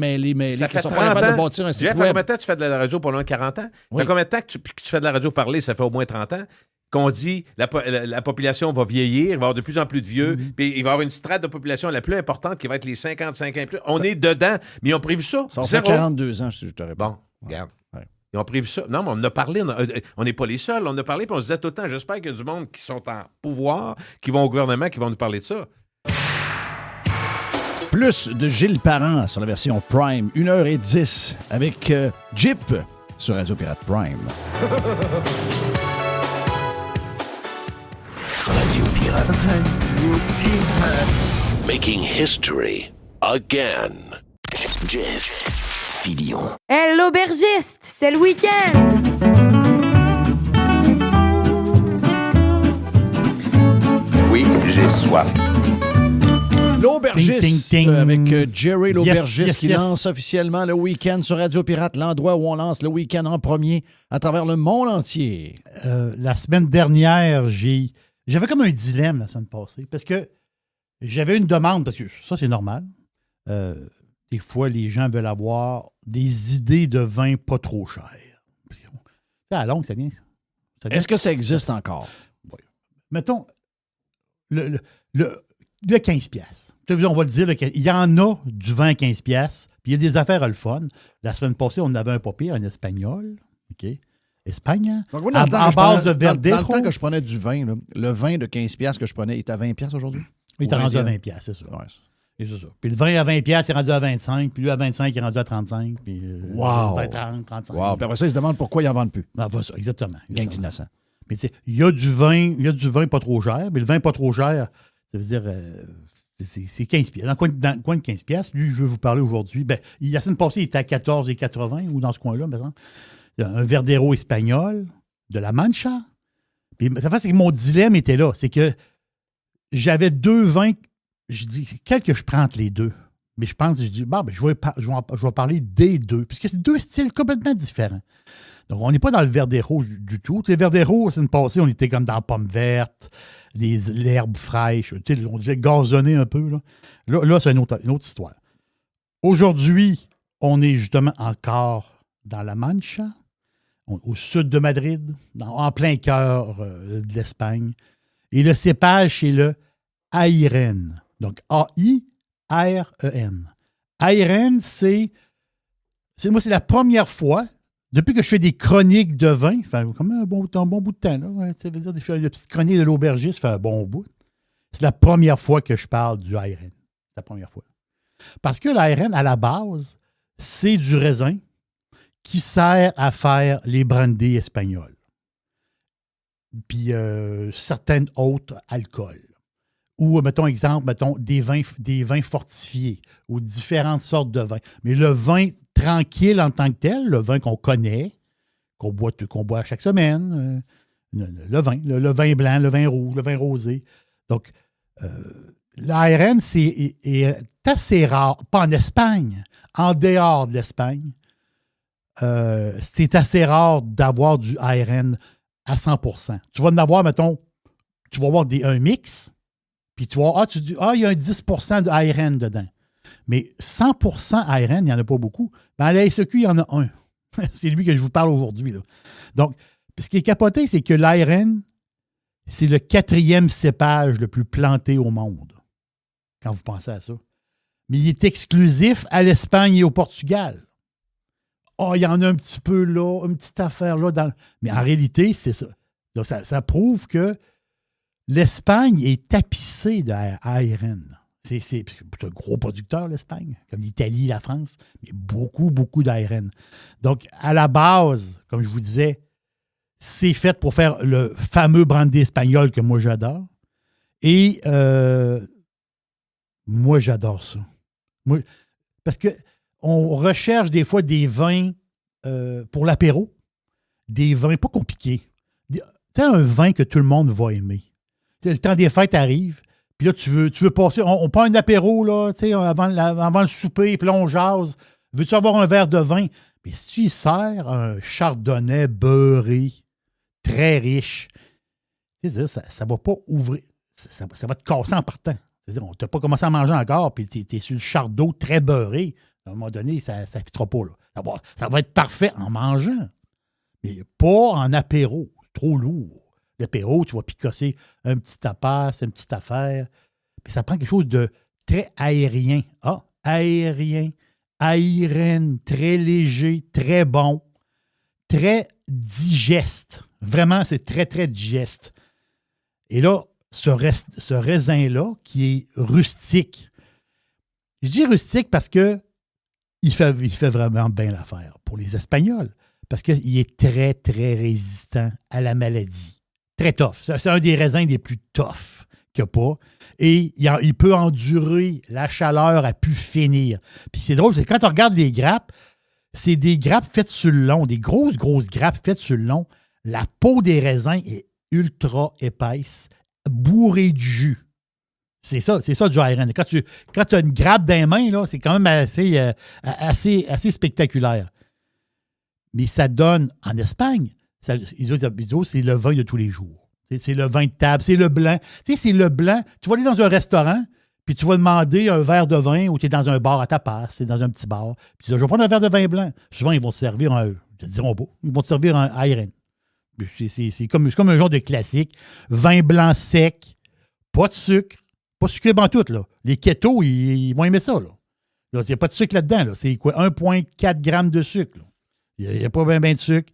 ça Ils fait sont 30 pas capables ans. de bâtir un site Jeff, web. combien de temps tu fais de la radio pour loin de 40 ans? Oui. Fait combien de temps que tu fais de la radio parler? Ça fait au moins 30 ans. Qu'on dit la population va vieillir, il va y avoir de plus en plus de vieux, puis il va y avoir une strate de population la plus importante qui va être les 55 ans et plus. On est dedans, mais ils ont prévu ça. Ça fait Zéro. 42 ans, je te réponds. Bon, regarde. Ouais. Ils ont prévu ça. Non, mais on en a parlé. On n'est pas les seuls. On en a parlé, puis on se disait tout le temps, j'espère qu'il y a du monde qui sont en pouvoir, qui vont au gouvernement, qui vont nous parler de ça. Plus de Gilles Parent sur la version Prime, 1h10 avec Jeep sur Radio Pirate Prime. Radio Pirate. Making history again. Jeff Filion. Hey, l'aubergiste, c'est le week-end! Oui, j'ai soif. L'aubergiste Ting, ting, ting. avec Jerry l'aubergiste Yes, qui yes. lance officiellement le week-end sur Radio Pirate, l'endroit où on lance le week-end en premier à travers le monde entier. La semaine dernière, j'avais comme un dilemme la semaine passée parce que j'avais une demande, parce que ça, c'est normal. Des fois, les gens veulent avoir des idées de vin pas trop chères. À la longue, ça vient. Est-ce que ça existe encore? Mettons, le 15$. On va le dire, il y en a du vin à $15$, puis il y a des affaires à le fun. La semaine passée, on avait un papier, un espagnol. OK? Espagne, hein? Donc, moi, à base de Dans Verdejo. le temps que je prenais du vin, là, le vin de 15$ que je prenais est à 20$ aujourd'hui? Il est rendu à 20$, 20$, c'est ça. Ouais. Et c'est ça. Puis le vin à 20$, il est rendu à 25$, puis lui à 25$, il est rendu à 35$, puis Wow. 30, 35$. Wow. Puis après ça, ils se demandent pourquoi ils n'en vendent plus. Ah, voilà ça, exactement. Gang d'innocents. Mais tu sais, il y a du vin pas trop cher, mais le vin pas trop cher, ça veut dire c'est 15$. Dans le coin de 15$, lui, je veux vous parler aujourd'hui. Ben, la semaine passée, il était à 14,80 ou dans ce coin-là, par exemple. Un Verdero espagnol de la Mancha. Puis ça fait, c'est que mon dilemme était là. C'est que j'avais deux vins. Je dis, quel que je prends entre les deux? Mais je pense, je dis, bon, ben, je vais parler des deux, puisque c'est deux styles complètement différents. Donc, on n'est pas dans le Verdero du tout. Le Verdero, la semaine passée, on était comme dans la pomme verte, l'herbe fraîche. On disait gazonner un peu. Là c'est une autre histoire. Aujourd'hui, on est justement encore dans la Mancha, au sud de Madrid, en plein cœur de l'Espagne. Et le cépage, c'est le Airen. Donc, A-I-R-E-N. Airen, c'est la première fois, depuis que je fais des chroniques de vin, ça fait comme un bon bout de temps, là, ça veut dire une petite chronique de l'aubergiste, ça fait un bon bout. C'est la première fois que je parle du Airen. C'est la première fois. Parce que l'Airen, à la base, c'est du raisin qui sert à faire les brandies espagnols. Puis certains autres alcools. Ou, mettons, des vins fortifiés ou différentes sortes de vins. Mais le vin tranquille en tant que tel, le vin qu'on connaît, qu'on boit chaque semaine, le vin blanc, le vin rouge, le vin rosé. Donc, l'ARN, est assez rare, pas en Espagne, en dehors de l'Espagne. C'est assez rare d'avoir du ARN à 100%. Tu vas en avoir, mettons, tu vas avoir un mix, puis tu vas il y a un 10% de ARN dedans. Mais 100% ARN, il n'y en a pas beaucoup. Dans la SEQ, il y en a un. C'est lui que je vous parle aujourd'hui. Là. Donc, ce qui est capoté, c'est que l'ARN, c'est le 4e cépage le plus planté au monde, quand vous pensez à ça. Mais il est exclusif à l'Espagne et au Portugal. Oh, il y en a un petit peu là, une petite affaire là. Mais en réalité, c'est ça. Donc, ça prouve que l'Espagne est tapissée d'ARN. C'est un gros producteur, l'Espagne, comme l'Italie, la France, mais beaucoup, beaucoup d'ARN. Donc, à la base, comme je vous disais, c'est fait pour faire le fameux brandy espagnol que moi, j'adore. Et moi, j'adore ça. Parce qu'on recherche des fois des vins pour l'apéro, des vins pas compliqués. Tu sais, un vin que tout le monde va aimer. Le temps des fêtes arrive, puis là, tu veux passer. On prend un apéro là, avant le souper, puis là, on jase. Veux-tu avoir un verre de vin? Mais si tu y sers un chardonnay beurré, très riche, ça ne va pas ouvrir. Ça va te casser en partant. C'est-à-dire, on t'a pas commencé à manger encore, puis tu es sur le chardot très beurré. À un moment donné, ça ne fitera pas. Là. Ça va être parfait en mangeant, mais pas en apéro. Trop lourd. L'apéro, tu vas picosser un petit tapas, une petite affaire. Puis ça prend quelque chose de très aérien. Ah, aérien, aérien, très léger, très bon, très digeste. Vraiment, c'est très, très digeste. Et là, ce raisin-là, qui est rustique. Je dis rustique parce que il fait vraiment bien l'affaire pour les Espagnols, parce qu'il est très, très résistant à la maladie. Très tough. C'est un des raisins les plus tough qu'il n'y a pas. Et il peut endurer la chaleur à pu finir. Puis c'est drôle, c'est quand on regarde les grappes, c'est des grappes faites sur le long, des grosses grappes faites sur le long. La peau des raisins est ultra épaisse, bourrée de jus. C'est ça du Ayran. Quand tu as une grappe dans les mains, là, c'est quand même assez spectaculaire. Mais ça donne, en Espagne, c'est le vin de tous les jours. C'est le vin de table, c'est le blanc. Tu sais, c'est le blanc. Tu vas aller dans un restaurant, puis tu vas demander un verre de vin ou tu es dans un bar à tapas, c'est dans un petit bar. Puis tu dis, je vais prendre un verre de vin blanc. Souvent, ils vont te servir ils vont te servir un Ayran. C'est comme un genre de classique. Vin blanc sec, pas de sucre. Pas sucré en tout, là. Les ketos, ils vont aimer ça, là. Il n'y a pas de sucre là-dedans, là. C'est quoi? 1,4 g de sucre, là. Il n'y a pas bien de sucre.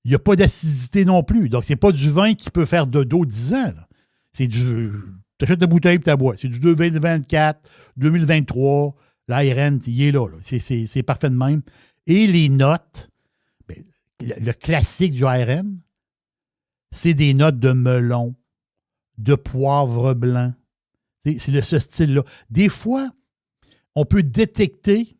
Il n'y a pas d'acidité non plus. Donc, c'est pas du vin qui peut faire de dos 10 ans, là. C'est du... Tu achètes ta bouteille et tu bois. C'est du 2024, 2023. L'Ayran, il est là. C'est parfait de même. Et les notes, le classique du Ayran, c'est des notes de melon, de poivre blanc. C'est de ce style-là. Des fois, on peut détecter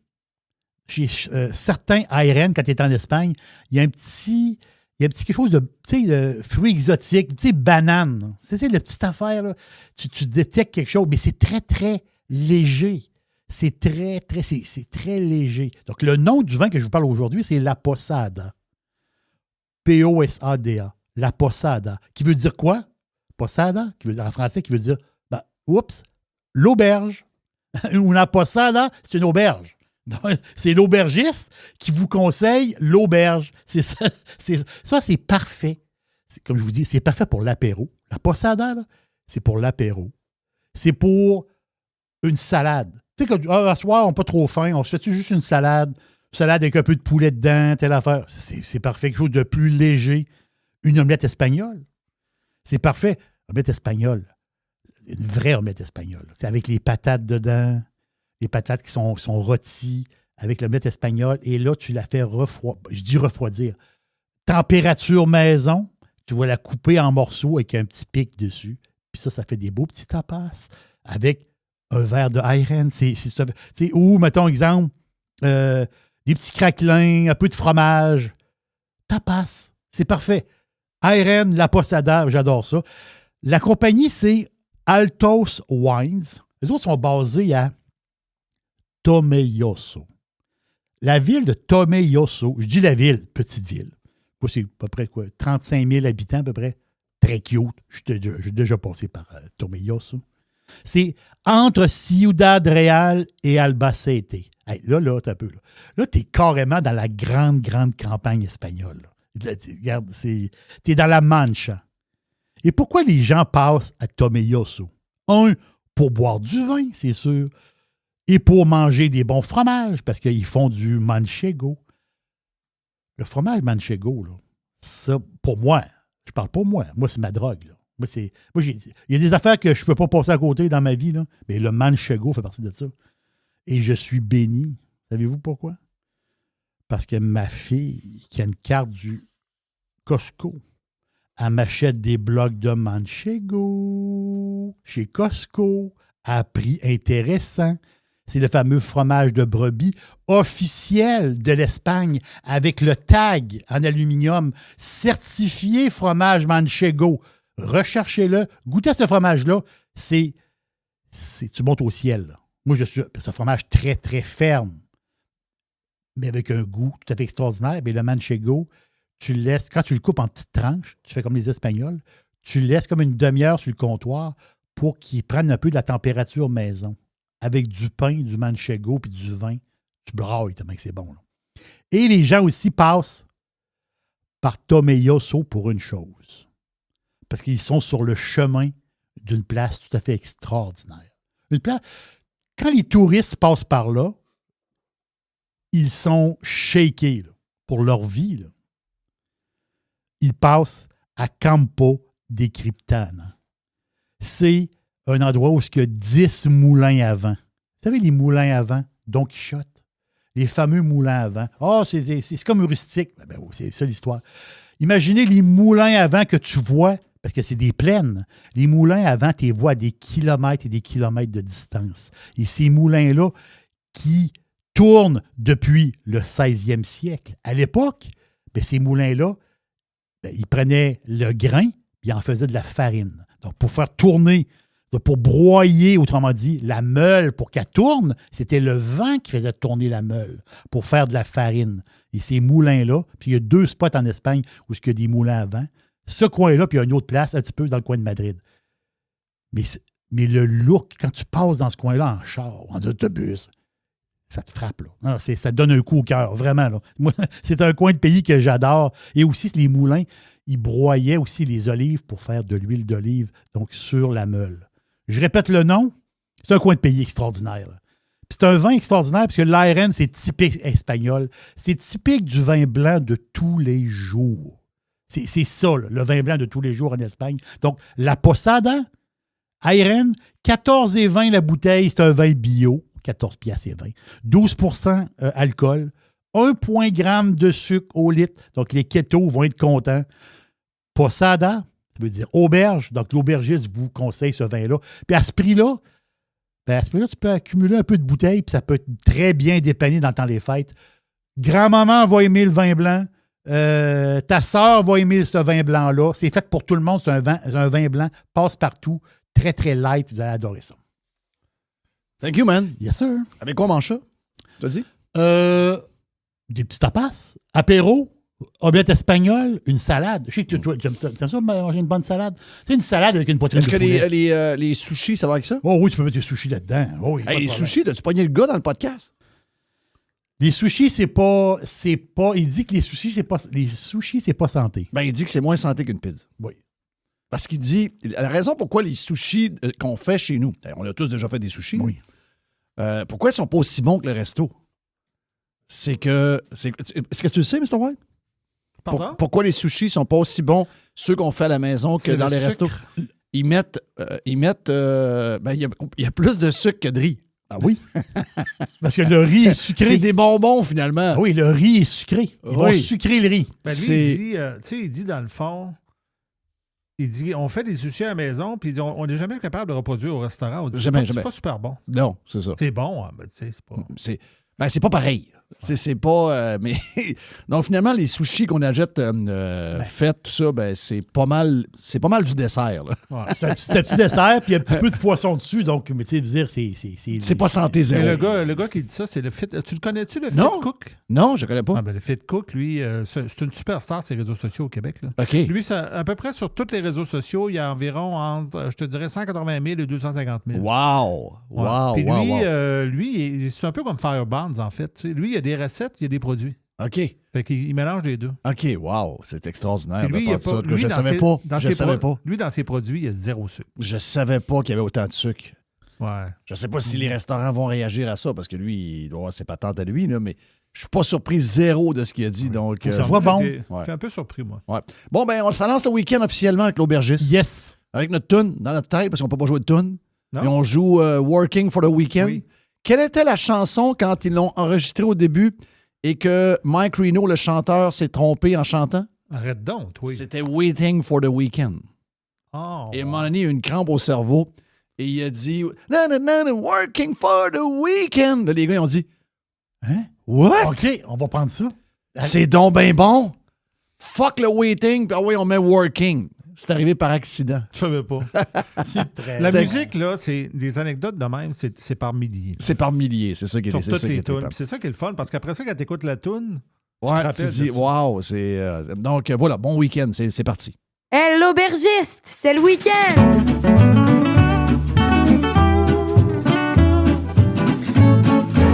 chez certains Ayran, quand tu es en Espagne, il y a un petit quelque chose de fruits exotiques, banane. C'est la petite affaire. Là. Tu détectes quelque chose, mais c'est très, très léger. C'est très léger. Donc, le nom du vin que je vous parle aujourd'hui, c'est La Posada. P-O-S-A-D-A. La Posada. Qui veut dire quoi? Posada, en français, qui veut dire l'auberge. Una posada, c'est une auberge. C'est l'aubergiste qui vous conseille l'auberge. C'est ça, c'est parfait. Comme je vous dis, c'est parfait pour l'apéro. La posada, là, c'est pour l'apéro. C'est pour une salade. Tu sais, à soir, on n'a pas trop faim, on se fait juste une salade avec un peu de poulet dedans, telle affaire. C'est parfait, quelque chose de plus léger. Une omelette espagnole. C'est parfait. Omelette espagnole. Une vraie omelette espagnole. C'est avec les patates dedans, les patates qui sont rôties, avec l'omelette espagnole. Et là, tu la fais refroidir. Température maison, tu vas la couper en morceaux avec un petit pic dessus. Puis ça fait des beaux petits tapas avec un verre de Ayran. Ou, mettons, exemple, des petits craquelins, un peu de fromage. Tapas. C'est parfait. Ayran, La Posada, j'adore ça. La compagnie, c'est Altos Wines. Les autres sont basés à Tomelloso. La ville de Tomelloso, je dis la ville, petite ville. C'est à peu près 35 000 habitants à peu près. Très cute. J'ai déjà passé par Tomelloso. C'est entre Ciudad Real et Albacete. Hey, là, t'as un peu. Là, t'es carrément dans la grande campagne espagnole. Là, regarde, t'es dans la Mancha. Et pourquoi les gens passent à Tomelloso? Un, pour boire du vin, c'est sûr, et pour manger des bons fromages, parce qu'ils font du manchego. Le fromage manchego, là, ça, pour moi, je parle pour moi, c'est ma drogue. Là. Il y a des affaires que je ne peux pas passer à côté dans ma vie, là, mais le manchego fait partie de ça. Et je suis béni. Savez-vous pourquoi? Parce que ma fille, qui a une carte du Costco, elle m'achète des blocs de manchego chez Costco à prix intéressant. C'est le fameux fromage de brebis officiel de l'Espagne avec le tag en aluminium certifié fromage manchego. Recherchez-le. Goûtez à ce fromage-là. Tu montes au ciel. Là. Moi, je suis ce fromage très, très ferme. mais avec un goût tout à fait extraordinaire. Mais le manchego, tu le laisses, quand tu le coupes en petites tranches, tu fais comme les Espagnols, tu le laisses comme une demi-heure sur le comptoir pour qu'il prenne un peu de la température maison. Avec du pain, du manchego puis du vin, tu brailles tellement que c'est bon. Là. Et les gens aussi passent par Tomelloso pour une chose. Parce qu'ils sont sur le chemin d'une place tout à fait extraordinaire. Une place, quand les touristes passent par là, ils sont shakés là, pour leur vie. Là. Ils passent à Campo de Criptana. C'est un endroit où il y a 10 moulins à vent. Vous savez, les moulins à vent, Don Quichotte, les fameux moulins à vent. Ah, c'est comme rustique. Ben oui, c'est ça l'histoire. Imaginez les moulins à vent que tu vois, parce que c'est des plaines. Les moulins à vent, tu les vois à des kilomètres et des kilomètres de distance. Et ces moulins-là qui tournent depuis le 16e siècle. À l'époque, ben, ces moulins-là, ben, ils prenaient le grain et ils en faisaient de la farine. Donc, pour faire tourner, pour broyer, autrement dit, la meule pour qu'elle tourne, c'était le vent qui faisait tourner la meule pour faire de la farine. Et ces moulins-là, puis il y a 2 spots en Espagne où il y a des moulins à vent. Ce coin-là, puis il y a une autre place un petit peu dans le coin de Madrid. Mais le look, quand tu passes dans ce coin-là en char, en autobus, ça te frappe. Là. Non, ça te donne un coup au cœur, vraiment. Là. Moi, c'est un coin de pays que j'adore. Et aussi, les moulins, ils broyaient aussi les olives pour faire de l'huile d'olive, donc sur la meule. Je répète le nom, c'est un coin de pays extraordinaire. Là. Puis c'est un vin extraordinaire parce que l'ARN, c'est typique espagnol. C'est typique du vin blanc de tous les jours. C'est ça, là, le vin blanc de tous les jours en Espagne. Donc, la Posada, ARN, 14,20 la bouteille, c'est un vin bio, 14 piastres et 20. 12% alcool, 1 g de sucre au litre. Donc, les ketos vont être contents. Posada, ça veut dire auberge. Donc, l'aubergiste vous conseille ce vin-là. Puis à ce prix-là, tu peux accumuler un peu de bouteilles, puis ça peut être très bien dépanné dans le temps des fêtes. Grand-maman va aimer le vin blanc. Ta sœur va aimer ce vin blanc-là. C'est fait pour tout le monde. C'est un vin blanc. Passe partout. Très, très light. Vous allez adorer ça. Thank you, man. Yes, sir. Avec quoi on mange ça? Tu as dit? Des petits tapas, apéro, omelette espagnole, une salade. Je sais que toi, tu aimes ça, manger une bonne salade? C'est une salade avec une poitrine de poulet. Est-ce que les sushis, ça va avec ça? Oh oui, tu peux mettre des sushis là-dedans. Oh oui, les sushis, t'as-tu pogné le gars dans le podcast? Les sushis, c'est pas. Il dit que les sushis, c'est pas santé. Ben, il dit que c'est moins santé qu'une pizza. Oui. Parce qu'il dit. La raison pourquoi les sushis qu'on fait chez nous, on a tous déjà fait des sushis. Oui. Pourquoi ils sont pas aussi bons que le resto? C'est que. Est-ce que tu le sais, Mr. White? Pourquoi les sushis sont pas aussi bons, ceux qu'on fait à la maison, que dans les restos? Ils mettent. Il y a plus de sucre que de riz. Ah oui? Parce que le riz est sucré. C'est des bonbons, finalement. Ah oui, le riz est sucré. Ils vont sucrer le riz. Ben lui, il dit dans le fond, il dit, on fait des sushis à la maison, puis on n'est jamais capable de reproduire au restaurant. On dit, c'est pas super bon. Non, c'est ça. C'est bon, mais tu sais, c'est pas... c'est pas pareil. C'est pas... mais donc, finalement, les sushis qu'on achète faits, tout ça, ben, c'est pas mal du dessert. Là. Ouais, c'est un petit dessert, puis un petit peu de poisson dessus. Donc, mais tu sais, dire, c'est pas santé zéro. Le gars qui dit ça, c'est le Fit... Tu le connais-tu, le Fit Cook? Non, je connais pas. Ah, ben, le Fit Cook, lui, c'est une superstar sur les réseaux sociaux au Québec. Là. OK. Lui, à peu près sur tous les réseaux sociaux, il y a environ entre, je te dirais, 180 000 et 250 000. Wow! Ouais. Wow! Puis wow, lui, c'est un peu comme Firebands, en fait. Tu sais. Lui, il y a des recettes, il y a des produits. OK. Fait qu'il mélange les deux. OK, wow, c'est extraordinaire. Lui, je savais pas. Lui, dans ses produits, il y a 0 sucre. Je savais pas qu'il y avait autant de sucre. Ouais. Je sais pas si les restaurants vont réagir à ça, parce que lui, il doit avoir ses patentes à lui, là, mais je suis pas surpris zéro de ce qu'il a dit. Donc, ça soit bon. J'étais un peu surpris, moi. Ouais. Bon, ben, on s'en lance le week-end officiellement avec l'aubergiste. Yes. Avec notre tune dans notre tête, parce qu'on peut pas jouer de tune. Et on joue Working for the Weekend. Oui. Quelle était la chanson quand ils l'ont enregistrée au début et que Mike Reno, le chanteur, s'est trompé en chantant? Arrête donc, oui. C'était Waiting for the Weekend. Oh, et à un moment donné, il a eu une crampe au cerveau et il a dit Working for the Weekend. Là, les gars, ils ont dit Hein? What? OK, on va prendre ça. C'est donc ben bon. Fuck le waiting, puis oui, on met working. C'est arrivé par accident. Je savais pas. La musique, là, c'est des anecdotes de même, c'est par milliers. C'est par milliers, c'est ça qui est sur toutes les tunes. C'est ça qui est le fun, parce qu'après ça, quand tu écoutes la tune, ouais, tu te dis, wow, c'est... donc, voilà, bon week-end, c'est parti. Hey, l'aubergiste, c'est le week-end!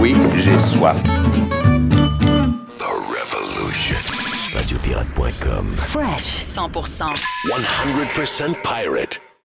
Oui, j'ai soif. The Revolution. Radiopirate.com. Fresh 100%. 100% pirate.